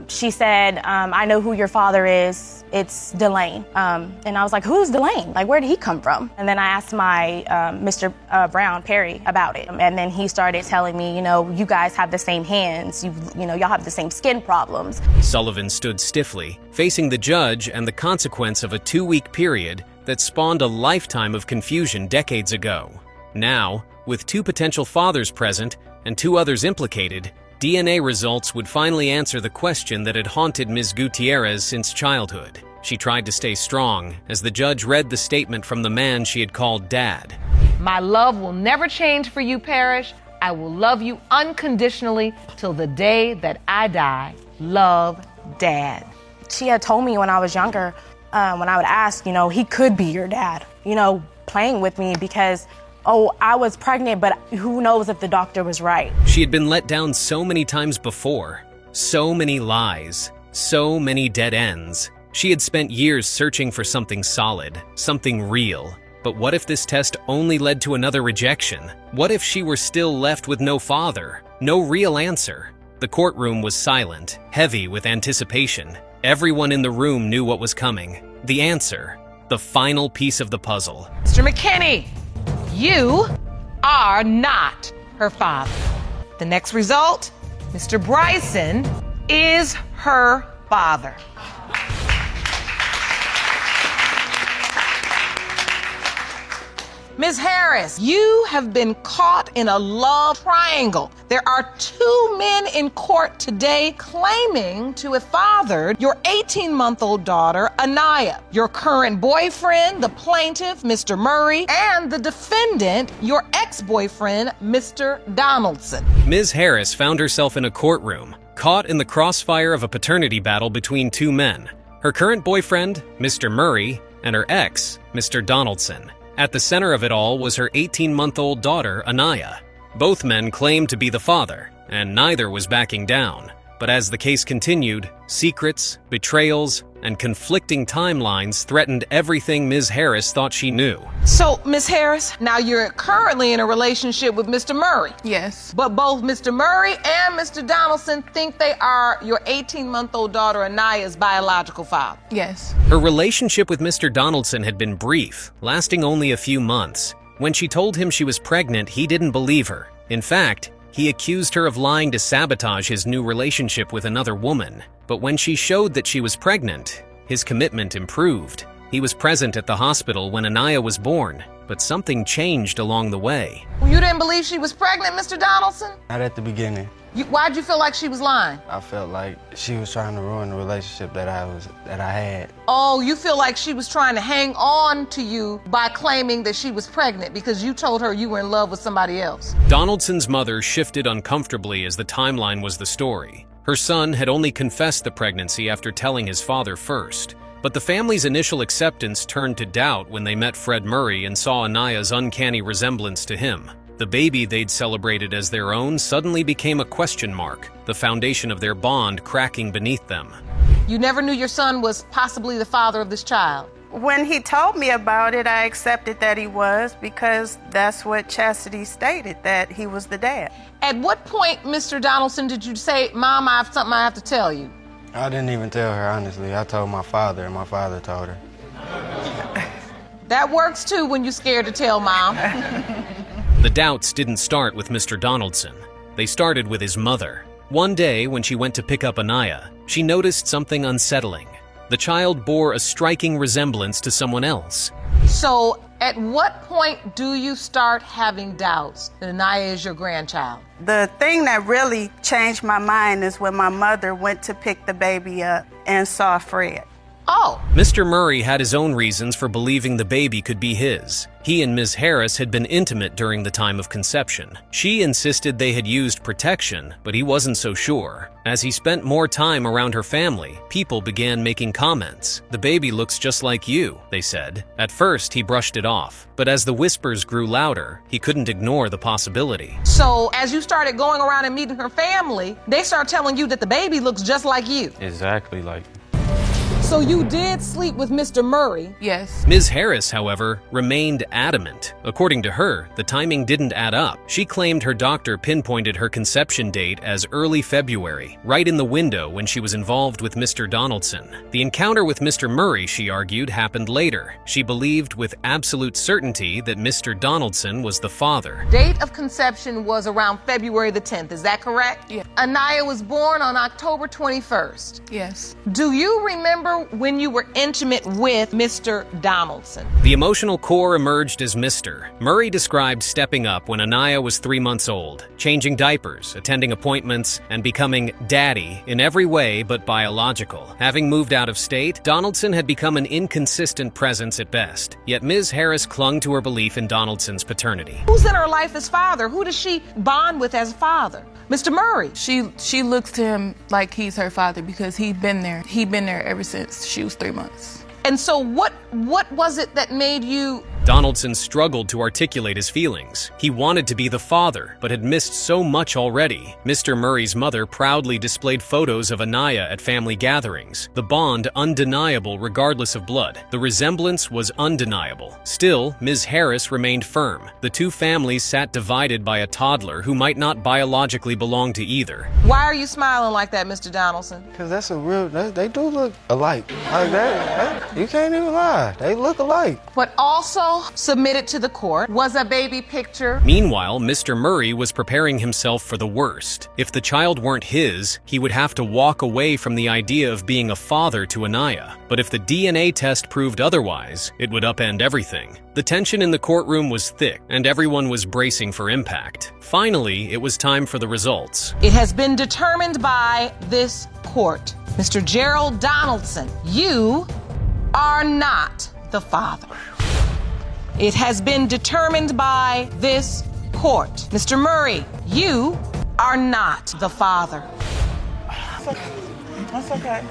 She said, I know who your father is. It's Delane. And I was like, who's Delane? Like, where did he come from? And then I asked my Mr. Brown, Perry, about it. And then he started telling me, you guys have the same hands. Y'all have the same skin problems. Sullivan stood stiffly, facing the judge and the consequence of a 2-week period that spawned a lifetime of confusion decades ago. Now, with 2 potential fathers present and 2 others implicated, DNA results would finally answer the question that had haunted Ms. Gutierrez since childhood. She tried to stay strong as the judge read the statement from the man she had called Dad. My love will never change for you, Parrish. I will love you unconditionally till the day that I die. Love, Dad. She had told me when I was younger, when I would ask, he could be your dad, playing with me because, I was pregnant, but who knows if the doctor was right. She had been let down so many times before. So many lies. So many dead ends. She had spent years searching for something solid, something real. But what if this test only led to another rejection? What if she were still left with no father? No real answer? The courtroom was silent, heavy with anticipation. Everyone in the room knew what was coming. The answer. The final piece of the puzzle. Mr. McKinney, you are not her father. The next result, Mr. Bryson is her father. Ms. Harris, you have been caught in a love triangle. There are 2 men in court today claiming to have fathered your 18-month-old daughter, Anaya, your current boyfriend, the plaintiff, Mr. Murray, and the defendant, your ex-boyfriend, Mr. Donaldson. Ms. Harris found herself in a courtroom, caught in the crossfire of a paternity battle between 2 men, her current boyfriend, Mr. Murray, and her ex, Mr. Donaldson. At the center of it all was her 18-month-old daughter, Anaya. Both men claimed to be the father, and neither was backing down. But as the case continued, secrets, betrayals, and conflicting timelines threatened everything Ms. Harris thought she knew. So, Ms. Harris, now you're currently in a relationship with Mr. Murray. Yes. But both Mr. Murray and Mr. Donaldson think they are your 18-month-old daughter Anaya's biological father. Yes. Her relationship with Mr. Donaldson had been brief, lasting only a few months. When she told him she was pregnant, he didn't believe her. In fact, he accused her of lying to sabotage his new relationship with another woman. But when she showed that she was pregnant, his commitment improved. He was present at the hospital when Anaya was born, but something changed along the way. You didn't believe she was pregnant, Mr. Donaldson? Not at the beginning. Why'd you feel like she was lying? I felt like she was trying to ruin the relationship that I had. Oh, you feel like she was trying to hang on to you by claiming that she was pregnant because you told her you were in love with somebody else. Donaldson's mother shifted uncomfortably as the timeline was the story. Her son had only confessed the pregnancy after telling his father first. But the family's initial acceptance turned to doubt when they met Fred Murray and saw Anaya's uncanny resemblance to him. The baby they'd celebrated as their own suddenly became a question mark, the foundation of their bond cracking beneath them. You never knew your son was possibly the father of this child? When he told me about it, I accepted that he was because that's what Chastity stated, that he was the dad. At what point, Mr. Donaldson, did you say, Mom, I have something I have to tell you? I didn't even tell her, honestly. I told my father, and my father told her. That works too when you're scared to tell Mom. The doubts didn't start with Mr. Donaldson. They started with his mother. One day, when she went to pick up Anaya, she noticed something unsettling. The child bore a striking resemblance to someone else. So, at what point do you start having doubts that Anaya is your grandchild? The thing that really changed my mind is when my mother went to pick the baby up and saw Fred. Oh! Mr. Murray had his own reasons for believing the baby could be his. He and Ms. Harris had been intimate during the time of conception. She insisted they had used protection, but he wasn't so sure. As he spent more time around her family, people began making comments. "The baby looks just like you," they said. At first, he brushed it off, but as the whispers grew louder, he couldn't ignore the possibility. So, as you started going around and meeting her family, they started telling you that the baby looks just like you. Exactly like. So you did sleep with Mr. Murray? Yes. Ms. Harris, however, remained adamant. According to her, the timing didn't add up. She claimed her doctor pinpointed her conception date as early February, right in the window when she was involved with Mr. Donaldson. The encounter with Mr. Murray, she argued, happened later. She believed with absolute certainty that Mr. Donaldson was the father. Date of conception was around February the 10th, is that correct? Yeah. Anaya was born on October 21st. Yes. Do you remember when you were intimate with Mr. Donaldson? The emotional core emerged as Mr. Murray described stepping up when Anaya was 3 months old, changing diapers, attending appointments, and becoming daddy in every way but biological. Having moved out of state, Donaldson had become an inconsistent presence at best, yet Ms. Harris clung to her belief in Donaldson's paternity. Who's in her life as father? Who does she bond with as father? Mr. Murray. She looks to him like he's her father because he'd been there. He'd been there ever since she was 3 months. And so what was it that made you... Donaldson struggled to articulate his feelings. He wanted to be the father, but had missed so much already. Mr. Murray's mother proudly displayed photos of Anaya at family gatherings. The bond undeniable regardless of blood. The resemblance was undeniable. Still, Ms. Harris remained firm. The two families sat divided by a toddler who might not biologically belong to either. Why are you smiling like that, Mr. Donaldson? Because that's a real, they do look alike. Like that, you can't even lie. They look alike. But also submitted to the court was a baby picture. Meanwhile, Mr. Murray was preparing himself for the worst. If the child weren't his, he would have to walk away from the idea of being a father to Anaya. But if the DNA test proved otherwise, it would upend everything. The tension in the courtroom was thick, and everyone was bracing for impact. Finally, it was time for the results. It has been determined by this court. Mr. Gerald Donaldson, you are not the father. It has been determined by this court. Mr. Murray, you are not the father. That's okay.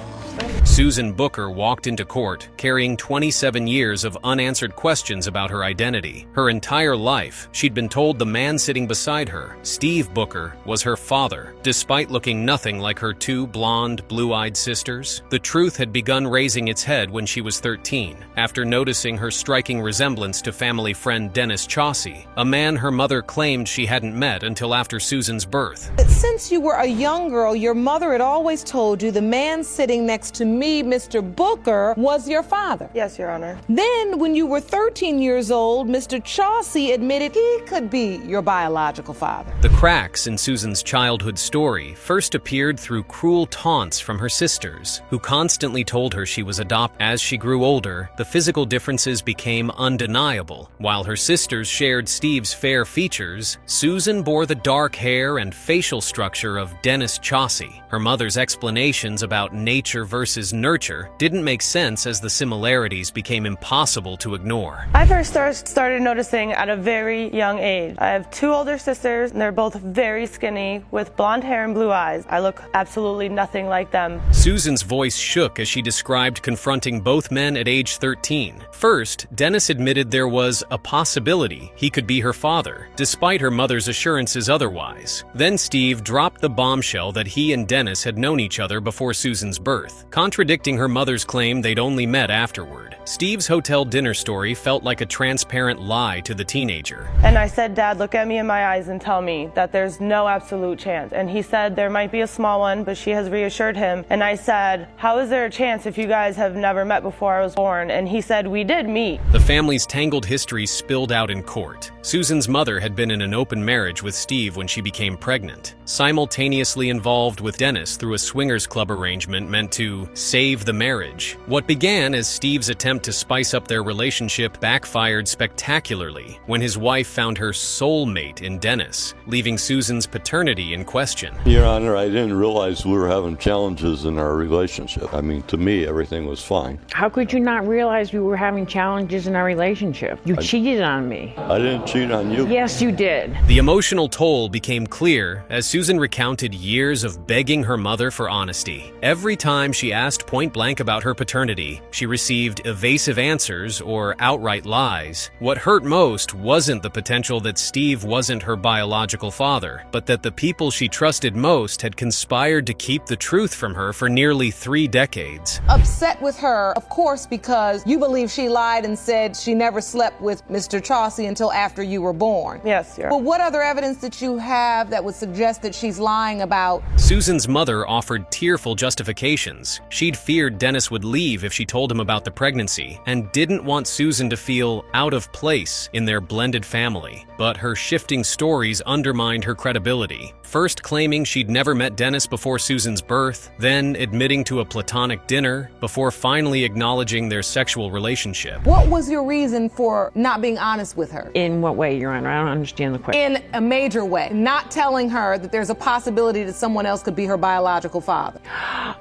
Susan Booker walked into court carrying 27 years of unanswered questions about her identity. Her entire life, she'd been told the man sitting beside her, Steve Booker, was her father, despite looking nothing like her two blonde, blue-eyed sisters. The truth had begun raising its head when she was 13, after noticing her striking resemblance to family friend Dennis Chaucy, a man her mother claimed she hadn't met until after Susan's birth. Since you were a young girl, your mother had always told you the man sitting next admits to me Mr. Booker was your father. Yes, Your Honor. Then, when you were 13 years old, Mr. Chauncey admitted he could be your biological father. The cracks in Susan's childhood story first appeared through cruel taunts from her sisters, who constantly told her she was adopted. As she grew older, the physical differences became undeniable. While her sisters shared Steve's fair features, Susan bore the dark hair and facial structure of Dennis Chauncey. Her mother's explanations about nature versus nurture didn't make sense as the similarities became impossible to ignore. I first started noticing at a very young age. I have two older sisters, and they're both very skinny with blonde hair and blue eyes. I look absolutely nothing like them. Susan's voice shook as she described confronting both men at age 13. First, Dennis admitted there was a possibility he could be her father, despite her mother's assurances otherwise. Then Steve dropped the bombshell that he and Dennis had known each other before Susan's birth, contradicting her mother's claim they'd only met afterward. Steve's hotel dinner story felt like a transparent lie to the teenager. And I said, Dad, look at me in my eyes and tell me that there's no absolute chance. And he said there might be a small one, but she has reassured him. And I said, how is there a chance if you guys have never met before I was born? And he said, we did meet. The family's tangled history spilled out in court. Susan's mother had been in an open marriage with Steve when she became pregnant, simultaneously involved with Dennis through a swingers club arrangement meant to save the marriage. What began as Steve's attempt to spice up their relationship backfired spectacularly when his wife found her soulmate in Dennis, leaving Susan's paternity in question. Your Honor, I didn't realize we were having challenges in our relationship. I mean, to me, everything was fine. How could you not realize we were having challenges in our relationship? You cheated on me. I didn't cheat on you. Yes, you did. The emotional toll became clear as Susan recounted years of begging her mother for honesty. Every time she asked point blank about her paternity, she received evasive answers or outright lies. What hurt most wasn't the potential that Steve wasn't her biological father, but that the people she trusted most had conspired to keep the truth from her for nearly 3 decades. Upset with her, of course, because you believe she lied and said she never slept with Mr. Chauncey until after you were born. Yes, Your But what other evidence that you have that would suggest that she's lying about? Susan's mother offered tearful justifications. She'd feared Dennis would leave if she told him about the pregnancy and didn't want Susan to feel out of place in their blended family. But her shifting stories undermined her credibility, first claiming she'd never met Dennis before Susan's birth, then admitting to a platonic dinner, before finally acknowledging their sexual relationship. What was your reason for not being honest with her? In what way, Your Honor? I don't understand the question. In a major way. Not telling her that there's a possibility that someone else could be her biological father.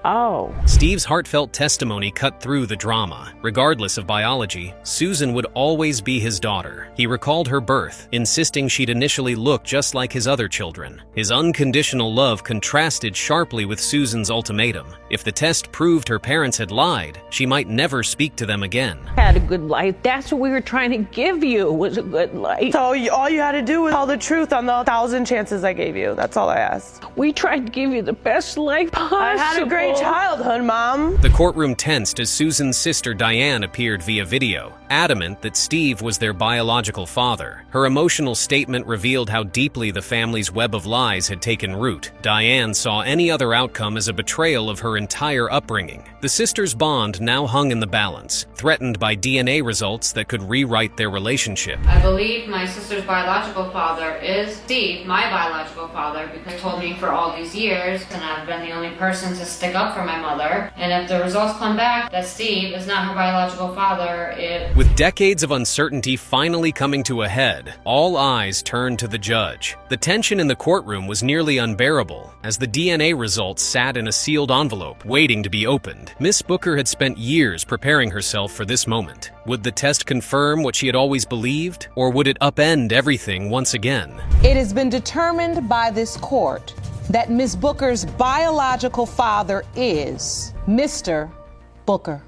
Oh. Steve's heartfelt testimony cut through the drama. Regardless of biology, Susan would always be his daughter. He recalled her birth, insisting she'd initially look just like his other children. His unconditional love contrasted sharply with Susan's ultimatum. If the test proved her parents had lied, she might never speak to them again. Had a good life. That's what we were trying to give you, was a good life. So all you had to do was tell the truth on the 1,000 chances I gave you. That's all I asked. We tried to give you the best life possible. I had a great childhood, Mom. The courtroom tensed as Susan's sister Diane appeared via video, adamant that Steve was their biological father. Her emotional statement revealed how deeply the family's web of lies had taken root. Diane saw any other outcome as a betrayal of her entire upbringing. The sisters' bond now hung in the balance, threatened by DNA results that could rewrite their relationship. I believe my sister's biological father is Steve, my biological father, because he told me for all these years, and I've been the only person to stick up for my mother. And if the results come back that Steve is not her biological father, With decades of uncertainty finally coming to a head, all eyes turned to the judge. The tension in the courtroom was nearly unbearable as the DNA results sat in a sealed envelope, waiting to be opened. Miss Booker had spent years preparing herself for this moment. Would the test confirm what she had always believed, or would it upend everything once again? It has been determined by this court that Miss Booker's biological father is Mr. Booker.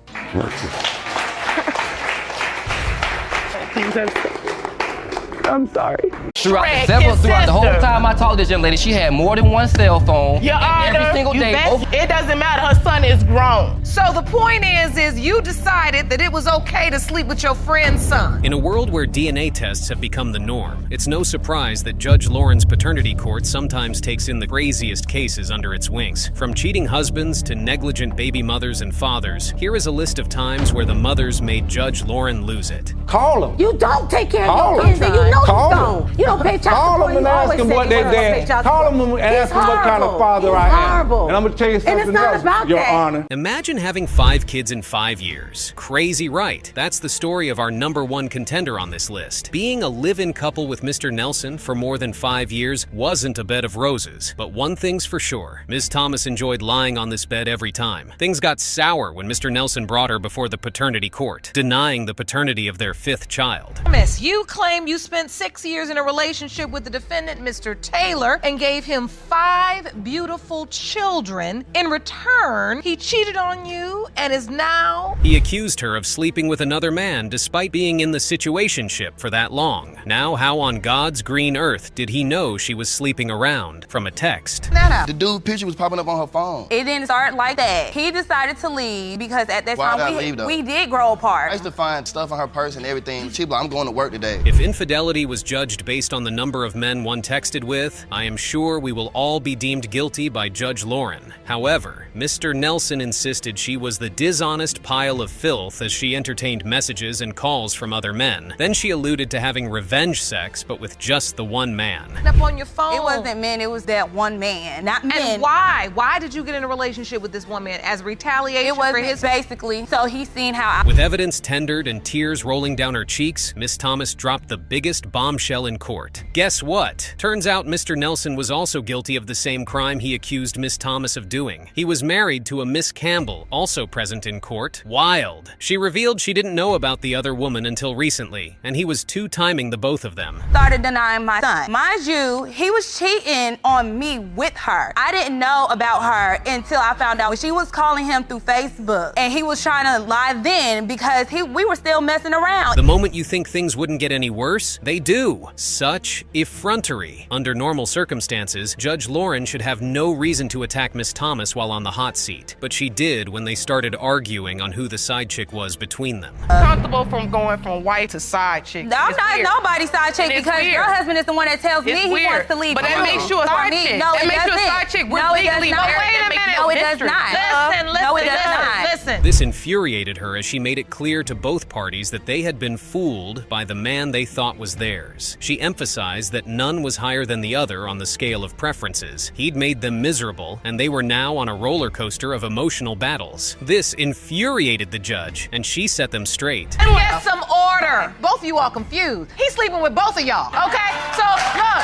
I'm sorry. Shrek, his throughout the whole sister. time I talked to this young lady, she had more than one cell phone. Your Honor, every single day. it doesn't matter. Her son is grown. So the point is you decided that it was okay to sleep with your friend's son. In a world where DNA tests have become the norm, it's no surprise that Judge Lauren's paternity court sometimes takes in the craziest cases under its wings. From cheating husbands to negligent baby mothers and fathers, here is a list of times where the mothers made Judge Lauren lose it. Call them. You don't take care Call of your kids, and you know Call you them. don't. You don't pay child Call support. them and You ask always them say what you their don't pay dad. child Call support. them and ask It's them what kind of horrible. father It's I am. horrible. And I'm gonna tell you And something it's not else, about Your that. Honor. Imagine having 5 kids in 5 years. Crazy, right? That's the story of our #1 contender on this list. Being a live-in couple with Mr. Nelson for more than 5 years wasn't a bed of roses. But one thing's for sure, Ms. Thomas enjoyed lying on this bed every time. Things got sour when Mr. Nelson brought her before the paternity court, denying the paternity of their 5th child. Miss, you claim you spent 6 years in a relationship with the defendant, Mr. Taylor, and gave him 5 beautiful children. In return, he cheated on you and is now... He accused her of sleeping with another man despite being in the situationship for that long. Now, how on God's green earth did he know she was sleeping around from a text? The dude's picture was popping up on her phone. It didn't start like that. He decided to leave because at that Why did I time leave, though? we did grow apart. I used to find stuff on her purse and everything. She'd be like, I'm going to work today. If infidelity was judged based on the number of men one texted with, I am sure we will all be deemed guilty by Judge Lauren. However, Mr. Nelson insisted she was the dishonest pile of filth as she entertained messages and calls from other men. Then she alluded to having revenge sex, but with just the one man. Up on your phone. It wasn't men, it was that one man, not men. And why? Why did you get in a relationship with this one man? As retaliation It was for his... basically, so he's seen how With evidence tendered and tears rolling down her cheeks, Miss Thomas dropped the biggest bombshell in court. Guess what? Turns out Mr. Nelson was also guilty of the same crime he accused Miss Thomas of doing. He was married to a Miss Campbell, also present in court. Wild. She revealed she didn't know about the other woman until recently, and he was two-timing the both of them. started denying my son. Mind you, he was cheating on me with her. I didn't know about her until I found out she was calling him through Facebook, and he was trying to lie then because we were still messing around. The moment you think things wouldn't get any worse, they do. Such effrontery. Under normal circumstances, Judge Lauren should have no reason to attack Miss Thomas while on the hot seat, but she did when they started arguing on who the side chick was between them. Comfortable from going from wife to side chick. I'm not nobody's side chick because your husband is the one that tells me he wants to leave. But that makes you a side chick. No, that it makes you a doesn't. side chick. We're No, it does legally not. married. Wait a That makes minute. you No, a it does mistress. not. Listen, No, it does not. listen. This infuriated her as she made it clear to both parties that they had been fooled by the man they thought was theirs. She emphasized that none was higher than the other on the scale of preferences. He'd made them miserable, and they were now on a roller coaster of emotional battles. This infuriated the judge, and she set them straight. And get some order. Both of you all confused. He's sleeping with both of y'all, okay? So, look,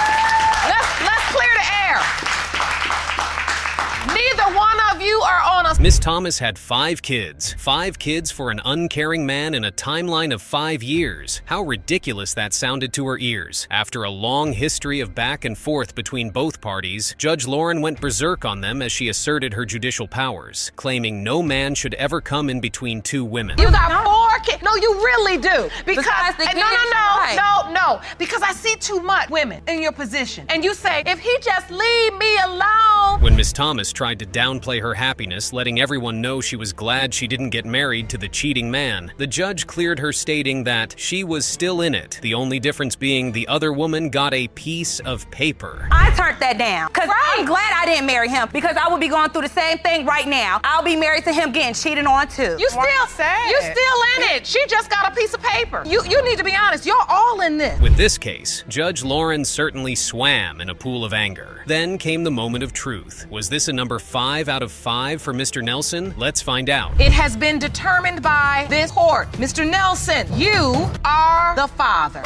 let's clear the air. Neither one of you are on a... Miss Thomas had 5 kids. 5 kids for an uncaring man in a timeline of 5 years. How ridiculous that sounded to her ears. After a long history of back and forth between both parties, Judge Lauren went berserk on them as she asserted her judicial powers, claiming no man should ever come in between 2 women. You got 4 kids. No, you really do. Because no. Because I see too much women in your position. And you say, if he just leave me alone. When Miss Thomas tried to downplay her happiness, letting everyone know she was glad she didn't get married to the cheating man, the judge cleared her, stating that she was still in it, the only difference being the other woman got a piece of paper. I turned that down because I'm glad I didn't marry him because I would be going through the same thing right now. I'll be married to him getting cheated on too. You still in it. She just got a piece of paper. You need to be honest. You're all in this. With this case, Judge Lauren certainly swam in a pool of anger. Then came the moment of truth. Was this a number 5 out of 5 for Mr. Nelson? Let's find out. It has been determined by this court. Mr. Nelson, you are the father.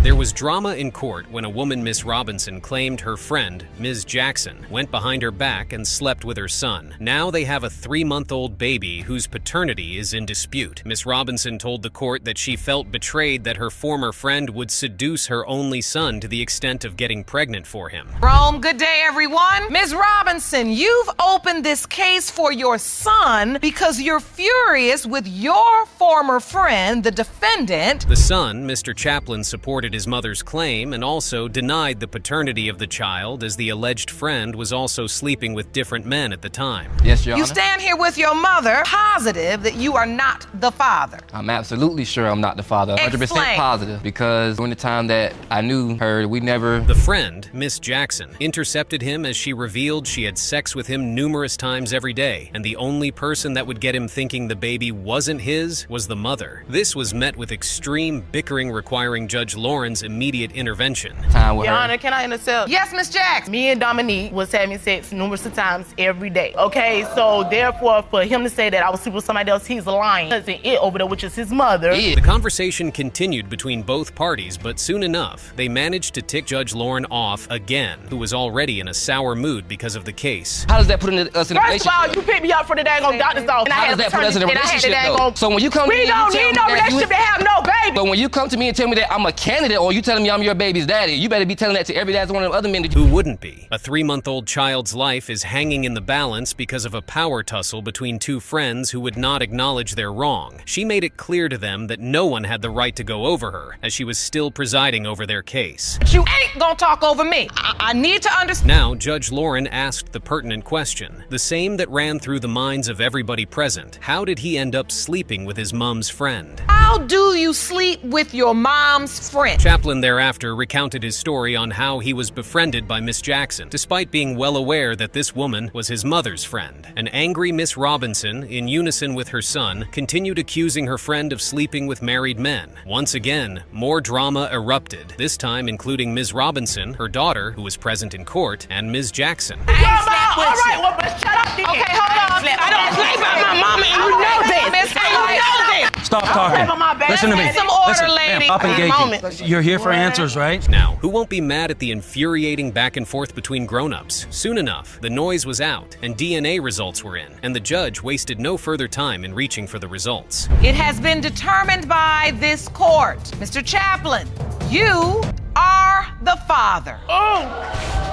There was drama in court when a woman, Miss Robinson, claimed her friend, Ms. Jackson, went behind her back and slept with her son. Now they have a 3-month-old baby whose paternity is in dispute. Miss Robinson told the court that she felt betrayed that her former friend would seduce her only son to the extent of getting pregnant for him. Rome, good day, everyone. Ms. Robinson, you've opened this case for your son because you're furious with your former friend, the defendant. The son, Mr. Chaplin, supported his mother's claim and also denied the paternity of the child, as the alleged friend was also sleeping with different men at the time. Yes, Your Honor. You stand here with your mother, positive that you are not the father. I'm absolutely sure I'm not the father, 100% Explain. positive, because during the time that I knew her, we never... The friend, Miss Jackson, intercepted him as she revealed she had sex with him numerous times every day, and the only person that would get him thinking the baby wasn't his was the mother. This was met with extreme bickering requiring Judge Lauren's immediate intervention. Your Honor, can I intercept? Yes, Miss Jackson. Me and Dominique was having sex numerous of times every day. Okay, so therefore, for him to say that I was sleeping with somebody else, he's lying. Cousin It over there, which is his mother. The conversation continued between both parties, but soon enough, they managed to tick Judge Lauren off again, who was already in a sour mood because of the case. How does that put us in a First relationship? of all, you picked me up for the daggone doctor's office. How does that put us in a relationship, though? So when you come to me, we don't need no relationship to have no baby. But when you come to me and tell me that I'm a candidate, or you telling me I'm your baby's daddy, you better be telling that to every last one of them other men. Who wouldn't be? A 3-month-old child's life is hanging in the balance because of a power tussle between two friends who would not acknowledge their wrong. She made it clear to them that no one had the right to go over her, as she was still presiding over their case. But you ain't gonna talk over me. I need to understand. Now, Judge Lauren asked the pertinent question, the same that ran through the minds of everybody present. How did he end up sleeping with his mom's friend? How do you sleep with your mom's friend? Chaplin thereafter recounted his story on how he was befriended by Miss Jackson, despite being well aware that this woman was his mother's friend. An angry Miss Robinson, in unison with her son, continued accusing her friend of sleeping with married men. Once again, more drama erupted, this time including Ms. Robinson, her daughter, who was present in court, and Ms. Jackson. All right, well, but shut up then. Okay, hold on. I don't play by my mama, and you know this. And you know this. Stop talking. Listen to me. Some order, Listen, lady. Stop engaging. You're here for answers, right? Now, who won't be mad at the infuriating back and forth between grown-ups? Soon enough, the noise was out, and DNA results were in, and the judge wasted no further time in reaching for the results. It has been determined by this court. Mr. Chaplin, you are the father. Oh,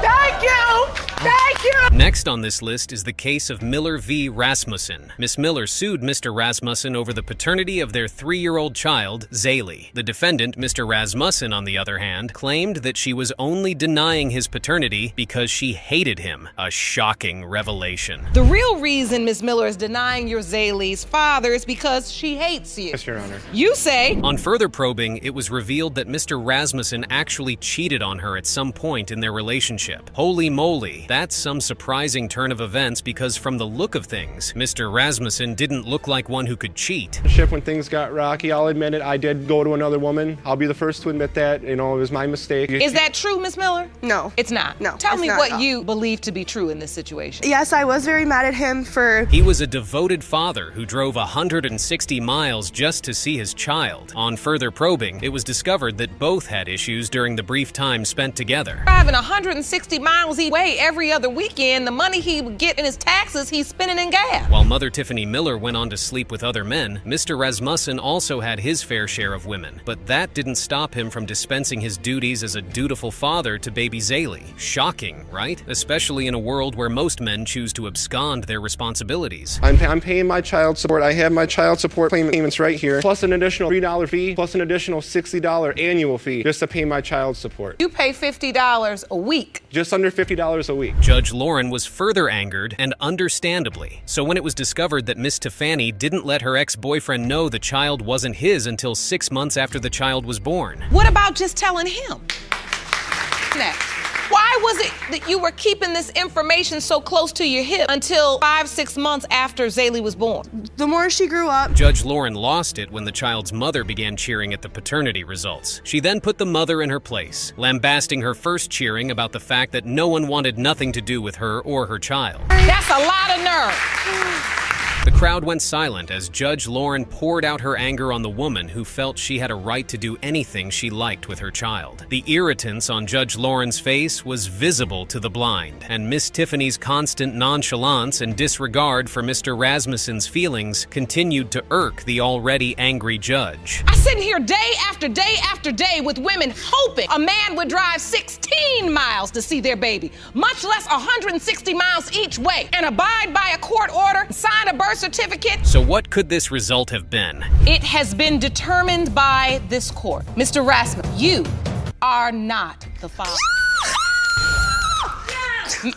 thank you. Thank you. Next on this list is the case of Miller v. Rasmussen. Miss Miller sued Mr. Rasmussen over the paternity of their 3-year-old child, Zaylee. The defendant, Mr. Rasmussen, on the other hand, claimed that she was only denying his paternity because she hated him. A shocking revelation. The real reason Miss Miller is denying your Zaylee's father is because she hates you. Yes, Your Honor. You say. On further probing, it was revealed that Mr. Rasmussen actually cheated on her at some point in their relationship. Holy moly, that's some surprising turn of events, because from the look of things, Mr. Rasmussen didn't look like one who could cheat. When things got rocky, I'll admit it, I did go to another woman. I'll be the first to admit that. You know, it was my mistake. Is that true, Miss Miller? No. It's not? No. Tell it's me not what at all. you believe to be true in this situation. Yes, I was very mad at him for... He was a devoted father who drove 160 miles just to see his child. On further probing, it was discovered that both had issues during the brief time spent together. Driving 160 miles away every other weekend, the money he would get in his taxes, he's spending in gas. While Mother Tiffany Miller went on to sleep with other men, Mr. Rasmussen also had his fair share of women, but that didn't stop him from dispensing his duties as a dutiful father to baby Zaylee. Shocking, right? Especially in a world where most men choose to abscond their responsibilities. I'm paying my child support. I have my child support payments right here, plus an additional $3 fee, plus an additional $60 annual fee just to pay my child support. You pay $50 a week. Just under $50 a week. Judge Lauren was further angered, and understandably. So when it was discovered that Miss Tiffany didn't let her ex-boyfriend know the child wasn't his until 6 months after the child was born. What about just telling him? Why was it that you were keeping this information so close to your hip until 5-6 months after Zaylee was born? The more she grew up... Judge Lauren lost it when the child's mother began cheering at the paternity results. She then put the mother in her place, lambasting her first cheering about the fact that no one wanted nothing to do with her or her child. That's a lot of nerve. The crowd went silent as Judge Lauren poured out her anger on the woman who felt she had a right to do anything she liked with her child. The irritance on Judge Lauren's face was visible to the blind, and Miss Tiffany's constant nonchalance and disregard for Mr. Rasmussen's feelings continued to irk the already angry judge. I sit here day after day after day with women hoping a man would drive 16 miles to see their baby, much less 160 miles each way, and abide by a court order, sign a birth certificate. So what could this result have been? It has been determined by this court. Mr. Rasmussen, you are not the father.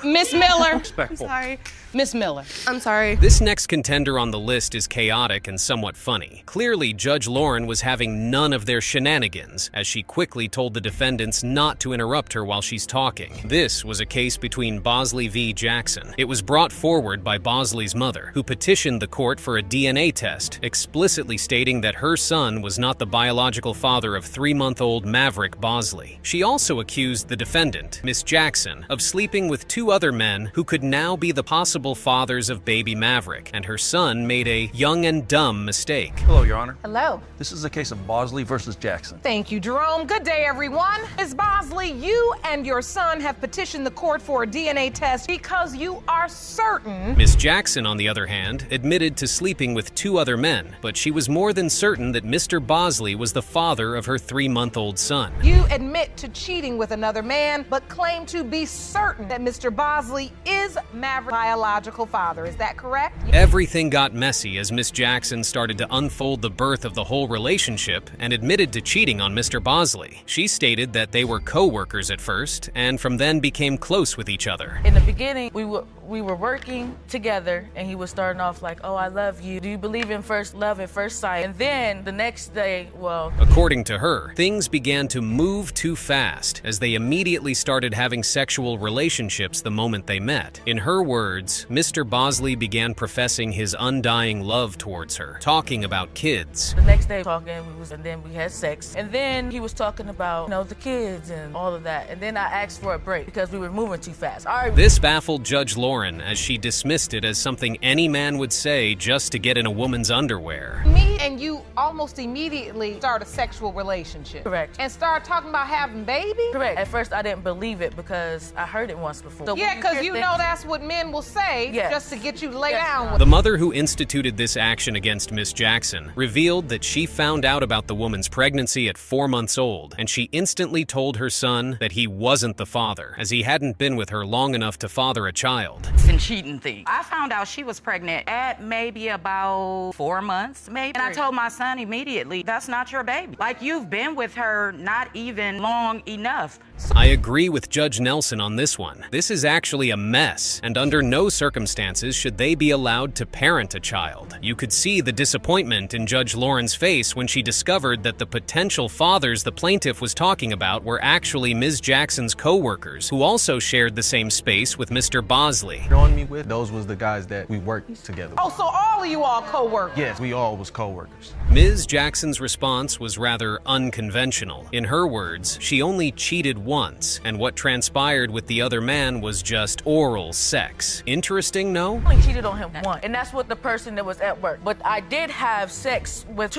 Miss Miller. I'm sorry. Miss Miller. I'm sorry. This next contender on the list is chaotic and somewhat funny. Clearly, Judge Lauren was having none of their shenanigans, as she quickly told the defendants not to interrupt her while she's talking. This was a case between Bosley v. Jackson. It was brought forward by Bosley's mother, who petitioned the court for a DNA test, explicitly stating that her son was not the biological father of 3-month-old Maverick Bosley. She also accused the defendant, Miss Jackson, of sleeping with 2 other men who could now be the possible fathers of baby Maverick, and her son made a young and dumb mistake. Hello, Your Honor. Hello. This is a case of Bosley versus Jackson. Thank you, Jerome. Good day, everyone. Ms. Bosley, you and your son have petitioned the court for a DNA test because you are certain. Miss Jackson, on the other hand, admitted to sleeping with 2 other men, but she was more than certain that Mr. Bosley was the father of her 3-month-old son. You admit to cheating with another man, but claim to be certain that Mr. Bosley is Maverick's biological father. Is that correct? Everything got messy as Miss Jackson started to unfold the birth of the whole relationship and admitted to cheating on Mr. Bosley. She stated that they were co-workers at first and from then became close with each other. In the beginning, we were working together, and he was starting off like, "Oh, I love you. Do you believe in first love at first sight?" And then the next day, well... According to her, things began to move too fast as they immediately started having sexual relationships the moment they met. In her words, Mr. Bosley began professing his undying love towards her, talking about kids. The next day talking, and then we had sex. And then he was talking about, the kids and all of that. And then I asked for a break because we were moving too fast. All right. This baffled Judge Lauren as she dismissed it as something any man would say just to get in a woman's underwear. Me and you almost immediately start a sexual relationship. Correct. And start talking about having babies? Correct. At first I didn't believe it because I heard it once before. So yeah, because you know that's what men will say just to get you to lay down with The mother who instituted this action against Miss Jackson revealed that she found out about the woman's pregnancy at 4 months old, and she instantly told her son that he wasn't the father, as he hadn't been with her long enough to father a child. It's a cheating thing. I found out she was pregnant at maybe about 4 months, maybe. And I told my son immediately, that's not your baby. Like, you've been with her not even long enough. I agree with Judge Nelson on this one. This is actually a mess, and under no circumstances should they be allowed to parent a child. You could see the disappointment in Judge Lauren's face when she discovered that the potential fathers the plaintiff was talking about were actually Ms. Jackson's co-workers, who also shared the same space with Mr. Bosley. Showing me with, those was the guys that we worked together with. Oh, so all of you all co-workers? Yes, we all was co-workers. Ms. Jackson's response was rather unconventional. In her words, she only cheated once, and what transpired with the other man was just oral sex. Interesting, no? I only cheated on him once, and that's with the person that was at work. But I did have sex with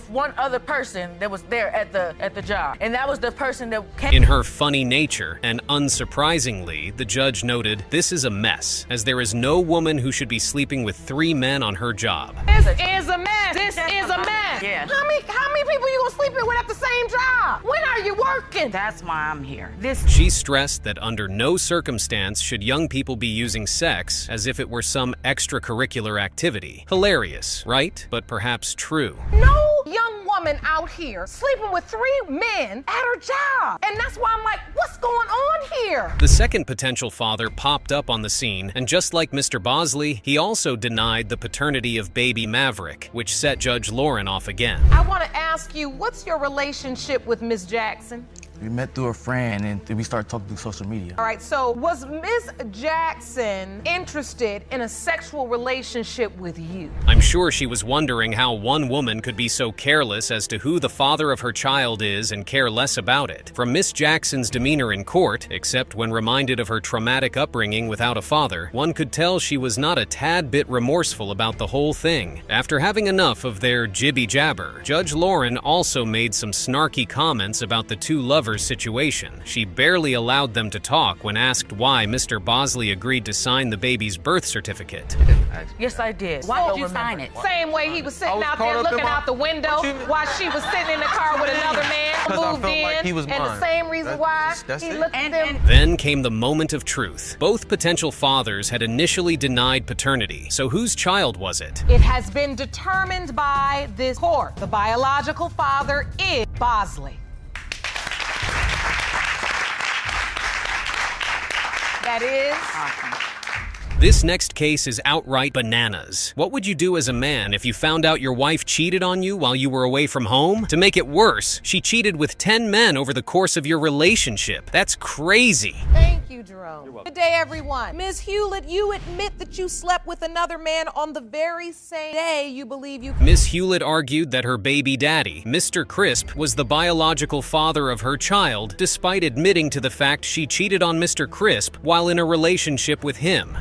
one other person that was there at the job, and that was the person that came. In her funny nature, and unsurprisingly, the judge noted, this is a mess, as there is no woman who should be sleeping with 3 men on her job. This is a mess. This is a mess. Yeah. How many people you gonna sleep with at the same job? When are you working? That's why I'm here. She stressed that under no circumstance should young people be using sex as if it were some extracurricular activity. Hilarious, right? But perhaps true. No young woman out here sleeping with 3 men at her job. And that's why I'm like, what's going on here? The second potential father popped up on the scene, and just like Mr. Bosley, he also denied the paternity of baby Maverick, which set Judge Lauren off again. I want to ask you, what's your relationship with Ms. Jackson? We met through a friend, and we started talking through social media. All right, so was Ms. Jackson interested in a sexual relationship with you? I'm sure she was wondering how one woman could be so careless as to who the father of her child is and care less about it. From Miss Jackson's demeanor in court, except when reminded of her traumatic upbringing without a father, one could tell she was not a tad bit remorseful about the whole thing. After having enough of their jibby-jabber, Judge Lauren also made some snarky comments about the 2 lovers situation. She barely allowed them to talk when asked why Mr. Bosley agreed to sign the baby's birth certificate. Yes, I did. Why did you sign it? Same way he was sitting out there looking out the window while she was sitting in the car with another man moved in. Like he was and mine. the same reason why he looked at them. Then came the moment of truth. Both potential fathers had initially denied paternity. So whose child was it? It has been determined by this court. The biological father is Bosley. That is awesome. This next case is outright bananas. What would you do as a man if you found out your wife cheated on you while you were away from home? To make it worse, she cheated with 10 men over the course of your relationship. That's crazy. Thank you, Jerome. Good day, everyone. Ms. Hewlett, you admit that you slept with another man on the very same day you believe you... Miss Hewlett argued that her baby daddy, Mr. Crisp, was the biological father of her child, despite admitting to the fact she cheated on Mr. Crisp while in a relationship with him.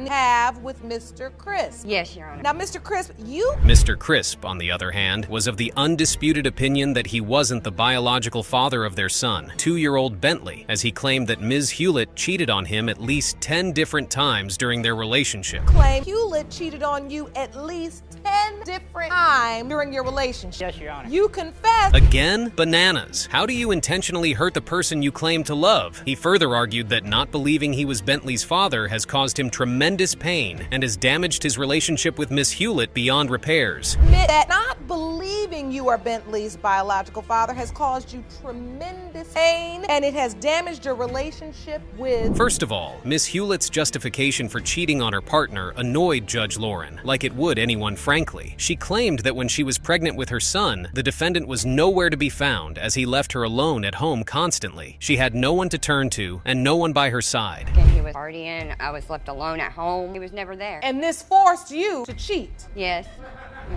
Have with Mr. Crisp. Yes, Your Honor. Now, Mr. Crisp, you... Mr. Crisp, on the other hand, was of the undisputed opinion that he wasn't the biological father of their son, 2-year-old Bentley, as he claimed that Ms. Hewlett cheated on him at least 10 different times during their relationship. Claim Hewlett cheated on you at least 10 different times during your relationship. Yes, Your Honor. You confess... Again, bananas. How do you intentionally hurt the person you claim to love? He further argued that not believing he was Bentley's father has caused him tremendous pain and has damaged his relationship with Miss Hewlett beyond repairs. Admit that not believing you are Bentley's biological father has caused you tremendous pain and it has damaged your relationship with... First of all, Miss Hewlett's justification for cheating on her partner annoyed Judge Lauren, like it would anyone frankly. She claimed that when she was pregnant with her son, the defendant was nowhere to be found as he left her alone at home constantly. She had no one to turn to and no one by her side. He was partying, I was left alone at home. He was never there. And this forced you to cheat. Yes.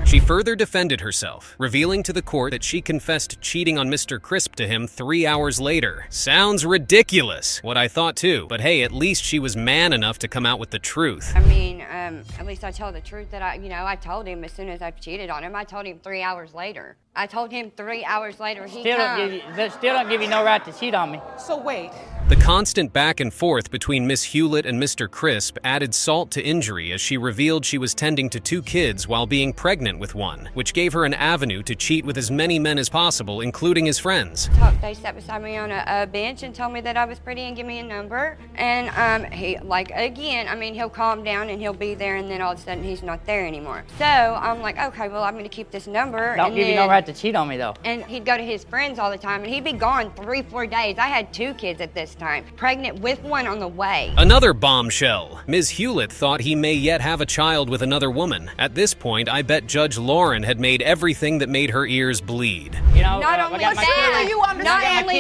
She further defended herself, revealing to the court that she confessed cheating on Mr. Crisp to him 3 hours later. Sounds ridiculous. What I thought too, but hey, at least she was man enough to come out with the truth. I mean, at least I tell the truth that I told him as soon as I cheated on him. I told him 3 hours later. I told him 3 hours later he still don't give you no right to cheat on me. So wait. The constant back and forth between Miss Hewlett and Mr. Crisp added salt to injury as she revealed she was tending to 2 kids while being pregnant with one, which gave her an avenue to cheat with as many men as possible, including his friends. They sat beside me on a bench and told me that I was pretty and give me a number. And he, he'll calm down and he'll be there and then all of a sudden he's not there anymore. So I'm like, okay, well, I'm going to keep this number. Don't give you no right to cheat on me, though. And he'd go to his friends all the time and he'd be gone 3-4 days. I had 2 kids at this time, pregnant with one on the way. Another bombshell. Ms. Hewlett thought he may yet have a child with another woman. At this point, I bet Judge Lauren had made everything that made her ears bleed. You know, not only that, you understand?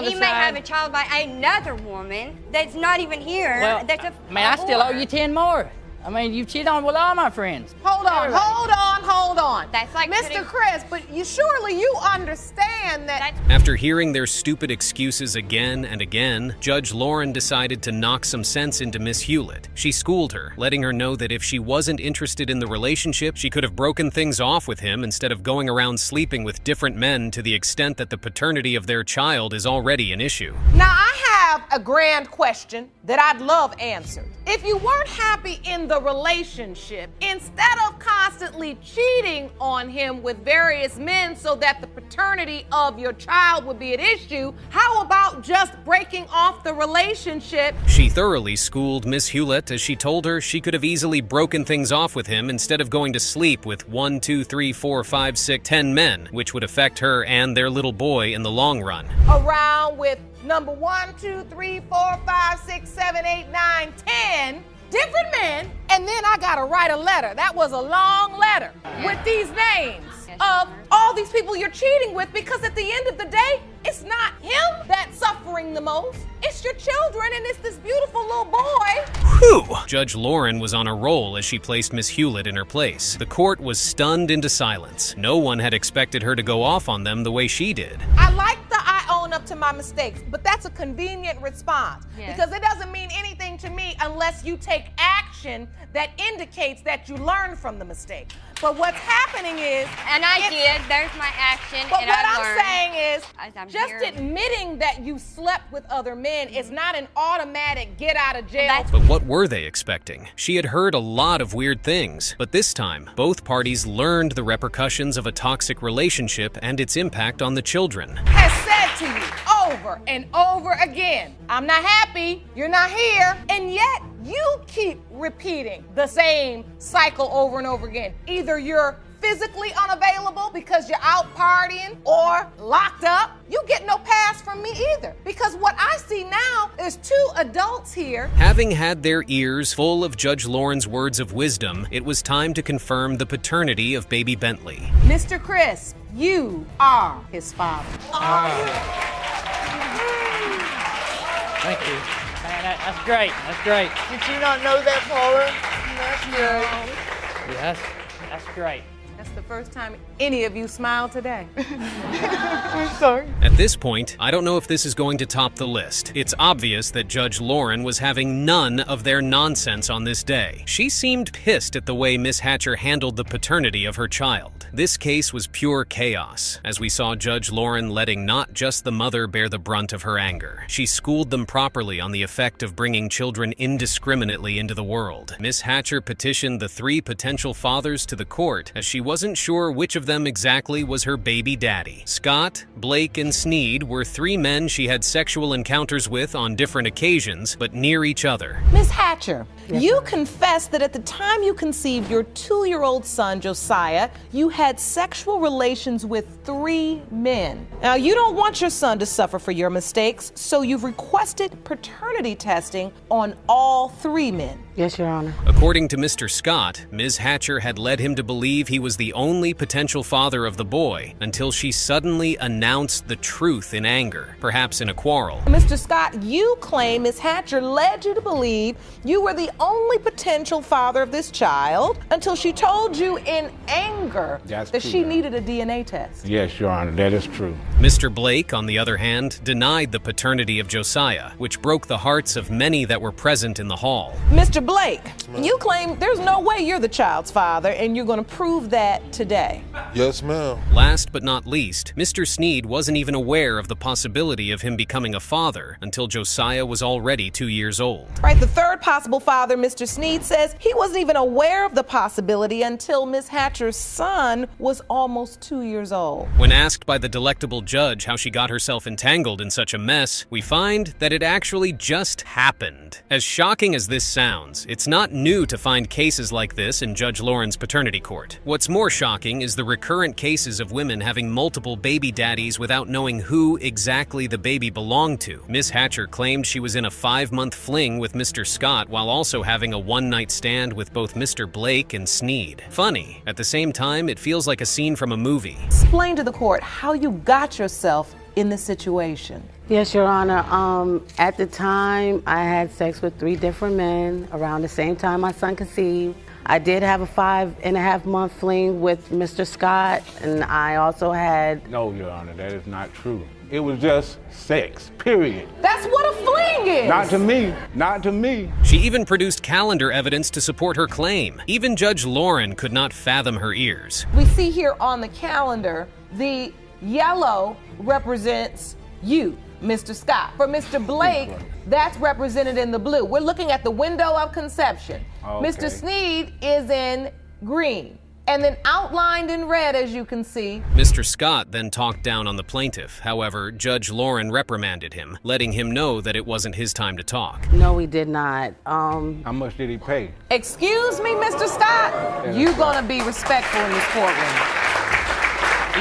He may have a child by another woman that's not even here. Well, I still owe you 10 more. I mean, you cheated on with all my friends. Hold on. That's like Mr. Chris, but surely you understand that... After hearing their stupid excuses again and again, Judge Lauren decided to knock some sense into Miss Hewlett. She schooled her, letting her know that if she wasn't interested in the relationship, she could have broken things off with him instead of going around sleeping with different men to the extent that the paternity of their child is already an issue. Now, I have a grand question that I'd love answered. If you weren't happy in the relationship, instead of constantly cheating on him with various men so that the paternity of your child would be at issue, how about just breaking off the relationship? She thoroughly schooled Miss Hewlett as she told her she could have easily broken things off with him instead of going to sleep with 1, 2, 3, 4, 5, 6, 10 men, which would affect her and their little boy in the long run. Around with number 1, 2, 3, 4, 5, 6, 7, 8, 9, 10 different men, and then I gotta write a letter. That was a long letter with these names of all these people you're cheating with, because at the end of the day, it's not him that's suffering the most. It's your children, and it's this beautiful little boy. Whew! Judge Lauren was on a roll as she placed Miss Hewlett in her place. The court was stunned into silence. No one had expected her to go off on them the way she did. I like the I own up to my mistakes, but that's a convenient response because it doesn't mean anything to me unless you take action that indicates that you learned from the mistake. But what's happening is... And I did. There's my action. But and what I I'm learned. saying is, just admitting that you slept with other men is not an automatic get out of jail. But what were they expecting? She had heard a lot of weird things, but this time, both parties learned the repercussions of a toxic relationship and its impact on the children. Has said to you over and over again, I'm not happy, you're not here, and yet you keep repeating the same cycle over and over again. Either you're physically unavailable because you're out partying or locked up, you get no pass from me either. Because what I see now is two adults here. Having had their ears full of Judge Lauren's words of wisdom, it was time to confirm the paternity of baby Bentley. Mr. Crisp, you are his father. Thank you. Man, that's great. That's great. Did you not know that, Paula? That's good. Yeah, that's great. That's the first time any of you smiled today. I'm sorry. At this point, I don't know if this is going to top the list. It's obvious that Judge Lauren was having none of their nonsense on this day. She seemed pissed at the way Miss Hatcher handled the paternity of her child. This case was pure chaos, as we saw Judge Lauren letting not just the mother bear the brunt of her anger. She schooled them properly on the effect of bringing children indiscriminately into the world. Miss Hatcher petitioned the 3 potential fathers to the court, as she wasn't sure which of them exactly was her baby daddy. Scott, Blake, and Sneed were 3 men she had sexual encounters with on different occasions, but near each other. Miss Hatcher, you confessed that at the time you conceived your 2-year-old son, Josiah, you had sexual relations with 3 men. Now, you don't want your son to suffer for your mistakes, so you've requested paternity testing on all 3 men. Yes, Your Honor. According to Mr. Scott, Ms. Hatcher had led him to believe he was the only potential father of the boy until she suddenly announced the truth in anger, perhaps in a quarrel. Mr. Scott, you claim Ms. Hatcher led you to believe you were the only potential father of this child until she told you in anger that she needed a DNA test. Yes, Your Honor, that is true. Mr. Blake, on the other hand, denied the paternity of Josiah, which broke the hearts of many that were present in the hall. Mr. Blake, you claim there's no way you're the child's father, and you're going to prove that today. Yes, ma'am. Last but not least, Mr. Sneed wasn't even aware of the possibility of him becoming a father until Josiah was already 2 years old. Right, the third possible father, Mr. Sneed, says he wasn't even aware of the possibility until Miss Hatcher's son was almost 2 years old. When asked by the delectable judge how she got herself entangled in such a mess, we find that it actually just happened. As shocking as this sounds, it's not new to find cases like this in Judge Lauren's paternity court. What's more shocking is the recurrent cases of women having multiple baby daddies without knowing who exactly the baby belonged to. Miss Hatcher claimed she was in a 5-month fling with Mr. Scott while also having a one-night stand with both Mr. Blake and Sneed. Funny, at the same time, it feels like a scene from a movie. Explain to the court how you got yourself in this situation. Yes, Your Honor. At the time, I had sex with 3 different men around the same time my son conceived. I did have a 5.5-month fling with Mr. Scott, and I also had... No, Your Honor, that is not true. It was just sex, period. That's what a fling is! Not to me, not to me. She even produced calendar evidence to support her claim. Even Judge Lauren could not fathom her ears. We see here on the calendar, the yellow represents you, Mr. Scott. For Mr. Blake, that's represented in the blue. We're looking at the window of conception. Okay. Mr. Sneed is in green. And then outlined in red, as you can see. Mr. Scott then talked down on the plaintiff. However, Judge Lauren reprimanded him, letting him know that it wasn't his time to talk. No, he did not. How much did he pay? Excuse me, Mr. Scott? You're gonna be respectful in this courtroom.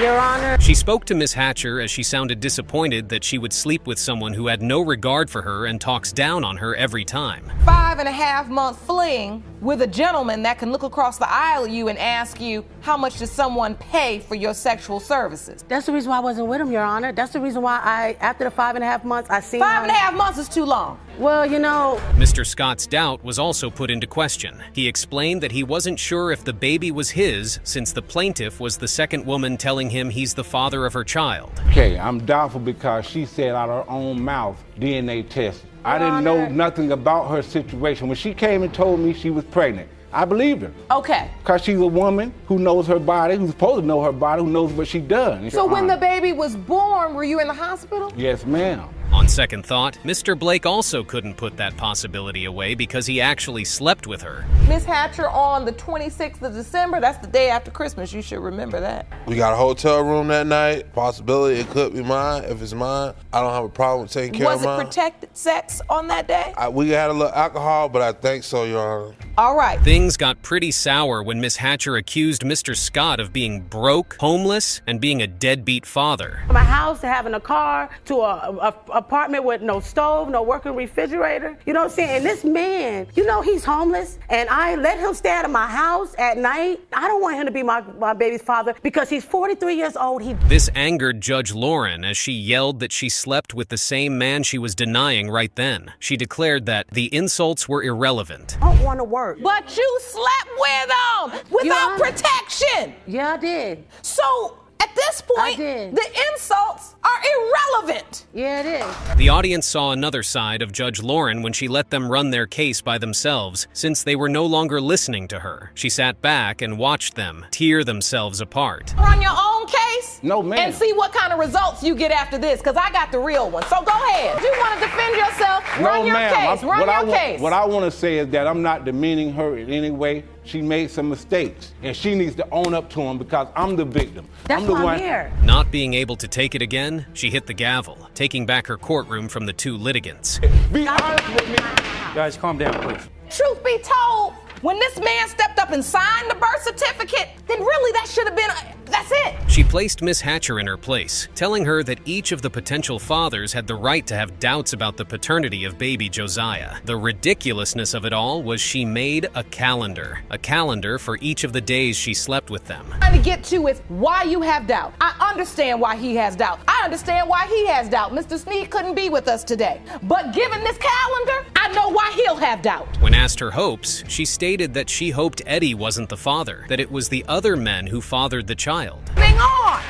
Your Honor. She spoke to Miss Hatcher as she sounded disappointed that she would sleep with someone who had no regard for her and talks down on her every time. 5.5-month fling with a gentleman that can look across the aisle at you and ask you, how much does someone pay for your sexual services? That's the reason why I wasn't with him, Your Honor. That's the reason why after the 5.5 months, I seen 5.5 months is too long. Well, you know. Mr. Scott's doubt was also put into question. He explained that he wasn't sure if the baby was his, since the plaintiff was the second woman telling him he's the father of her child. Okay, I'm doubtful because she said out of her own mouth, DNA test. I didn't know nothing about her situation. When she came and told me she was pregnant, I believed her. Okay. Because she's a woman who knows her body, who's supposed to know her body, who knows what she does. So when the baby was born, were you in the hospital? Yes, ma'am. On second thought, Mr. Blake also couldn't put that possibility away because he actually slept with her. Miss Hatcher, on the 26th of December, that's the day after Christmas, you should remember that. We got a hotel room that night. Possibility it could be mine. If it's mine, I don't have a problem with taking care of mine. Was it protected sex on that day? We had a little alcohol, but I think so, Your Honor. All right. Things got pretty sour when Miss Hatcher accused Mr. Scott of being broke, homeless, and being a deadbeat father. From a house to having a car to a apartment with no stove, no working refrigerator. You know what I'm saying? And this man, you know he's homeless, and I let him stay at my house at night. I don't want him to be my baby's father because he's 43 years old. This angered Judge Lauren as she yelled that she slept with the same man she was denying right then. She declared that the insults were irrelevant. I don't want to work. But you slept with him without protection. Yeah, I did. So at this point, the insults are irrelevant. Yeah, it is. The audience saw another side of Judge Lauren when she let them run their case by themselves, since they were no longer listening to her. She sat back and watched them tear themselves apart. Run your own case? No, ma'am. And see what kind of results you get after this, because I got the real one. So go ahead. You want to defend yourself? Run your case. Run your case. What I want to say is that I'm not demeaning her in any way. She made some mistakes, and she needs to own up to them because I'm the victim. That's I'm the why one. I'm here. Not being able to take it again, she hit the gavel, taking back her courtroom from the two litigants. Be honest with me. Guys, calm down, please. Truth be told, when this man stepped up and signed the birth certificate, then really that should have been, that's it. She placed Miss Hatcher in her place, telling her that each of the potential fathers had the right to have doubts about the paternity of baby Josiah. The ridiculousness of it all was she made a calendar for each of the days she slept with them. What I'm trying to get to is why you have doubt. I understand why he has doubt. I understand why he has doubt. Mr. Sneed couldn't be with us today. But given this calendar, I know why he'll have doubt. When asked her hopes, she stated that she hoped Eddie wasn't the father, that it was the other men who fathered the child. Moving on.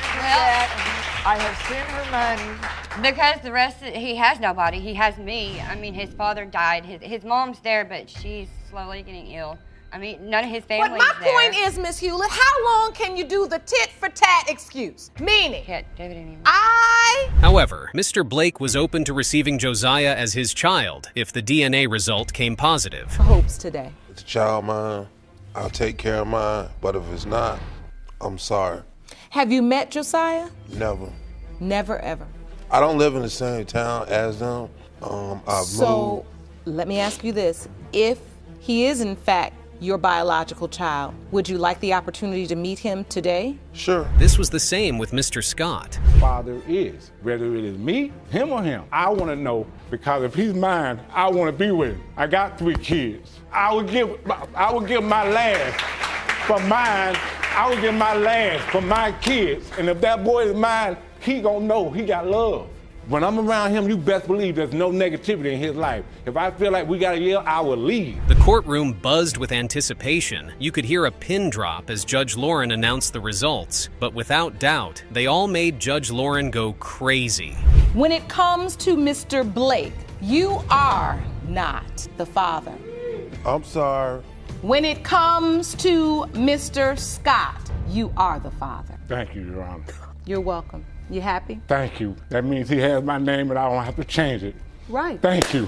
I have sent her money. Because the rest of he has nobody. He has me. I mean, his father died. His mom's there, but she's slowly getting ill. I mean, none of his family's But my there. point is, Miss Hewlett, how long can you do the tit for tat excuse? Meaning, However, Mr. Blake was open to receiving Josiah as his child if the DNA result came positive. Hopes today. It's a child mine. I'll take care of mine. But if it's not, I'm sorry. Have you met Josiah? Never. Never, ever. I don't live in the same town as them. I've moved. Let me ask you this. If he is, in fact, your biological child, would you like the opportunity to meet him today? Sure. This was the same with Mr. Scott. Father is, whether it is me, him, or him. I want to know, because if he's mine, I want to be with him. I got 3 kids. I would give my last for mine. I would give my last for my kids. And if that boy is mine, he gonna know he got love. When I'm around him, you best believe there's no negativity in his life. If I feel like we gotta yell, I will leave. The courtroom buzzed with anticipation. You could hear a pin drop as Judge Lauren announced the results. But without doubt, they all made Judge Lauren go crazy. When it comes to Mr. Blake, you are not the father. I'm sorry. When it comes to Mr. Scott, you are the father. Thank you, Your Honor. You're welcome. You happy? Thank you. That means he has my name and I don't have to change it. Right. Thank you.